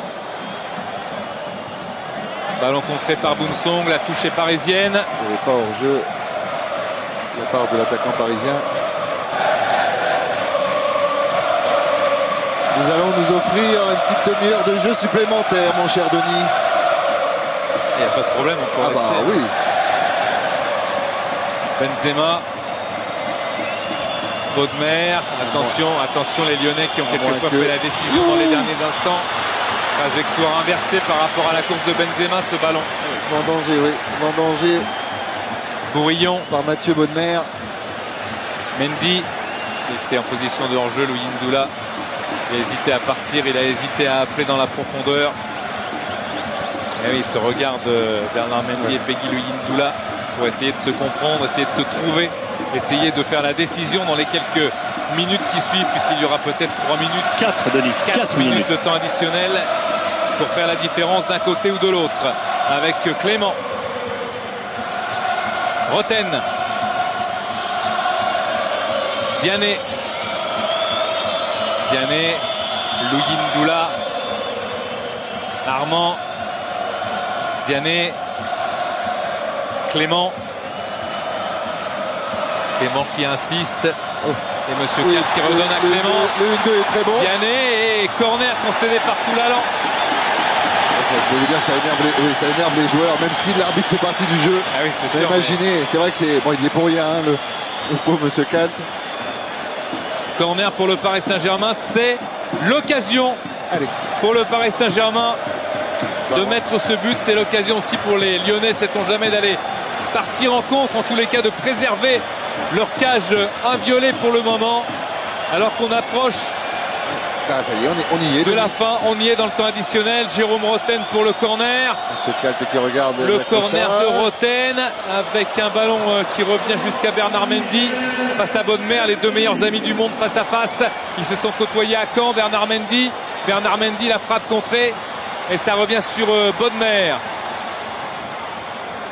Ballon contré par Boumsong, la touche est parisienne. Il n'y avait pas hors-jeu de la part de l'attaquant parisien. Nous allons nous offrir une petite demi-heure de jeu supplémentaire, mon cher Denis. Il n'y a pas de problème, on peut rester. Bah oui. Benzema. Bodmer. Attention, attention les Lyonnais qui ont quelquefois fait la décision dans les derniers instants. Trajectoire inversée par rapport à la course de Benzema, ce ballon. Vendangé, oui. Vendangé. Bourillon. Par Mathieu Bodmer. Mendy. Il était en position de hors-jeu, Louis Ndoula. Il a hésité à partir, il a hésité à appeler dans la profondeur. Et oui, il se regarde Bernard Mendy et Peggy Louis Ndoula pour essayer de se comprendre, essayer de se trouver, essayer de faire la décision dans les quelques minutes qui suivent, puisqu'il y aura peut-être 3 minutes. 4 minutes de temps additionnel pour faire la différence d'un côté ou de l'autre. Avec Clément. Roten. Diané. Diané, Louis Ndoula, Armand, Diané, Clément. Clément qui insiste. Et Monsieur Cap qui redonne à Clément. Le 1-2 est très bon. Diané et corner concédé par Toulalan. Je peux vous dire, ça énerve les joueurs, même si l'arbitre fait partie du jeu. Ah oui, c'est sûr. Imaginez, c'est vrai que c'est. Bon, il est pour rien, hein, le pauvre Monsieur Kalt. Corner pour le Paris Saint-Germain, c'est l'occasion pour le Paris Saint-Germain de mettre ce but. C'est l'occasion aussi pour les Lyonnais, sait-on jamais, d'aller partir en contre, en tous les cas de préserver leur cage inviolée pour le moment, alors qu'on approche ça y est, on y est. De la fin, on y est dans le temps additionnel. Jérôme Roten pour le corner. Ce Calte qui regarde le corner de Roten avec un ballon qui revient jusqu'à Bernard Mendy face à Bodmer, les deux meilleurs amis du monde face à face. Ils se sont côtoyés à Caen. Bernard Mendy, la frappe contrée et ça revient sur Bodmer.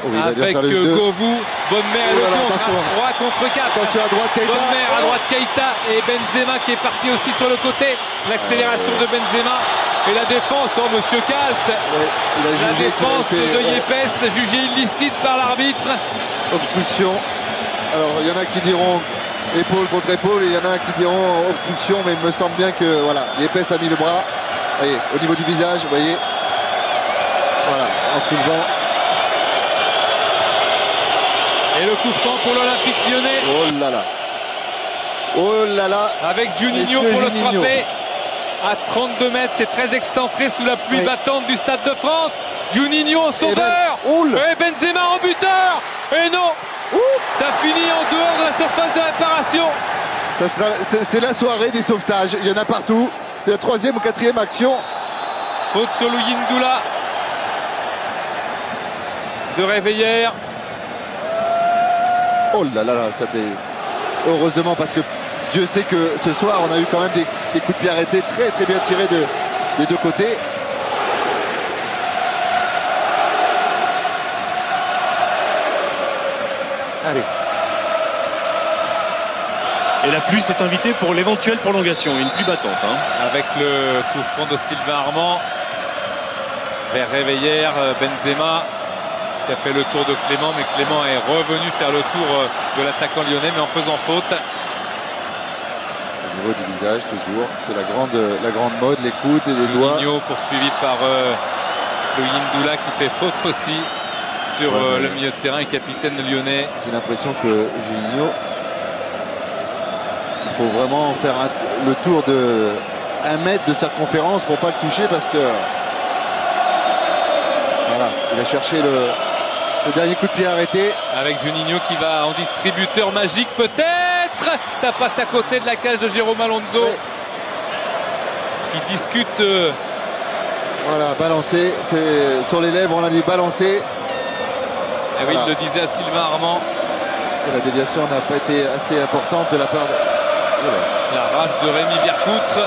Oui, avec Govu, Bodmer et le contre, 3 contre 4. Attention à droite, Keita. Bodmer à droite, Keita et Benzema qui est parti aussi sur le côté. L'accélération de Benzema et la défense, Monsieur Kalt. La défense de Yepes jugée illicite par l'arbitre. Obstruction. Alors il y en a qui diront épaule contre épaule et il y en a qui diront obstruction, mais il me semble bien que voilà, Yepes a mis le bras. voyez, au niveau du visage, vous voyez. Voilà, en soulevant. Et le coup franc pour l'Olympique Lyonnais. Oh là là. Oh là là. Avec Juninho pour le frapper. À 32 mètres, c'est très excentré sous la pluie battante du Stade de France. Juninho en sauveur. Et Benzema en buteur. Et non. Ça finit en dehors de la surface de réparation. C'est la soirée des sauvetages. Il y en a partout. C'est la 3e ou 4e action. Faute sur Louis Ndoula. De Réveillère. Oh là là, ça heureusement, parce que Dieu sait que ce soir on a eu quand même des coups de pied arrêtés très très bien tirés des deux côtés. Allez. Et la pluie s'est invitée pour l'éventuelle prolongation, une pluie battante. Avec le coup franc de Sylvain Armand vers Réveillère, Benzema qui a fait le tour de Clément, mais Clément est revenu faire le tour de l'attaquant lyonnais, mais en faisant faute. Au niveau du visage, toujours, c'est la grande mode, les coudes et les doigts. Juninho poursuivi par Louis Ndoula qui fait faute aussi sur le milieu de terrain et capitaine lyonnais. J'ai l'impression que Juninho, il faut vraiment faire le tour de 1 mètre de circonférence pour pas le toucher, parce que voilà, il va chercher le dernier coup de pied arrêté. Avec Juninho qui va en distributeur magique peut-être. Ça passe à côté de la cage de Jérôme Alonso. Qui discute. Voilà, balancé. C'est sur les lèvres, on a dit balancé. Et voilà. oui, il le disait à Sylvain Armand. Et la déviation n'a pas été assez importante de la part de... Voilà. La rage de Rémi Vercoutre.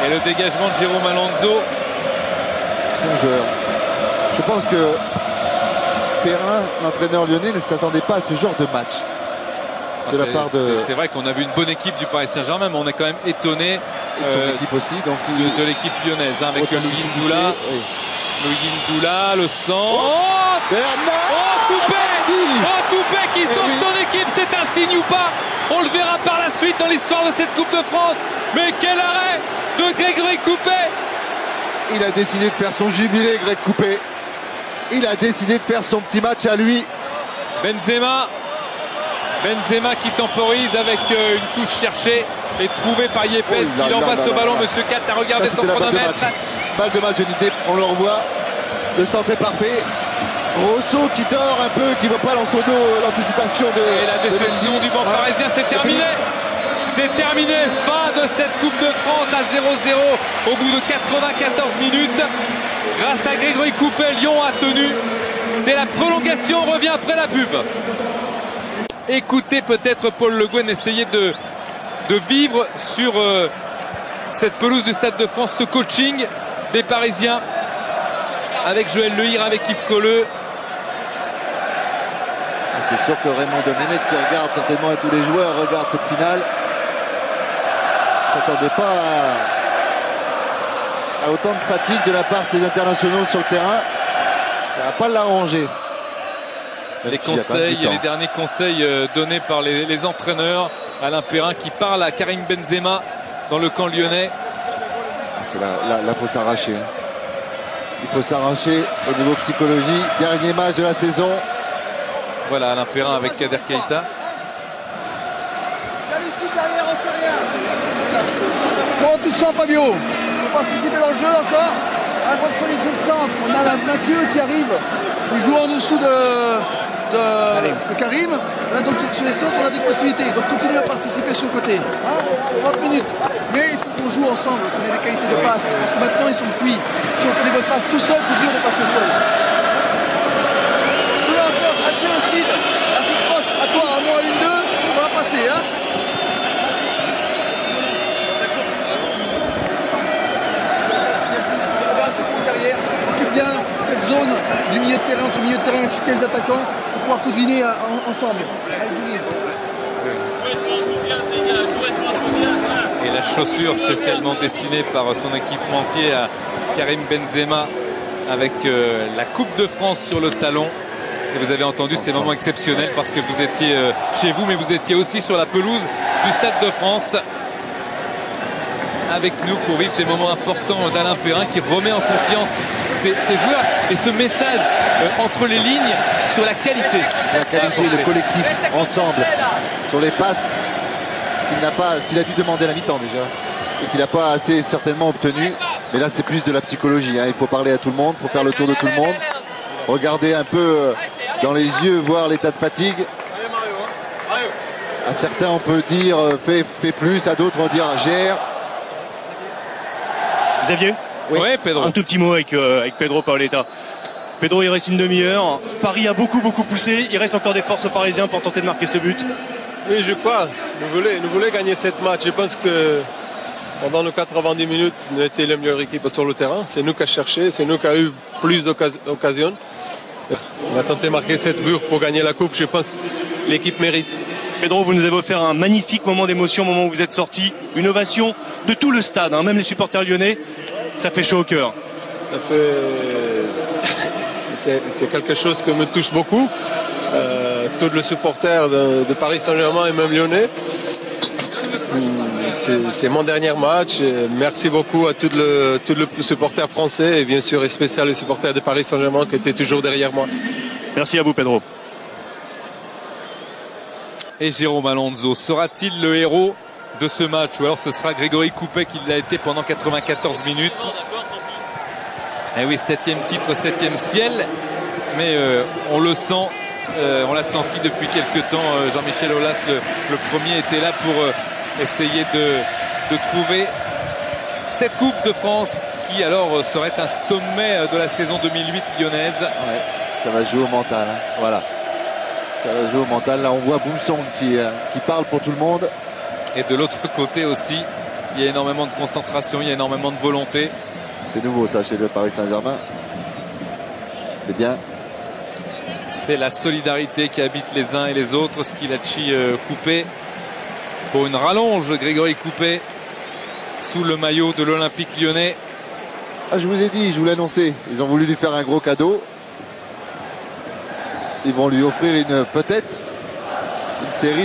Et le dégagement de Jérôme Alonso. Songeur. Je pense que Perrin, l'entraîneur lyonnais, ne s'attendait pas à ce genre de match. C'est vrai qu'on a vu une bonne équipe du Paris Saint-Germain, mais on est quand même étonné de son équipe aussi, donc de l'équipe lyonnaise, avec Louis Ndoula. Oui. Louis Ndoula, le sang. Coupé qui sauve son équipe, c'est un signe ou pas? On le verra par la suite dans l'histoire de cette Coupe de France. Mais quel arrêt de Grégory Coupé! Il a décidé de faire son jubilé, Greg Coupé. Il a décidé de faire son petit match à lui. Benzema qui temporise avec une touche cherchée et trouvée par Yepes qui envoie ce ballon. Monsieur Kat a regardé son chronomètre. Balle de match, unité, on le revoit. Le centre est parfait. Rosso qui dort un peu, qui ne voit pas dans son dos l'anticipation de... Et la déception du banc parisien, c'est terminé. C'est terminé, fin de cette Coupe de France à 0-0 au bout de 94 minutes. Grâce à Grégory Coupé, Lyon a tenu. C'est la prolongation, on revient après la pub. Écoutez peut-être Paul Le Guen essayer de vivre sur cette pelouse du Stade de France, ce coaching des Parisiens avec Joël Lehir, avec Yves Colleux. C'est sûr que Raymond Domenech, qui regarde certainement, et tous les joueurs regardent cette finale, ne s'attendait pas à autant de fatigue de la part de ces internationaux sur le terrain. Ça va pas l'arranger. Les conseils, les derniers conseils donnés par les entraîneurs. Alain Perrin qui parle à Karim Benzema dans le camp lyonnais. Là, faut s'arracher. Il faut s'arracher au niveau psychologie. Dernier match de la saison. Voilà Alain Perrin avec Kader Keita. Comment tu te sens, Fabio? Pour participer dans le jeu encore? À votre solution de centre, on a Mathieu qui arrive. Il joue en dessous de Karim. Là, donc sur les centres, on a des possibilités. Donc continue à participer sur le côté. 30 minutes. Mais il faut qu'on joue ensemble, qu'on ait des qualités de passe. Parce que maintenant, ils sont cuits. Si on fait des bonnes passes tout seul, c'est dur de passer seul. Jouez encore, Mathieu, Sid. Assez proche. À toi, à moi, 1-2. Ça va passer, hein? Derrière, occupe bien cette zone du milieu de terrain, entre le milieu de terrain et les attaquants pour pouvoir combiner ensemble. Et la chaussure spécialement dessinée par son équipementier à Karim Benzema avec la Coupe de France sur le talon. Et vous avez entendu ces moments exceptionnels parce que vous étiez chez vous, mais vous étiez aussi sur la pelouse du Stade de France avec nous pour vivre des moments importants d'Alain Perrin qui remet en confiance ses joueurs et ce message entre les lignes sur la qualité. La qualité, le collectif, ensemble, sur les passes, ce qu'il a dû demander à la mi-temps déjà et qu'il n'a pas assez certainement obtenu. Mais là, c'est plus de la psychologie. Hein. Il faut parler à tout le monde, il faut faire le tour de tout le monde. Regarder un peu dans les yeux, voir l'état de fatigue. À certains, on peut dire fais plus, à d'autres, on va dire gère. Xavier? Oui, Pedro. Un tout petit mot avec Pedro Paoletta. Pedro, il reste une demi-heure. Paris a beaucoup poussé. Il reste encore des forces aux Parisiens pour tenter de marquer ce but. Oui, je crois. Nous voulons gagner cette match. Je pense que pendant nos 90 minutes, nous étions la meilleure équipe sur le terrain. C'est nous qui avons cherché, c'est nous qui avons eu plus d'occasions. On a tenté de marquer 7 buts pour gagner la coupe. Je pense que l'équipe mérite. Pedro, vous nous avez offert un magnifique moment d'émotion au moment où vous êtes sorti. Une ovation de tout le stade, hein, même les supporters lyonnais. Ça fait chaud au cœur. C'est quelque chose qui me touche beaucoup. Tous les supporters de Paris Saint-Germain et même lyonnais. C'est mon dernier match. Merci beaucoup à tous les supporters français et bien sûr et spécial les supporters de Paris Saint-Germain qui étaient toujours derrière moi. Merci à vous, Pedro. Et Jérôme Alonso sera-t-il le héros de ce match ou alors ce sera Grégory Coupet qui l'a été pendant 94 minutes? Eh oui, 7e titre, 7e ciel, mais on le sent, on l'a senti depuis quelques temps. Jean-Michel Aulas, le premier, était là pour essayer de trouver cette Coupe de France qui alors serait un sommet de la saison 2008 lyonnaise. Ouais, ça va jouer au mental, hein. Voilà. Ça va jouer au mental. Là, on voit Boumsong qui parle pour tout le monde. Et de l'autre côté aussi, il y a énormément de concentration, il y a énormément de volonté. C'est nouveau ça chez le Paris Saint-Germain. C'est bien. C'est la solidarité qui habite les uns et les autres. Schillaci coupé pour une rallonge. Grégory Coupet sous le maillot de l'Olympique lyonnais. Ah, je vous ai dit, je vous l'ai annoncé. Ils ont voulu lui faire un gros cadeau. Ils vont lui offrir peut-être une série.